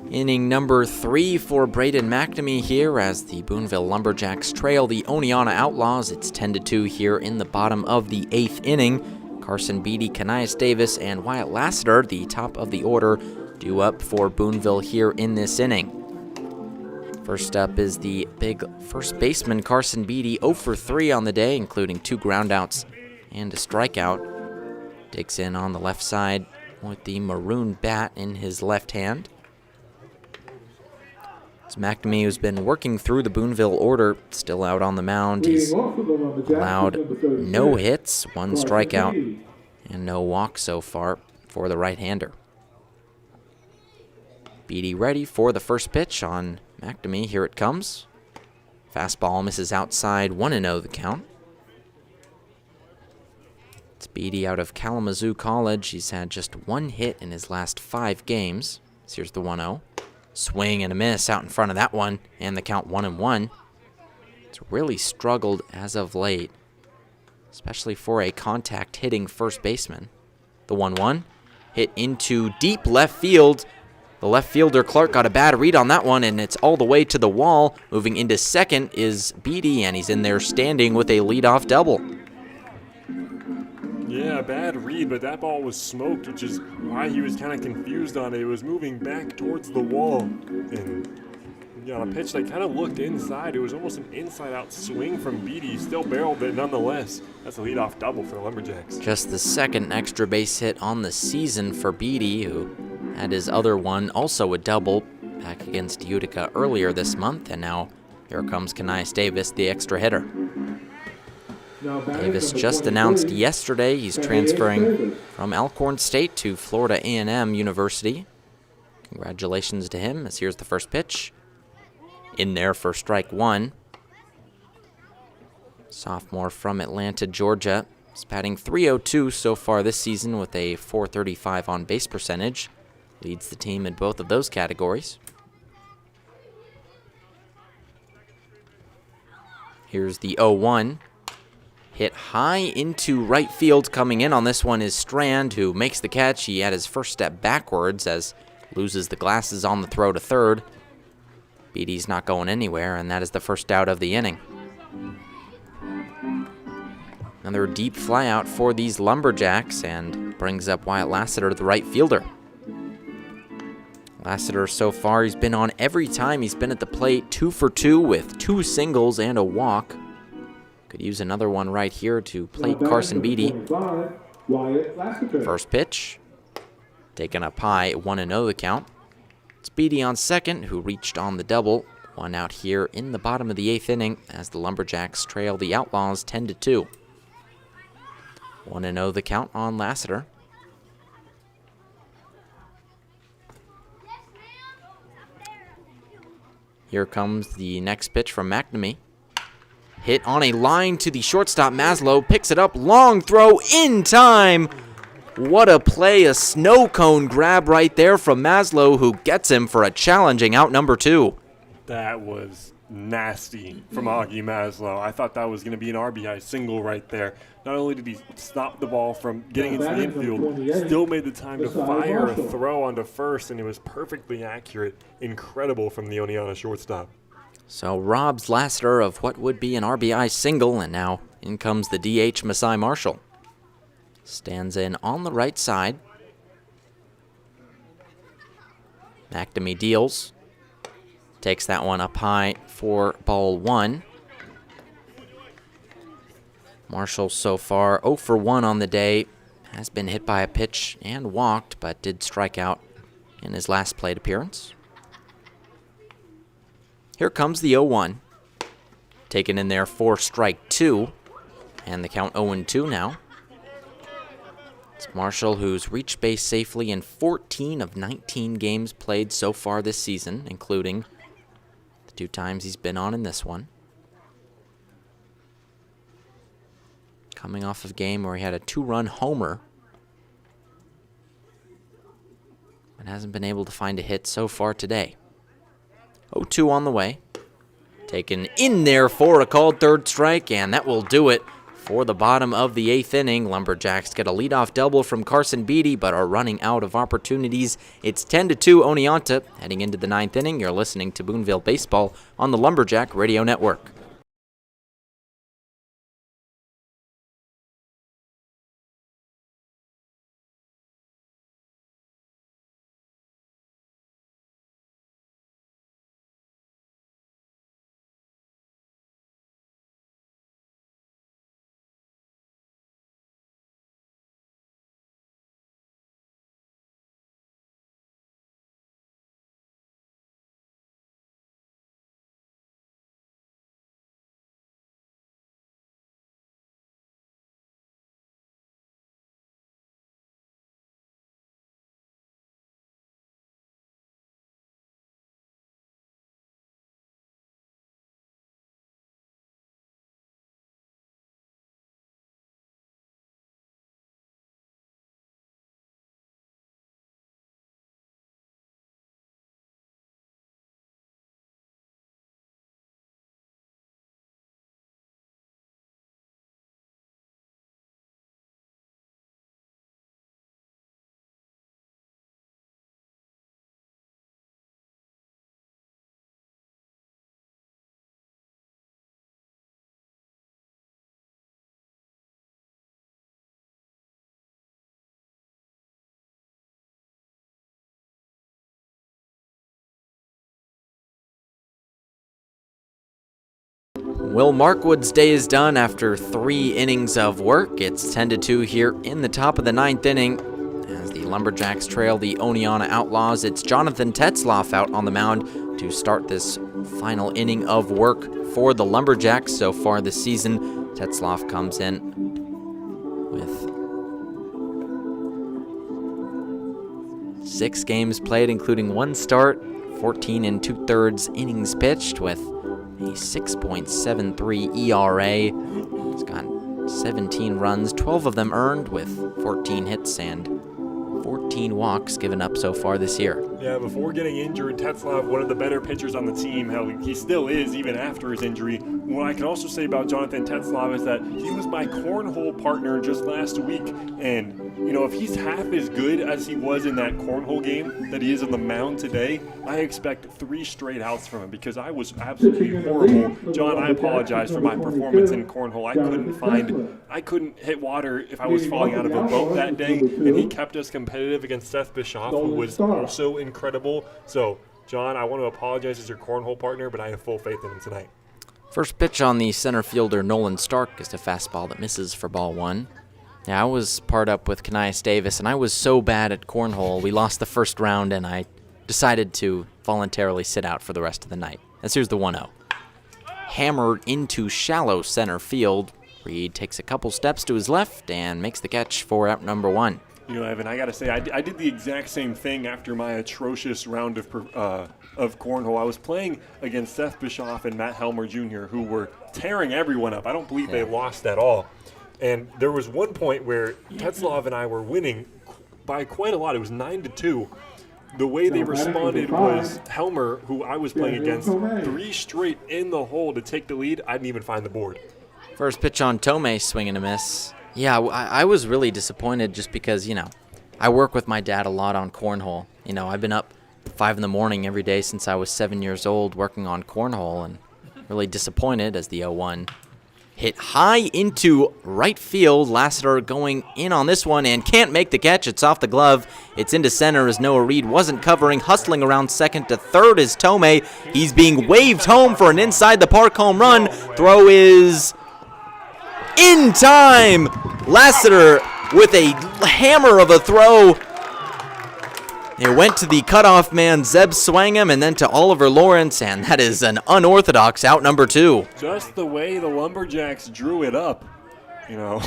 Inning number 3 for Braden McNamee here as the Boonville Lumberjacks trail the Oneonta Outlaws. It's 10-2 here in the bottom of the 8th inning. Carson Beatty, Kanias Davis, and Wyatt Lassiter, the top of the order, due up for Boonville here in this inning. First up is the big first baseman, Carson Beatty, 0 for 3 on the day, including 2 groundouts and a strikeout. Digs in on the left side with the maroon bat in his left hand. It's McNamee, who's been working through the Boonville order, still out on the mound. He's allowed no hits, 1 strikeout, and no walk so far for the right-hander. Beatty ready for the first pitch on McNamee. Here it comes. Fastball misses outside, 1-0 the count. It's Beatty out of Kalamazoo College. He's had just 1 hit in his last 5 games. So here's the 1-0. Swing and a miss out in front of that one, and the count 1-1. It's really struggled as of late, especially for a contact hitting first baseman. The 1-1 hit into deep left field. The left fielder Clark got a bad read on that one, and it's all the way to the wall. Moving into second is Beatty, and he's in there standing with a leadoff double. Yeah, bad read, but that ball was smoked, which is why he was kind of confused on it. It was moving back towards the wall. And on a pitch that kind of looked inside, it was almost an inside-out swing from Beatty. He still barreled it nonetheless. That's a leadoff double for the Lumberjacks. Just the 2nd extra base hit on the season for Beatty, who had his other one, also a double, back against Utica earlier this month, and now here comes Kanias Davis, the extra hitter. Davis just announced yesterday he's transferring from Alcorn State to Florida A&M University. Congratulations to him, as here's the first pitch. In there for strike one. Sophomore from Atlanta, Georgia. He's batting .302 so far this season with a .435 on base percentage. Leads the team in both of those categories. Here's the 0-1. Hit high into right field. Coming in on this one is Strand, who makes the catch. He had his first step backwards as loses the glasses on the throw to third. Beatty's not going anywhere, and that is the first out of the inning. Another deep flyout for these Lumberjacks and brings up Wyatt Lassiter, the right fielder. Lassiter so far, he's been on every time he's been at the plate, 2 for 2 with 2 singles and a walk. Could use another one right here to plate Carson Beatty. First pitch, taken up high, 1-0 the count. It's Beatty on second, who reached on the double. One out here in the bottom of the 8th inning as the Lumberjacks trail the Outlaws 10-2. 1-0 the count on Lassiter. Here comes the next pitch from McNamee. Hit on a line to the shortstop. Maslow picks it up. Long throw in time. What a play. A snow cone grab right there from Maslow, who gets him for a challenging out number 2. That was nasty from Augie Maslow. I thought that was going to be an RBI single right there. Not only did he stop the ball from getting into the infield, still made the time to fire a throw onto first, and it was perfectly accurate. Incredible from the Oneonta shortstop. So robs Lassiter of what would be an RBI single, and now in comes the DH Masai Marshall. Stands in on the right side. McNamee deals. Takes that one up high for ball 1. Marshall so far 0 for 1 on the day. Has been hit by a pitch and walked, but did strike out in his last plate appearance. Here comes the 0-1. Taken in there for strike 2. And the count 0-2 now. It's Marshall, who's reached base safely in 14 of 19 games played so far this season, including the 2 times he's been on in this one. Coming off of a game where he had a 2-run homer. And hasn't been able to find a hit so far today. 0-2 on the way. Taken in there for a called third strike, and that will do it for the bottom of the 8th inning. Lumberjacks get a leadoff double from Carson Beatty, but are running out of opportunities. It's 10-2 Oneonta. Heading into the 9th inning, you're listening to Boonville Baseball on the Lumberjack Radio Network. Will Markwood's day is done after 3 innings of work. It's 10-2 here in the top of the 9th inning as the Lumberjacks trail the Oneonta Outlaws. It's Jonathan Tetzloff out on the mound to start this final inning of work for the Lumberjacks so far this season. Tetzloff comes in with 6 games played, including 1 start, 14 2/3 innings pitched with a 6.73 ERA. He's got 17 runs, 12 of them earned with 14 hits and 14 walks given up so far this year. Yeah, before getting injured, Tetzloff, one of the better pitchers on the team. Hell, he still is even after his injury. What I can also say about Jonathan Tetzloff is that he was my cornhole partner just last week. And, you know, if he's half as good as he was in that cornhole game that he is on the mound today, I expect 3 straight outs from him because I was absolutely horrible. John, I apologize for my performance in cornhole. I couldn't hit water if I was falling out of a boat that day, and he kept us competitive against Seth Bischoff, who was also incredible. So, John, I want to apologize as your cornhole partner, but I have full faith in him tonight. First pitch on the center fielder Nolan Stark is a fastball that misses for ball 1. Yeah, I was paired up with Kanias Davis, and I was so bad at cornhole, we lost the first round, and I decided to voluntarily sit out for the rest of the night. As here's the 1-0. Hammered into shallow center field. Reed takes a couple steps to his left and makes the catch for out number 1. You know, Evan, I got to say, I did the exact same thing after my atrocious round of cornhole. I was playing against Seth Bischoff and Matt Helmer Jr., who were tearing everyone up. I don't believe they lost at all. And there was one point where Tetzloff and I were winning by quite a lot. It was 9-2. The way they responded was Helmer, who I was playing against, 3 straight in the hole to take the lead. I didn't even find the board. First pitch on Tomei, swing and a miss. Yeah, I was really disappointed just because, you know, I work with my dad a lot on cornhole. You know, I've been up 5 in the morning every day since I was 7 years old working on cornhole, and really disappointed as the 0-1 hit high into right field. Lassiter going in on this one and can't make the catch. It's off the glove. It's into center as Noah Reed wasn't covering. Hustling around second to third is Tomei. He's being waved home for an inside the park home run. Throw is in time. Lassiter with a hammer of a throw. It went to the cutoff man, Zeb Swangam, and then to Oliver Lawrence, and that is an unorthodox out number 2. Just the way the Lumberjacks drew it up, you know.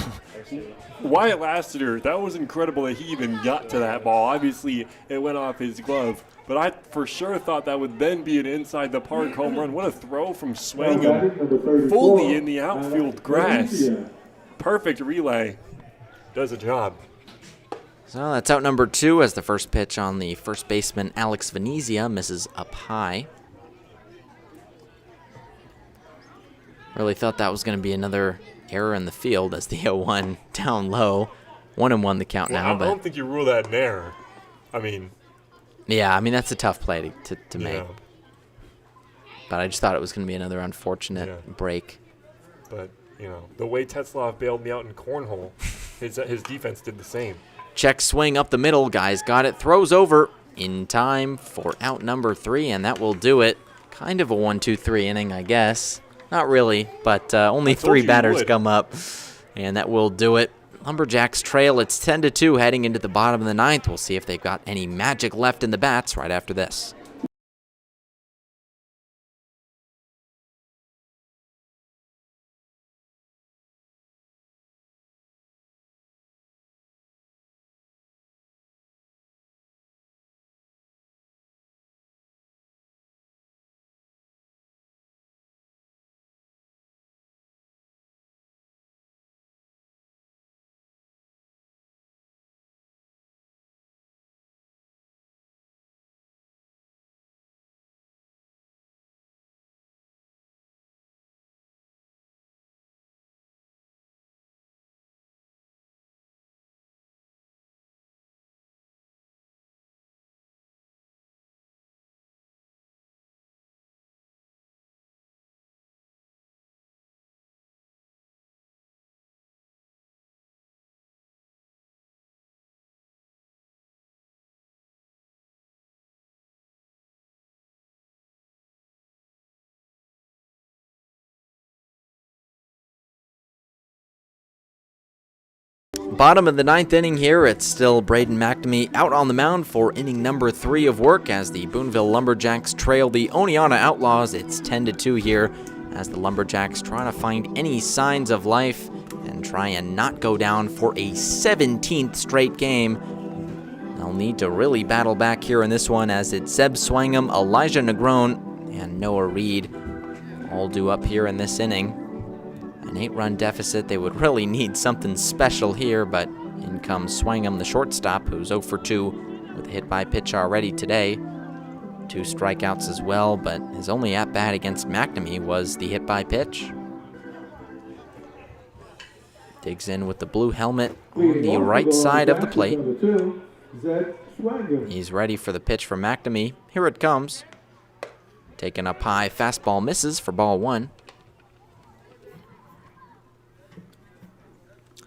Wyatt Lassiter, that was incredible that he even got to that ball. Obviously, it went off his glove, but I for sure thought that would then be an inside the park home run. What a throw from Swangam, fully in the outfield grass. Perfect relay. Does a job. So that's out number 2 as the first pitch on the first baseman Alex Venezia misses up high. Really thought that was going to be another error in the field as the 0-1 down low. 1-1 the count now. I don't think you rule that an error. I mean. Yeah, I mean, that's a tough play to make. But I just thought it was going to be another unfortunate break. But, you know, the way Tetzloff bailed me out in cornhole, his defense did the same. Check swing up the middle. Guys got it. Throws over in time for out number 3, and that will do it. Kind of a 1-2-3 inning, I guess. Not really, but only 3 batters come up, and that will do it. Lumberjacks trail. It's 10-2 heading into the bottom of the 9th. We'll see if they've got any magic left in the bats right after this. bottom of the ninth inning here. It's still Braden McNamee out on the mound for inning number 3 of work as the Boonville Lumberjacks trail the Oneonta Outlaws. It's 10-2 here as the Lumberjacks try to find any signs of life and try and not go down for a 17th straight game. They'll need to really battle back here in this one as it's Zeb Swangam, Elijah Negron, and Noah Reed all due up here in this inning. An 8-run deficit, they would really need something special here, but in comes Swangam, the shortstop, who's 0 for 2 with a hit by pitch already today. 2 strikeouts as well, but his only at-bat against McNamee was the hit by pitch. Digs in with the blue helmet on the right side of the plate. He's ready for the pitch from McNamee. Here it comes. Taken up high, fastball misses for ball 1.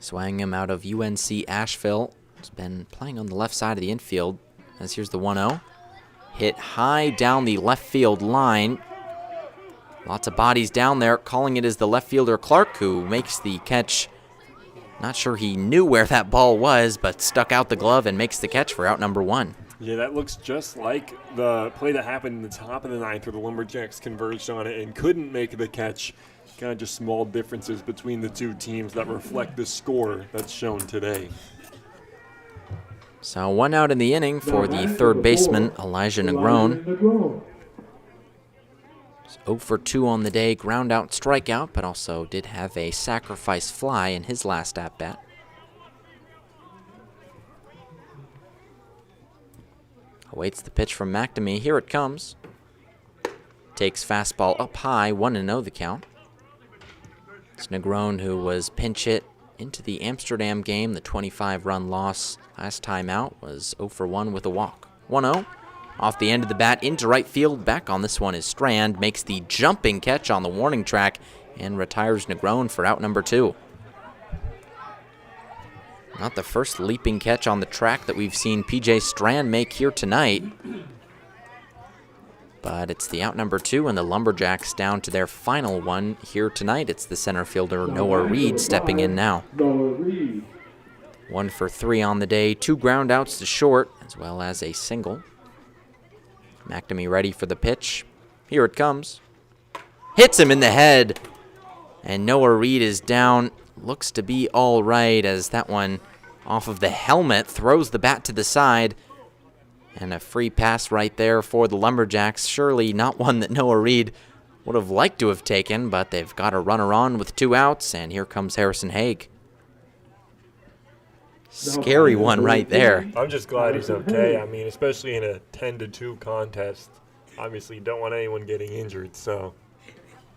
Swangam out of UNC Asheville. Has been playing on the left side of the infield. As here's the 1-0. Hit high down the left field line. Lots of bodies down there. Calling it is the left fielder Clark, who makes the catch. Not sure he knew where that ball was, but stuck out the glove and makes the catch for out number 1. Yeah, that looks just like the play that happened in the top of the ninth where the Lumberjacks converged on it and couldn't make the catch. Kind of just small differences between the two teams that reflect the score that's shown today. So 1 out in the inning for the third baseman, Elijah Negron. 0 for 2 on the day, ground out strikeout, but also did have a sacrifice fly in his last at-bat. Awaits the pitch from McNamee. Here it comes. Takes fastball up high, 1-0 the count. It's Negron, who was pinch hit into the Amsterdam game. The 25-run loss last time out was 0 for 1 with a walk. 1-0. Off the end of the bat into right field. Back on this one is Strand. Makes the jumping catch on the warning track and retires Negron for out number 2. Not the first leaping catch on the track that we've seen P.J. Strand make here tonight. But it's the out number 2, and the Lumberjacks down to their final one here tonight. It's the center fielder Noah Reed stepping in now. 1 for 3 on the day, 2 ground outs to short, as well as a single. McNamee ready for the pitch. Here it comes. Hits him in the head. And Noah Reed is down. Looks to be all right as that one off of the helmet throws the bat to the side. And a free pass right there for the Lumberjacks. Surely not one that Noah Reed would have liked to have taken, but they've got a runner on with 2 outs, and here comes Harrison Haig. Scary one right there. I'm just glad he's okay. I mean, especially in a 10-2 contest. Obviously, you don't want anyone getting injured, so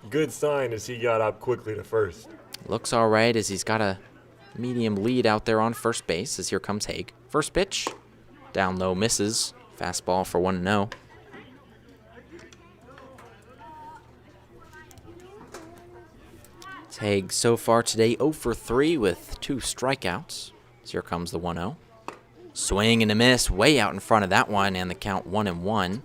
good sign as he got up quickly to first. Looks all right as he's got a medium lead out there on first base as here comes Haig. First pitch, down low, misses. Fastball for 1-0. Haig so far today 0 for 3 with 2 strikeouts. So here comes the 1-0. Swing and a miss, way out in front of that one, and the count 1-1.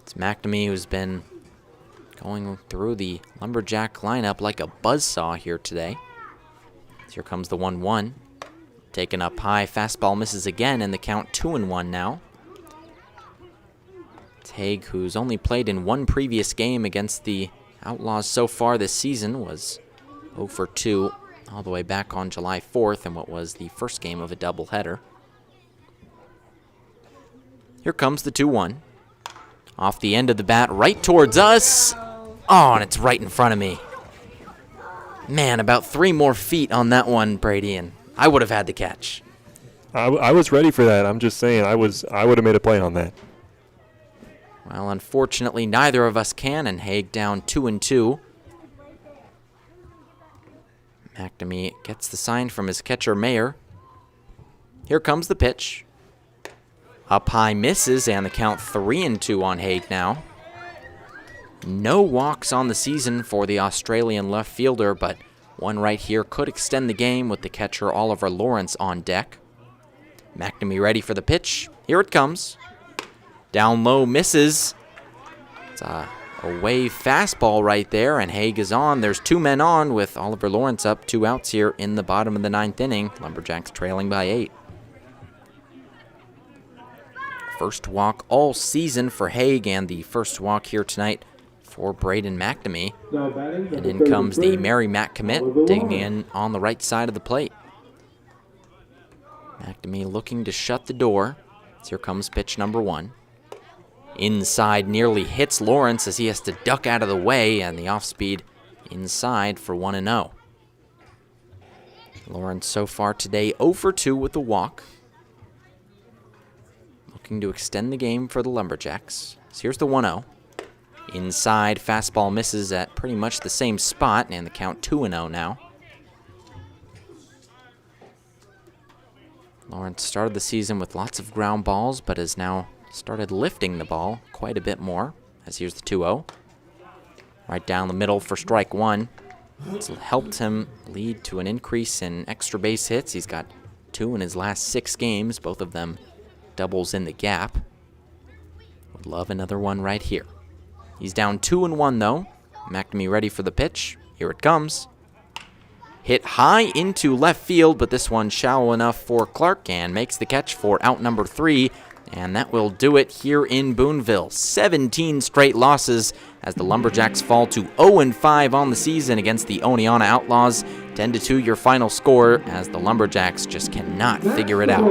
It's McNamee who's been going through the Lumberjack lineup like a buzzsaw here today. So here comes the 1-1. Taken up high, fastball misses again, and the count 2-1 now. It's Haig, who's only played in 1 previous game against the Outlaws so far this season, was 0 for 2 all the way back on July 4th in what was the first game of a doubleheader. Here comes the 2-1. Off the end of the bat, right towards us. Oh, and it's right in front of me. Man, about 3 more feet on that one, Brady, and I would have had the catch. I was ready for that. I'm just saying, I would have made a play on that. Well, unfortunately, neither of us can, and Haig down 2-2. McNamee gets the sign from his catcher, Mayer. Here comes the pitch. Up high, misses, and the count 3-2 on Haig now. No walks on the season for the Australian left fielder, but one right here could extend the game with the catcher Oliver Lawrence on deck. McNamee ready for the pitch. Here it comes. Down low, misses. It's a away fastball right there, and Haig is on. There's 2 men on with Oliver Lawrence up 2 outs here in the bottom of the 9th inning. Lumberjacks trailing by 8. First walk all season for Haig, and the first walk here tonight for Braden McNamee. And in comes the Mary Matt commit, digging in on the right side of the plate. McNamee looking to shut the door. So here comes pitch number 1. Inside, nearly hits Lawrence as he has to duck out of the way, and the off-speed inside for 1-0. Lawrence so far today 0 for 2 with the walk. Looking to extend the game for the Lumberjacks. So here's the 1-0. Inside, fastball misses at pretty much the same spot, and the count 2-0 now. Lawrence started the season with lots of ground balls, but has now started lifting the ball quite a bit more, as here's the 2-0. Right down the middle for strike 1. It's helped him lead to an increase in extra base hits. He's got 2 in his last 6 games, both of them doubles in the gap. Would love another one right here. He's down 2-1 though. McNamee ready for the pitch. Here it comes. Hit high into left field, but this one shallow enough for Clark, and makes the catch for out number 3. And that will do it here in Boonville. 17 straight losses as the Lumberjacks fall to 0-5 on the season against the Oneonta Outlaws. 10-2 your final score, as the Lumberjacks just cannot figure it out.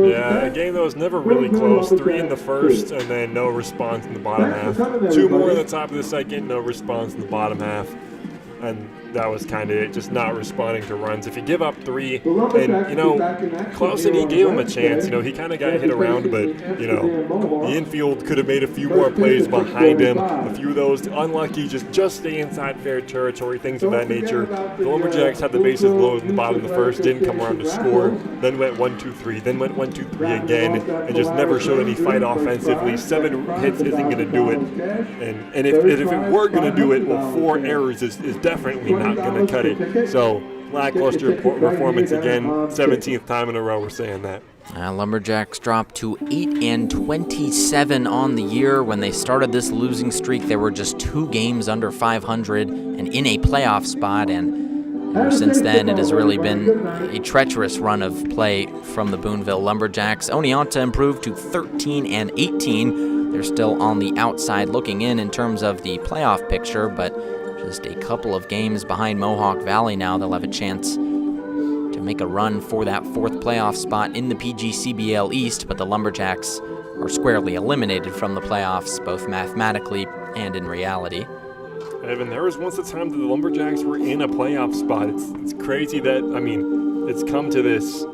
Yeah, a game that was never really close. 3 in the first, and then no response in the bottom half. 2 more in the top of the second, no response in the bottom half. And that was kind of it, just not responding to runs. If you give up 3, and, Clausen, he gave him a chance. He kind of got hit around, but, the infield could have made a few more plays behind him. A few of those unlucky, just stay inside fair territory, things of that nature. The Lumberjacks had the bases loaded in the bottom of the first, didn't come around to score, then went 1-2-3, then went 1-2-3 again, and just never showed any fight offensively. 7 hits isn't going to do it. And if it were going to do it, well, 4 errors is definitely not going to cut it. So, lackluster performance again. 17th time in a row we're saying that. Lumberjacks dropped to 8-27 on the year. When they started this losing streak, they were just 2 games under 500 and in a playoff spot. And ever since then, it has really been a treacherous run of play from the Boonville Lumberjacks. Oneonta improved to 13-18. They're still on the outside looking in terms of the playoff picture, but just a couple of games behind Mohawk Valley now. They'll have a chance to make a run for that 4th playoff spot in the PGCBL East, but the Lumberjacks are squarely eliminated from the playoffs, both mathematically and in reality. Evan, there was once a time that the Lumberjacks were in a playoff spot. It's crazy that, it's come to this.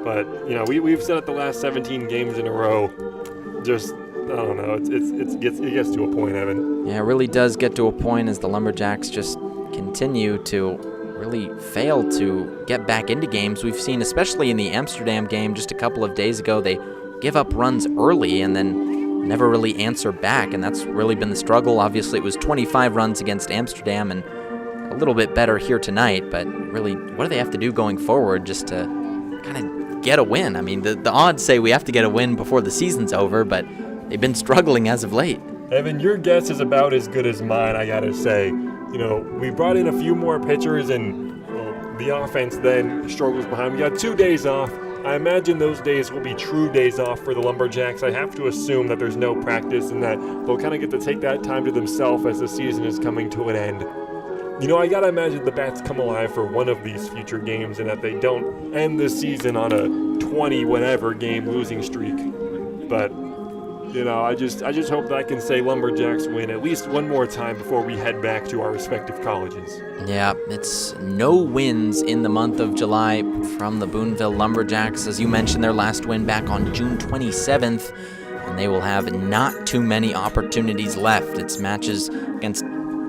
But, we've said it the last 17 games in a row. Just, I don't know, it gets to a point, Evan. Yeah, it really does get to a point as the Lumberjacks just continue to really fail to get back into games. We've seen, especially in the Amsterdam game just a couple of days ago, they give up runs early and then never really answer back, and that's really been the struggle. Obviously, it was 25 runs against Amsterdam and a little bit better here tonight, but really, what do they have to do going forward just to kind of get a win? The odds say we have to get a win before the season's over, but they've been struggling as of late. Evan, your guess is about as good as mine, I gotta say. We brought in a few more pitchers, and the offense then struggles behind. We got 2 days off. I imagine those days will be true days off for the Lumberjacks. I have to assume that there's no practice and that they'll kind of get to take that time to themselves as the season is coming to an end. I gotta imagine the bats come alive for one of these future games and that they don't end the season on a 20-whatever game losing streak. But I just hope that I can say Lumberjacks win at least one more time before we head back to our respective colleges. Yeah, it's no wins in the month of July from the Boonville Lumberjacks. As you mentioned, their last win back on June 27th, and they will have not too many opportunities left. It's matches against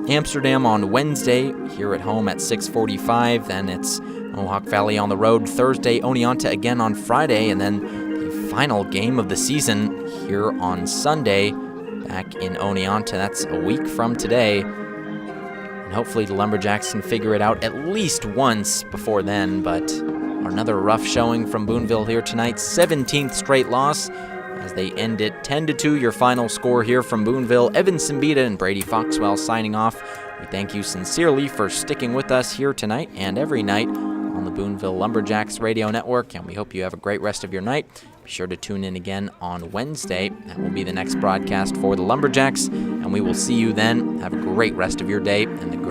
Amsterdam on Wednesday, here at home at 6:45. Then it's Mohawk Valley on the road Thursday, Oneonta again on Friday, and then the final game of the season here on Sunday back in Oneonta. That's a week from today. And hopefully the Lumberjacks can figure it out at least once before then, but another rough showing from Boonville here tonight. 17th straight loss. as they end it 10-2, your final score here from Boonville. Evan Simbita and Brady Foxwell signing off. We thank you sincerely for sticking with us here tonight and every night on the Boonville Lumberjacks radio network, and we hope you have a great rest of your night. Be sure to tune in again on Wednesday. That will be the next broadcast for the Lumberjacks, and we will see you then. Have a great rest of your day and the great